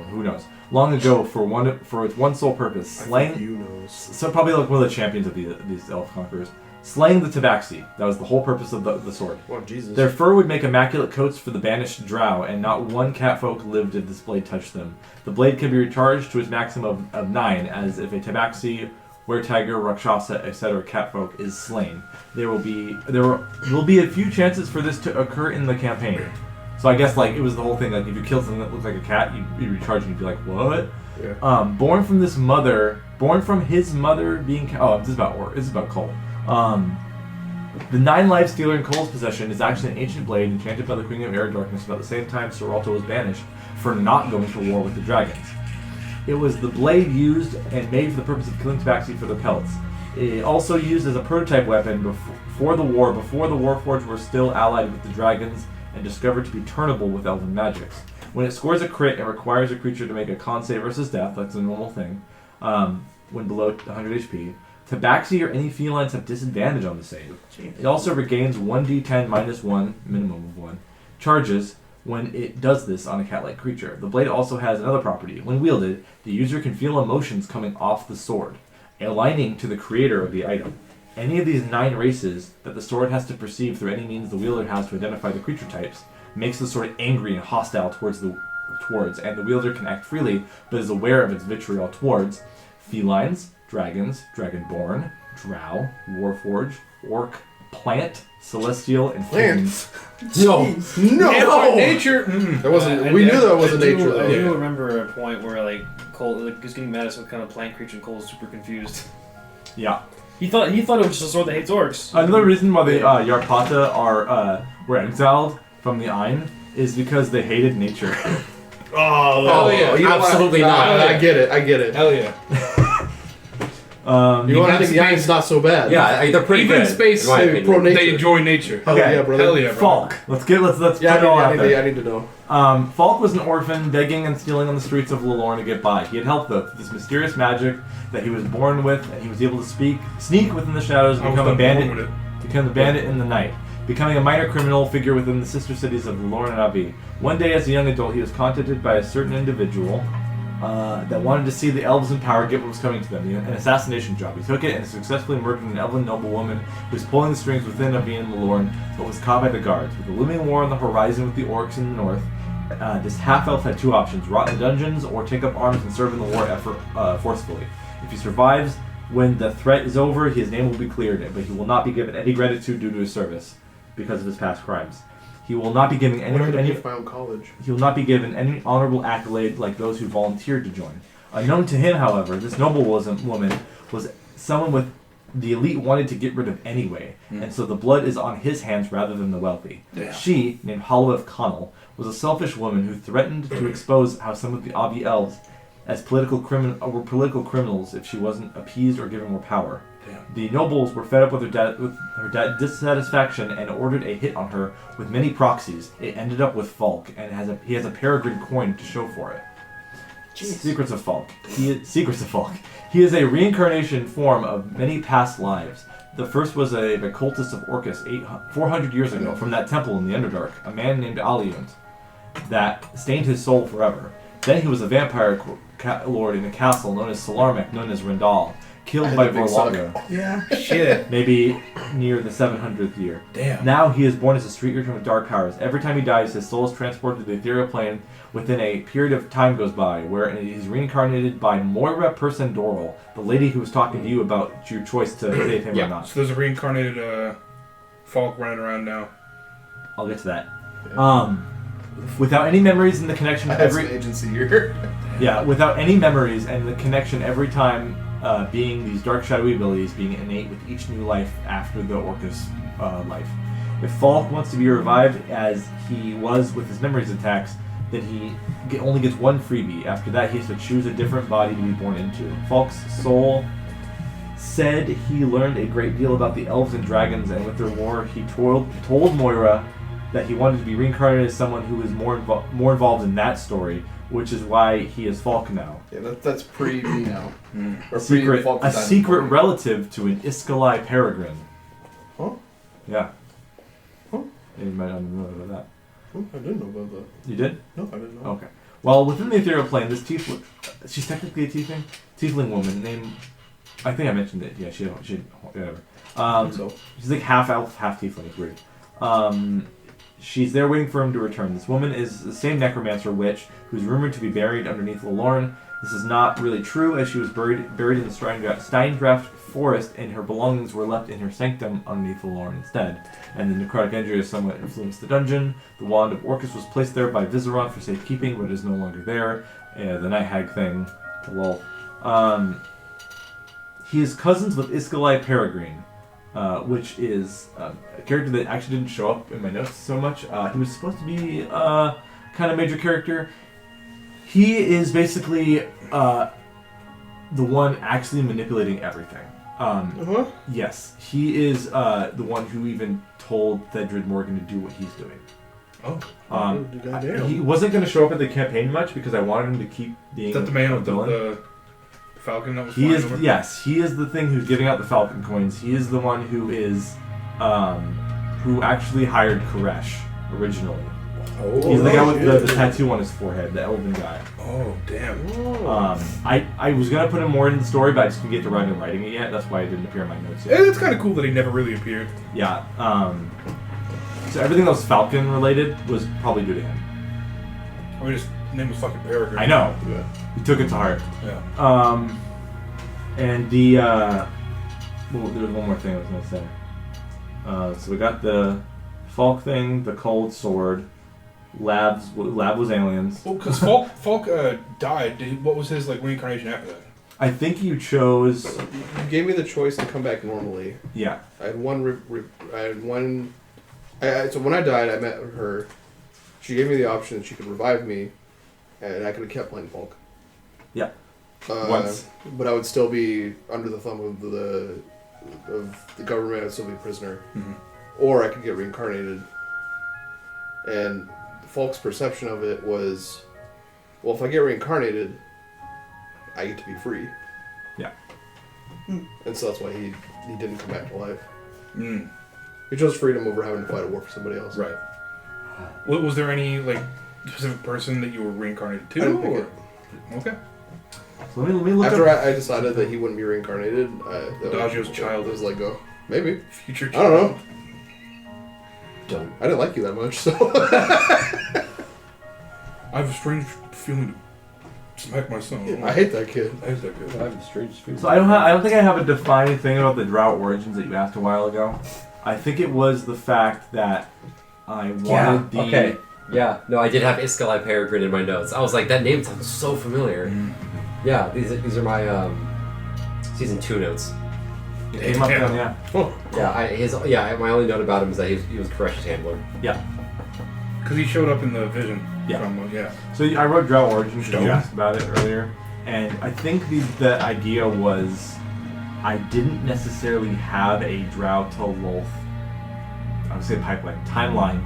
who knows, long ago for its one sole purpose, slaying. You knows. So probably like one of the champions of these elf conquerors, slaying the Tabaxi. That was the whole purpose of the sword. Oh Jesus. Their fur would make immaculate coats for the banished drow, and not one catfolk lived if this blade touched them. The blade can be recharged to its maximum of 9, as if a Tabaxi, were-tiger, rakshasa, etc. catfolk is slain. There will be a few chances for this to occur in the campaign. So I guess like it was the whole thing, like if you kill something that looks like a cat, you'd recharge and you'd be like, what? Yeah. Born from his mother being this is about Cole. The 9 life stealer in Cole's possession is actually an ancient blade enchanted by the Queen of Air Darkness about the same time Soralto was banished for not going to war with the dragons. It was the blade used and made for the purpose of killing Tabaxi for their pelts. It also used as a prototype weapon before the Warforged were still allied with the dragons and discovered to be turnable with elven magics. When it scores a crit, it requires a creature to make a con save versus death, that's a normal thing, when below 100 HP. Tabaxi or any felines have disadvantage on the save. It also regains 1d10 minus 1, minimum of 1, charges when it does this on a cat-like creature. The blade also has another property. When wielded, the user can feel emotions coming off the sword, aligning to the creator of the item. Any of these 9 races that the sword has to perceive through any means the wielder has to identify the creature types makes the sword angry and hostile towards, and the wielder can act freely, but is aware of its vitriol towards felines, dragons, dragonborn, drow, warforged, orc, plant, celestial, and Plants? No. Nature. That wasn't. We knew that wasn't nature, though. I do remember a point where like Cole was getting mad at some kind of plant creature, and Cole was super confused. Yeah. He thought it was just a sword that hates orcs. Another reason why the Yarpata were exiled from the Ain is because they hated nature. Oh yeah. You know what? Absolutely not. I get it. Hell yeah. You want to think the Ain's not so bad? Yeah, they're pretty Even good. space, in my they opinion. pro nature. they enjoy nature. Hell Okay. yeah, brother. Hell yeah, bro. Falk. Let's put it all out there. I need to know. Falk was an orphan, begging and stealing on the streets of Lorne to get by. He had help though, through this mysterious magic that he was born with, and he was able to sneak within the shadows, and become a bandit in the night, becoming a minor criminal figure within the sister cities of Lorne and Avi. One day, as a young adult, he was contacted by a certain individual that wanted to see the elves in power get what was coming to them, an assassination job. He took it and successfully murdered an elven noblewoman who was pulling the strings within Avi and Lorne, but was caught by the guards. With the looming war on the horizon with the orcs in the north, this half-elf had 2 options: rot in the dungeons or take up arms and serve in the war effort forcefully. If he survives, when the threat is over, his name will be cleared, but he will not be given any gratitude due to his service because of his past crimes. He will not be given I wanted to pay for my own college. He will not be given any honorable accolade like those who volunteered to join. Unknown to him, however, this woman was someone with the elite wanted to get rid of anyway, and so the blood is on his hands rather than the wealthy. Yeah. She, named Holloweth Connell, was a selfish woman who threatened to expose how some of the Avi elves as political criminals if she wasn't appeased or given more power. Damn. The nobles were fed up with her dissatisfaction and ordered a hit on her with many proxies. It ended up with Falk, and he has a peregrine coin to show for it. Jeez. Secrets of Falk. He is a reincarnation form of many past lives. The first was a cultist of Orcus 400 years ago from that temple in the Underdark, a man named Aliunt, that stained his soul forever. Then he was a vampire lord in a castle known as Solarmek, known as Rendal, killed by Vorlonga. Yeah. Shit. Maybe near the 700th year. Damn. Now he is born as a street urchin with dark powers. Every time he dies, his soul is transported to the ethereal plane within a period of time goes by, where he is reincarnated by Moira Persendoral, the lady who was talking to you about your choice to save him or not. So there's a reincarnated Falk running around now. I'll get to that. Without any memories and the connection I had some agency here. Yeah, without any memories and the connection every time being these dark shadowy abilities being innate with each new life after the Orcus life. If Falk wants to be revived as he was with his memories attacks, then he only gets one freebie. After that, he has to choose a different body to be born into. Falk's soul said he learned a great deal about the elves and dragons, and with their war, he told Moira that he wanted to be reincarnated as someone who is more involved in that story, which is why he is Falk now. Yeah, that's pre me now. Or A secret relative to an Iskali peregrine. Huh? Yeah. Huh? You might not know about that. I didn't know about that. You did? No, I didn't know. Okay. Well, within the ethereal plane, this tiefling, she's technically a tiefling woman named, I think I mentioned it. Yeah, she whatever. So. She's like half elf, half tiefling. It's weird. She's there waiting for him to return. This woman is the same necromancer witch who's rumored to be buried underneath Lorne. This is not really true, as she was buried in the Steindraft forest, and her belongings were left in her sanctum underneath Lorne instead. And the necrotic injury has somewhat influenced the dungeon. The wand of Orcus was placed there by Viseron for safekeeping, but is no longer there. The Night Hag thing. Lol. He is cousins with Iskali Peregrine. which is a character that actually didn't show up in my notes so much. He was supposed to be a kind of major character. He is basically the one actually manipulating everything. Yes, he is the one who even told Thedred Morgan to do what he's doing. He wasn't going to show up in the campaign much because I wanted him to keep being. Is that the man with villain. the falcon that was He flying is over? yes, he is the thing who's giving out the falcon coins. He is the one who is who actually hired Koresh originally. He's the guy with the tattoo on his forehead, the elven guy. Oh, damn. I was gonna put him more in the story, but I just couldn't get to writing it yet. That's why it didn't appear in my notes yet. It's kind of cool that he never really appeared. Yeah. So everything that was Falcon related was probably due to him. I mean, his name was fucking Derrick. I know. Yeah. He took it to heart. Yeah. And the well, there was one more thing I was gonna say. So we got the Falk thing, the cold sword. Lab was aliens. Well, because Falk died. What was his reincarnation after that? I think you chose. You gave me the choice to come back normally. Yeah. I had one. So when I died, I met her. She gave me the option that she could revive me, and I could have kept playing Falk. Yeah. Once. But I would still be under the thumb of the government. I'd still be a prisoner. Mm-hmm. Or I could get reincarnated. And Falk's perception of it was, well, if I get reincarnated, I get to be free. Yeah. And so that's why he didn't come back to life. Mm. He chose freedom over having to fight a war for somebody else. Right. Was there any specific person that you were reincarnated to? I didn't pick it. Okay. So let me look After up. I decided that he wouldn't be reincarnated, Adagio's child. I was like, go. Maybe. Future I child. don't know. Don't. I didn't like you that much, so. I have a strange feeling to smack my son. I hate that kid. I hate that kid. I have the strangest feeling. So I don't think I have a defining thing about the drought origins that you asked a while ago. I think it was the fact that I wanted the. Okay. Yeah. No, I did have Iskali Peregrine in my notes. I was like, that name sounds so familiar. Mm-hmm. Yeah. These are my season 2 notes. It came up then, yeah. Yeah. My only note about him is that he was Koresh's handler. Yeah. Because he showed up in the vision. Yeah. From, So I wrote drought origins because you Stone. asked about it earlier, and I think the idea was I didn't necessarily have a drought to Lolth. I would say timeline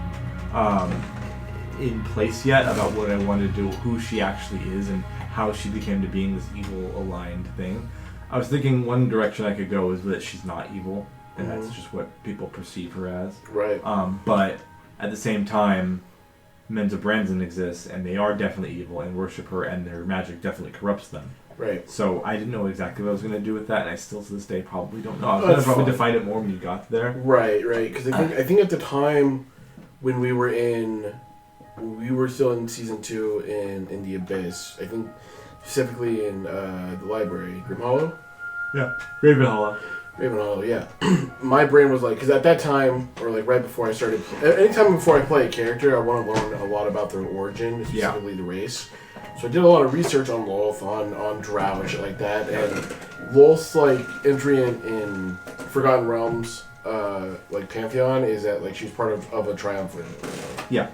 in place yet about what I wanted to do, who she actually is, and how she became to being this evil aligned thing. I was thinking one direction I could go is that she's not evil, and that's just what people perceive her as. Right. But at the same time, Menza Branson exists, and they are definitely evil and worship her, and their magic definitely corrupts them. Right. So I didn't know exactly what I was going to do with that, and I still to this day probably don't know. I was going to That's probably fine. define it more when you got there. Right. Because I think at the time when we were still in season 2 in the Abyss. I think specifically in the library, Grim Hollow. Yeah, Raven Hollow. Raven Hollow, yeah. My brain was like, because at that time, or right before I started, anytime before I play a character, I want to learn a lot about their origin, specifically the race. So I did a lot of research on Lolth, on Drow and shit like that, and Lolth's entry in Forgotten Realms, Pantheon, is that she's part of a triumvirate. Yeah.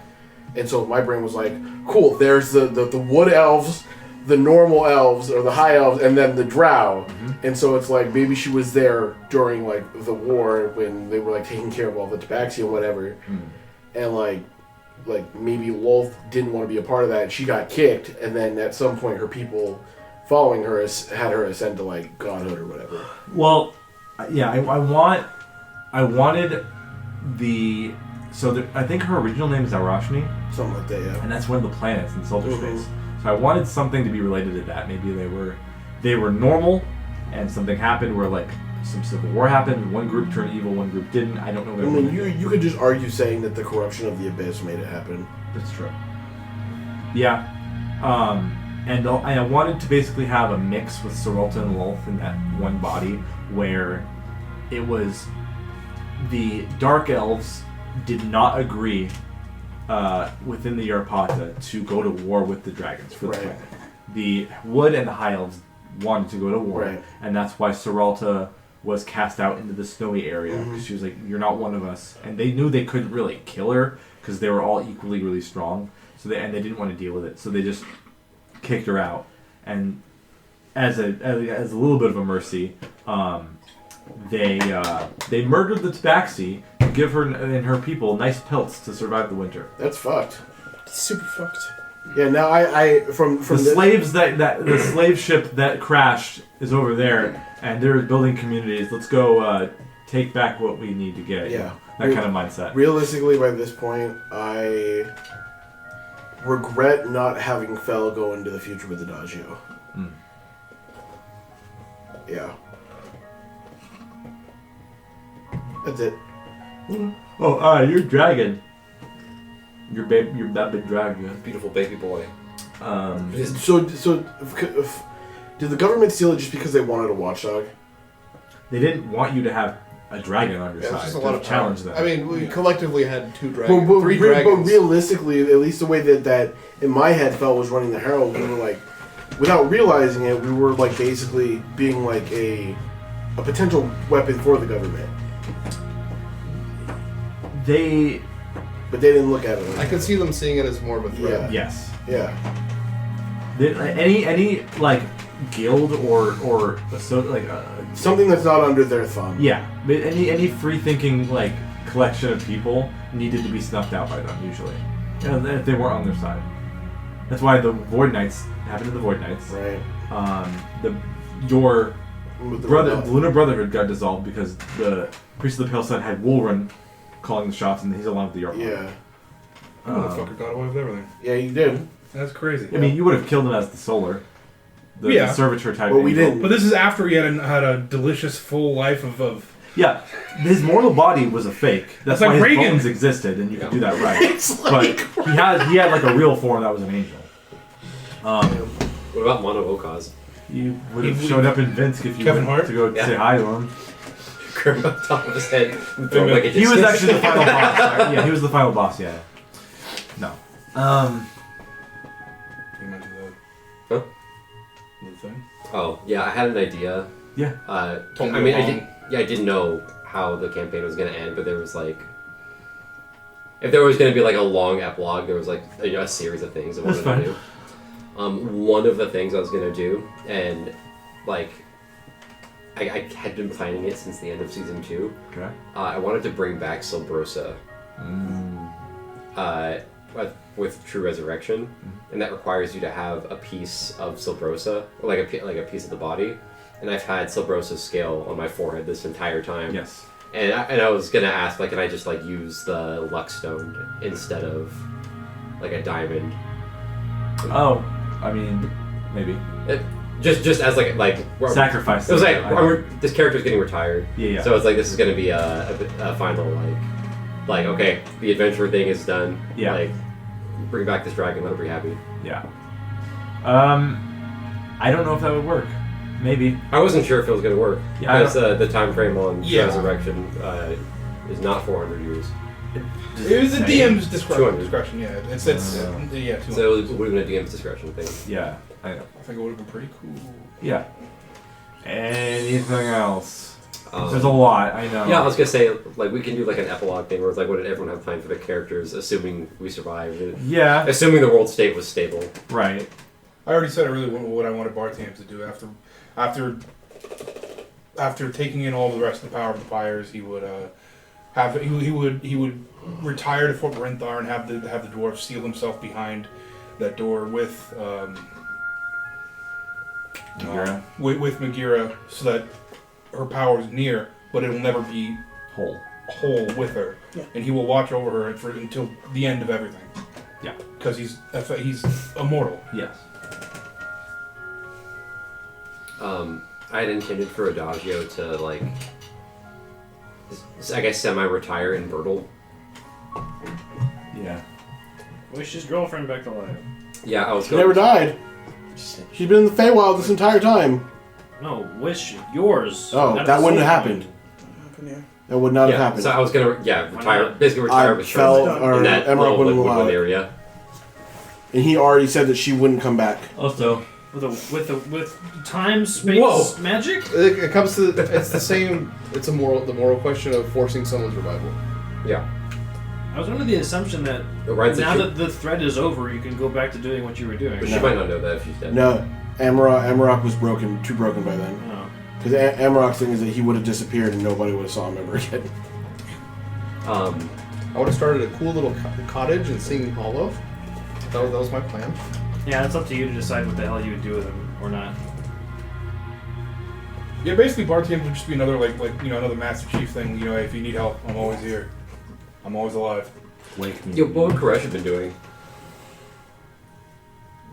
And so my brain was like, cool, there's the wood elves, the normal elves, or the high elves, and then the drow. Mm-hmm. And so it's maybe she was there during the war when they were taking care of all the tabaxi and whatever. And maybe Lolth didn't want to be a part of that, and she got kicked, and then at some point her people following her had her ascend to godhood or whatever. Well, yeah, I wanted the. So I think her original name is Arashni. Something like that, yeah. And that's one of the planets in Solar Space. So I wanted something to be related to that. Maybe they were normal, and something happened where some civil war happened. One group turned evil, one group didn't. I don't know. I mean, you could just argue saying that the corruption of the Abyss made it happen. That's true. Yeah. And I wanted to basically have a mix with Sorolta and Lolth in that one body, where it was the Dark Elves did not agree within the Yarpata to go to war with the dragons for the planet. The Wood and the High Elves wanted to go to war, and that's why Sorolta was cast out into the snowy area because she was like, "You're not one of us," and they knew they couldn't really kill her because they were all equally really strong. So they didn't want to deal with it, so they just kicked her out. And as a little bit of a mercy, they murdered the tabaxi to give her and her people nice pelts to survive the winter. That's fucked. Super fucked. Yeah, now I from The slaves the slave ship that crashed is over there, and they're building communities. Let's go take back what we need to get. Yeah. That kind of mindset. Realistically, by this point, I regret not having Fel go into the future with Adagio. Mm. Yeah. That's it. Oh, you're dragon. You're that big dragon. Beautiful baby boy. So did the government steal it just because they wanted a watchdog? They didn't want you to have a dragon on your Yeah, it's side. just a lot of challenge them. I mean, we collectively had 2 dragons, 3 But dragons. realistically, at least the way that in my head Fel was running the Herald, we were like, without realizing it, we were like basically being like a potential weapon for the government. But they didn't look at it. I could see them seeing it as more of a threat. Yes. Yeah. Any like guild or Something that's not under their thumb. yeah, but any free thinking like collection of people needed to be snuffed out by them usually, if they weren't on their side. That's why the Void Knights happened to the Void Knights. Right. Your With the brother, rebel. the Lunar Brotherhood got dissolved because the Priest of the Pale Sun had Woolrun calling the shots, and he's along with the York. Yeah. Motherfucker got away with everything. Yeah, you did. That's crazy. I mean, you would have killed him as the Solar, the servitor type. But we angel. didn't. But this is after he had a delicious full life of Yeah, his mortal body was a fake. That's It's like why his Reagan. bones existed, and you could do that right. But he had like a real form that was an angel. What about Mono Okaz? You would have showed up in Vinsk if you Kevin went Hart? to go Yeah. say hi to him. Curve on top of his head. And throw him like a He was discus. actually the final boss. Right? Yeah, he was the final boss. Yeah. No. You mentioned Huh? the thing. Oh, yeah, I had an idea. Yeah. Told me I mean, along. I didn't know how the campaign was going to end, but there was like, if there was going to be like a long epilogue, there was like a series of things I That's wanted to do. One of the things I was going to do, and like, I had been planning it since the end of season 2. Okay. I wanted to bring back Silbrosa. With True Resurrection, and that requires you to have a piece of Silbrosa, or like a piece of the body. And I've had Silbrosa's scale on my forehead this entire time. Yes. And I was gonna ask, like, can I just like use the luck stone instead of like a diamond? Oh, I mean, maybe. Just as like Sacrifice. It was like this character's getting retired. Yeah. So it's like this is gonna be a final like okay, the adventure thing is done. Yeah. Like bring back this dragon, let her be happy. Yeah. I don't know if that would work. Maybe. I wasn't sure if it was gonna work Yeah, because the time frame on Yeah. Resurrection is not 400 years. It was the DM's 200. discretion. Yeah, it's 200. So it would have been a DM's discretion thing. Yeah. I know. I think it would have been pretty cool. Yeah. Anything else? Um, There's a lot. I know. Yeah, I was gonna say like we can do like an epilogue thing where it's like, what did everyone have planned for their characters, assuming we survived, Yeah. assuming the world state was stable. Right. I already said I really what I wanted Bartham to do after taking in all the rest of the power of the pyres. He would he would retire to Fort Brenthar and have the dwarf seal himself behind that door with Magira. with Magira, so that her power is near, but it will never be Whole. whole with her, Yeah. and he will watch over her until the end of everything. Yeah. Because he's immortal. Yes. I had intended for Adagio to like, I guess semi-retire in Bertle. Yeah. Wish his girlfriend back to life. Yeah, I was She going. never died. She's been in the Feywild this entire time. No, wish yours. Oh, not that a wouldn't soul have happened. Yeah. That would not Yeah, have happened. so I was gonna retire, basically retire with Fel Charlotte or in that Emerald little wouldn't allow woodland it. area. And he already said that she wouldn't come back. Also, with time, space, Whoa. magic. It comes to it's the same. It's the moral question of forcing someone's revival. Yeah. I was under the assumption that Ryan's now that the thread is over, you can go back to doing what you were doing. But she might not know that if she's dead. No, Amarok was too broken by then. Oh. Because Amarok's thing is that he would have disappeared and nobody would have saw him ever again. I would have started a cool little cottage in Singing Hollow. That was my plan. Yeah, it's up to you to decide what the hell you would do with him or not. Yeah, basically, bar teams would just be another another Master Chief thing. You know, if you need help, I'm always here. I'm always alive. Wake me. Yo, what would Koresh have been doing?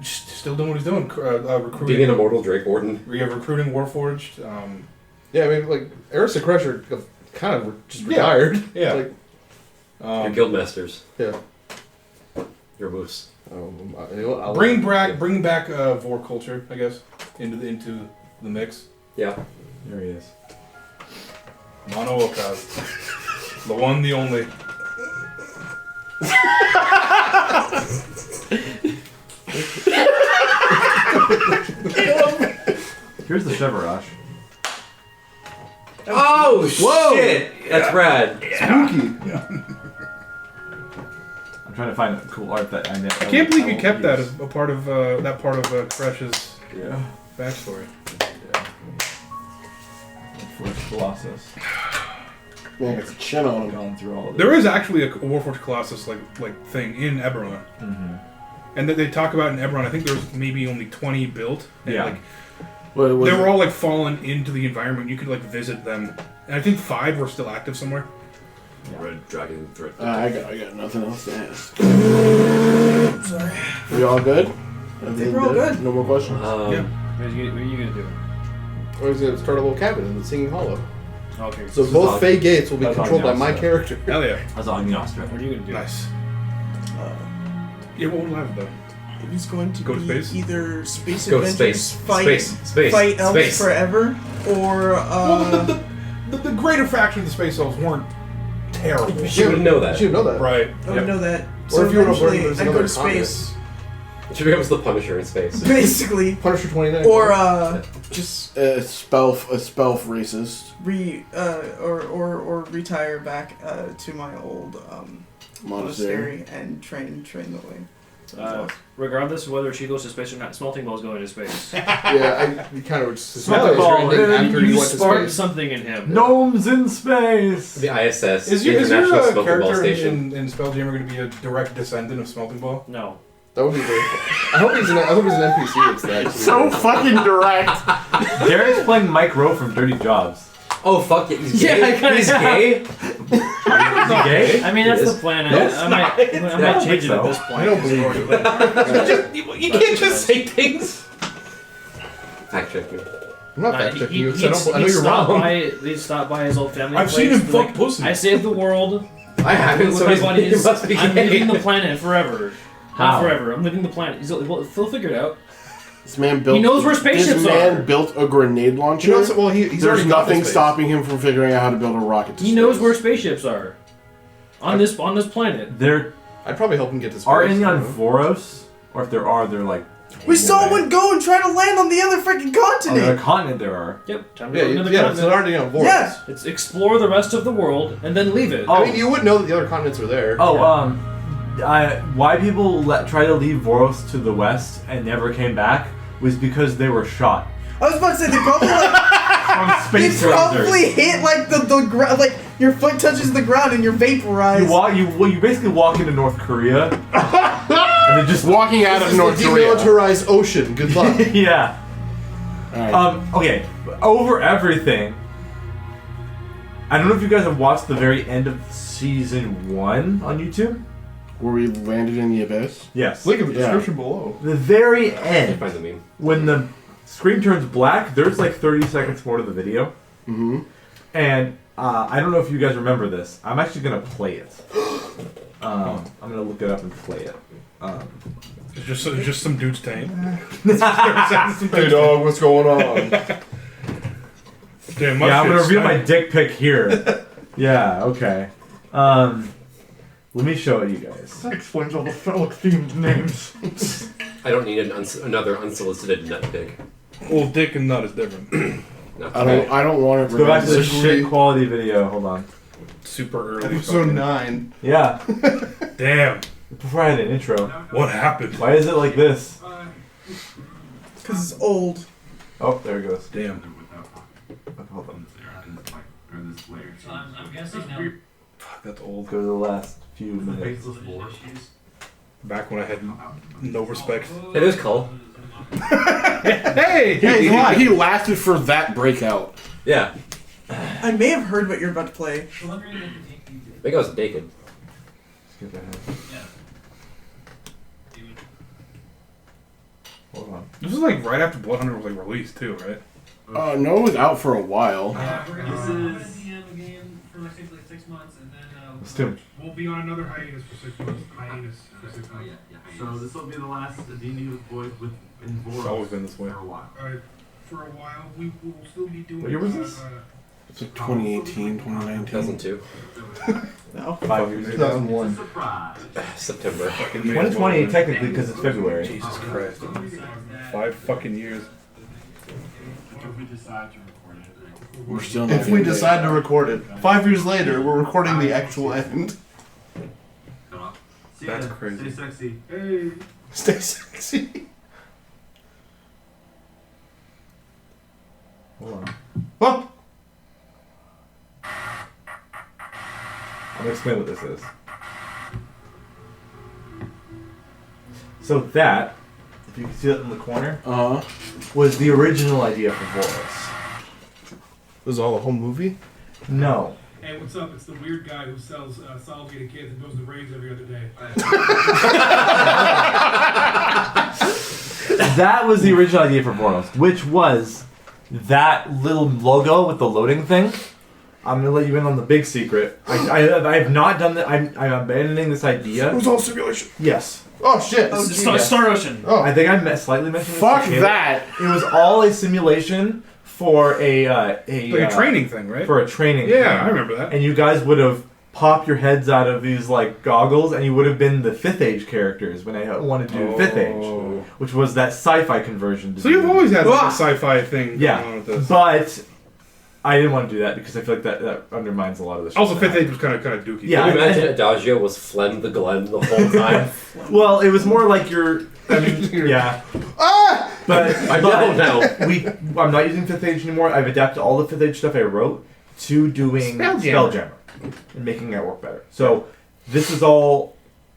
Still doing what he's doing. Recruiting. Being an immortal Drake Warden. We have recruiting Warforged. Yeah, I mean, like Eris and Koresh are kind of just retired. Yeah. Like, Your guildmasters. yeah. Your moose. I'll bring back Vor culture, I guess, into the mix. Yeah. There he is. Mono Okaz. The one, the only. Here's the Chevroche. Oh, Whoa! shit! That's rad. I'm trying to find cool art that I I can't believe you kept that as a part of Koresh's Yeah. backstory. Force Colossus. Man, it's a chin on him. Gone through all of There is actually a Warforged Colossus like thing in Eberron, and that they talk about in Eberron. I think there's maybe only 20 built. And Yeah. like What was they it? were all like fallen into the environment. You could like visit them, and I think 5 were still active somewhere. Red Dragon Threat. I got nothing else to ask. Sorry. We all good? I think we're all good. No more questions? Yeah. What are you gonna do? I was going to start a little cabin in the Singing Hollow. Okay. So This is both all- Fey Gates will be that's all controlled by Gnoss my stuff. character. Hell yeah, That's on Nostra. What are you gonna do? nice. Yeah, what would I have done? He's going to Go to be space? either space Go to adventures, space. Space. fight elves Space. forever, or Well, the greater faction of the Space Elves weren't terrible. She would know that. She would know that. Right. I would know that. Or So if you wanna eventually, learn there's I'd go another to space, She becomes the Punisher in space. basically, Punisher 29. or just A spell racist. or retire back to my old Monastery. monastery and train the way. Regardless of whether she goes to space or not, Smelting Ball's going to space. Yeah, you kind of just Smelting ball, after you You went to sparked space. something in him. Gnomes in space. The ISS, Is the your International Smelting Ball character Station. in Spelljammer going to be a direct descendant of Smelting Ball? No. That would be very fun. I hope he's an NPC. It's that. So fucking direct. Derrick's playing Mike Rowe from Dirty Jobs. Oh, fuck it. He's gay? Yeah, I kinda He's am. gay? Is he gay? I mean, that's Yes. the plan. No, I might change it so. at this point. I don't believe you. You can't just say things. Fact check me. I'm not fact checking you because I know you're stopped wrong. He'd stop by his old family. I've seen place, him be fuck like, pussy. I saved the world. I haven't, With so my he buddies. must be I'm gay. leaving the planet forever. How? Not forever. I'm leaving the planet. He'll figure it out. This man built. He knows where spaceships This man are. built a grenade launcher. You know, well, he's There's already got nothing this space. stopping him from figuring out how to build a rocket. To He knows space. where spaceships are. On this planet. There I'd probably help him get to space. are any you on know? Voros, or if there are, they're like. We saw one go and try to land on the other freaking On the continent. continent there are. Yep. Time to Yeah, go to another yeah. It's continent. already on board. Yeah. It's explore the rest of the world and then leave it. Oh. I mean, you would know that the other continents are there. Oh, Yeah. why people try to leave Voros to the west and never came back was because they were shot I was about to say they probably from they space probably lasers. hit like the ground, like your foot touches the ground and you're vaporized. You basically walk into North Korea and then just Walking out This of is North the Korea. demilitarized ocean. Good luck. yeah. Alright. Okay, over everything. I don't know if you guys have watched the very end of season 1 on YouTube. Where we landed in the abyss. Yes. Link in the Yeah. description below. The very I end, find the meme. when the screen turns black, there's like 30 seconds more to the video. Mm-hmm. And I don't know if you guys remember this. I'm actually gonna play it. I'm gonna look it up and play it. It's just some dude's tank. Hey dog, what's going on? Damn, Yeah, I'm gonna shit's reveal my stank. dick pic here. Yeah, okay. Let me show it you guys. That explains all the phallic themed names. I don't need another unsolicited nut pick. Well, dick and nut is different. No, I don't want Let's to. go back to the shit quality video. Hold on. Super early. Episode 9. Yeah. Damn. Before I had an intro. What happened? Why is it like this? Because it's old. Oh, there it goes. Damn. Okay, hold on. I'm guessing now. Fuck, that's old. Go to the last few minutes. Back when I had no respect. Hey, there's Cull. Hey! He lasted for that breakout. Yeah. I may have heard what you're about to play. I think I was naked. Skip ahead. Hold on. This was like right after Blood Hunter was like released too, right? No, it was out for a while. Yeah, we're gonna play the DM again for like 6 months, and then Let's do. We'll be on another hiatus for 6 months. Hiatus for 6 months. So this will be the last D&D Void with in Voros. It's always been this way. For a while. For a while, we will still be doing. What year was this? It's like 2018, 2019. 2002. No. 5 years ago. 2001. Surprise. September. 2020 technically because it's February. Jesus Christ. 5 fucking years. If we decide to record it. We're still not If we gonna decide to record it, 5 years later, we're recording the actual end. See That's ya. crazy. Stay sexy. Hey. Stay sexy. Hold on. Oh! I'm gonna explain what this is. So that, if you can see it in the corner, was the original idea for Voros. This is all a whole movie? No. Hey, what's up? It's the weird guy who sells solid to kids and goes to raves every other day. That was the original idea for Voros, which was that little logo with the loading thing. I'm gonna let you in on the big secret. I have not done that. I'm abandoning this idea. It was all simulation. Yes. Oh shit. Oh, Star Ocean. Oh. I think I slightly mentioned this. Fuck to Caleb. that! It was all a simulation for a Like a training thing, right? for a training. Yeah, thing. I remember that. And you guys would have popped your heads out of these like goggles, and you would have been the 5th Age characters when I wanted to do 5th Age, which was that sci-fi conversion. So you've always had like a sci-fi thing going on yeah, with this. but I didn't want to do that because I feel like that undermines a lot of the shit. Also, 5th Age was kind of dookie. Yeah. Can you imagine Adagio was Flem the Glen the whole time? Well, it was more like I mean, yeah. Ah! But I don't know. I'm not using 5th Age anymore. I've adapted all the 5th Age stuff I wrote to doing Spelljammer and making that work better. So this is all.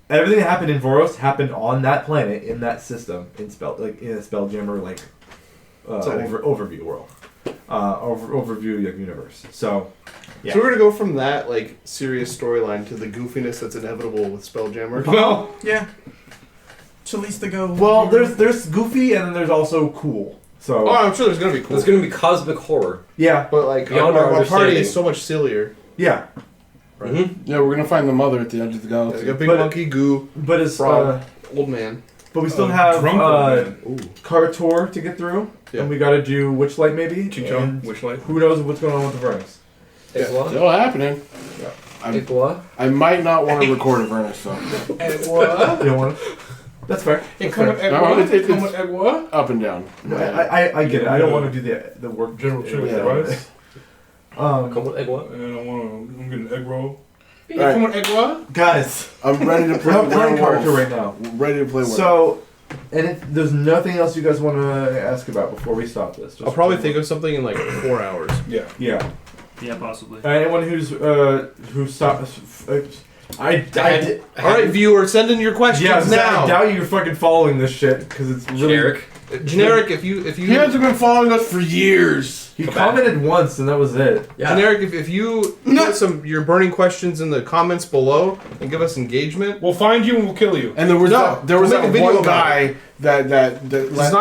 Everything that happened in Voros happened on that planet in that system in a Spelljammer overview world, overview universe. So. Yeah. So we're gonna go from that like serious storyline to the goofiness that's inevitable with Spelljammer. Well, Yeah. So at least they go. Well, there's goofy and then there's also cool. So. Oh, I'm sure there's gonna be cool. There's going to be cosmic horror. Yeah. But like Beyond our our party understanding. is so much sillier. Yeah. Yeah, we're gonna find the mother at the edge of the Yeah, galaxy. we got big But- monkey, goo, But it's frog, old man. but we still have drunk old man. Kara-Tur to get through, Yeah. and we got to do Witchlight maybe. Chinchon, and Witchlight. Who knows what's going on with the Voros? Igwa? Still happening. Igwa? I might not want to record a Vernus though. You don't want to? That's fair. That's fair. No, it's Egg up and down. No, I get it. I don't want to do the work. General chicken Yeah. fries. Come with Igwa? And I'm getting an egg roll. All right. Come on, egg roll. Guys, I'm ready to play I'm playing werewolf. Kara-Tur right now. Ready to play werewolf. So, there's nothing else you guys want to ask about before we stop this. Just I'll probably think of something in like 4 hours. Yeah. Yeah. Yeah, possibly. Anyone who stopped. I did. All right, viewer, send in your questions Yeah, now. I doubt you're fucking following this shit because it's really. Generic. Generic, if you You guys have been following us for years. He commented once and that was it. Yeah. generic, if you put your burning questions in the comments below and give us engagement, We'll find you and we'll kill you. And there was No, there was we'll make that a video one about guy that not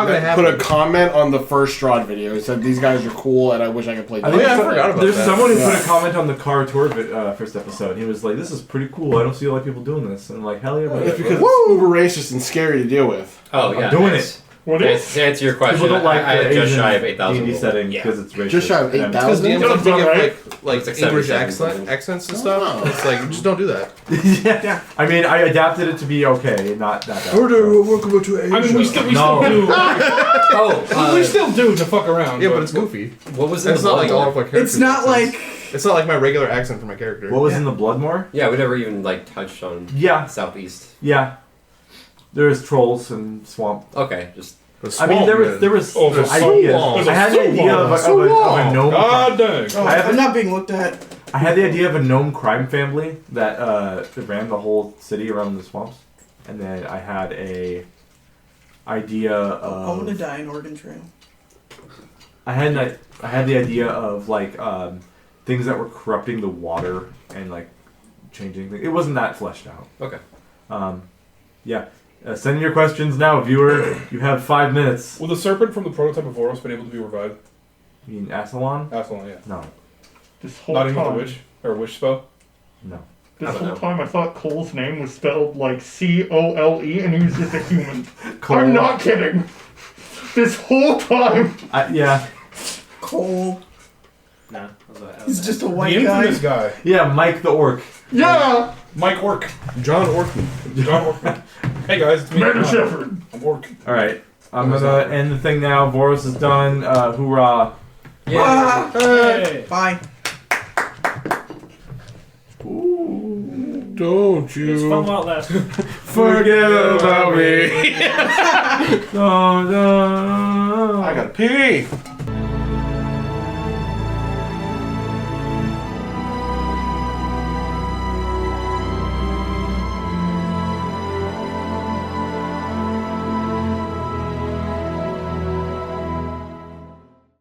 gonna put a happen. comment on the first Strahd video. He said these guys are cool and I wish I could play. I think yeah, I some- forgot about there's that. someone who put Yeah. a comment on the Kara-Tur first episode. He was like, "This is pretty cool. I don't see a lot of people doing this." And I'm like, "Hell yeah!" It's But because it's uber racist and scary to deal with. Oh, yeah. I'm doing nice. it. What To is? answer your question, People don't like I the had just Asian shy of 8,000 D&D rules. setting Yeah. because it's racist. Just shy of And I'm- 8,000? because DMs Sounds don't think about of right. like It's like English 77 accents and stuff. It's like just don't do that. Yeah. I mean, I adapted it to be okay, not that bad. Welcome to Asia. I mean, we still do. Oh, we still do to fuck around. Yeah, but it's goofy. What was in It's the not like all of Bloodmore? my characters. It's not like It's not like my regular accent for my character. What was in the Bloodmore? Yeah, we never even like touched on Yeah. Southeast. Yeah. There's trolls and swamp. Okay, just I mean, there was Oh, ideas. so I had the idea of a gnome. God dang. oh, I'm not being looked at. I had the idea of a gnome crime family that ran the whole city around the swamps, and then I had a idea of. I'm gonna die in Oregon Trail. I had the idea of like things that were corrupting the water and like changing things. It wasn't that fleshed out. okay. Yeah. Send in your questions now, viewer. You have 5 minutes. Will the serpent from the prototype of Voros been able to be revived? You mean Assalon? Absolutely, yeah. No. This whole Not even time, with the witch or wish spell. No. this I don't whole know. time I thought Cole's name was spelled like Cole, and he was just a human. Cole. I'm not kidding. This whole time. Yeah. Cole. Nah. He's just a The white guy. infamous guy. Yeah, Mike the Orc. Yeah. Mike Orc. John Orkman. John Orc. Hey guys, it's me. Commander John. Shepard. I'm Orc. All right. I'm gonna end the thing now. Voros is done. Hoorah. Yeah. Ah, Hey. bye. Don't It's you fun while it lasts. forget about me. No, no. I gotta pee.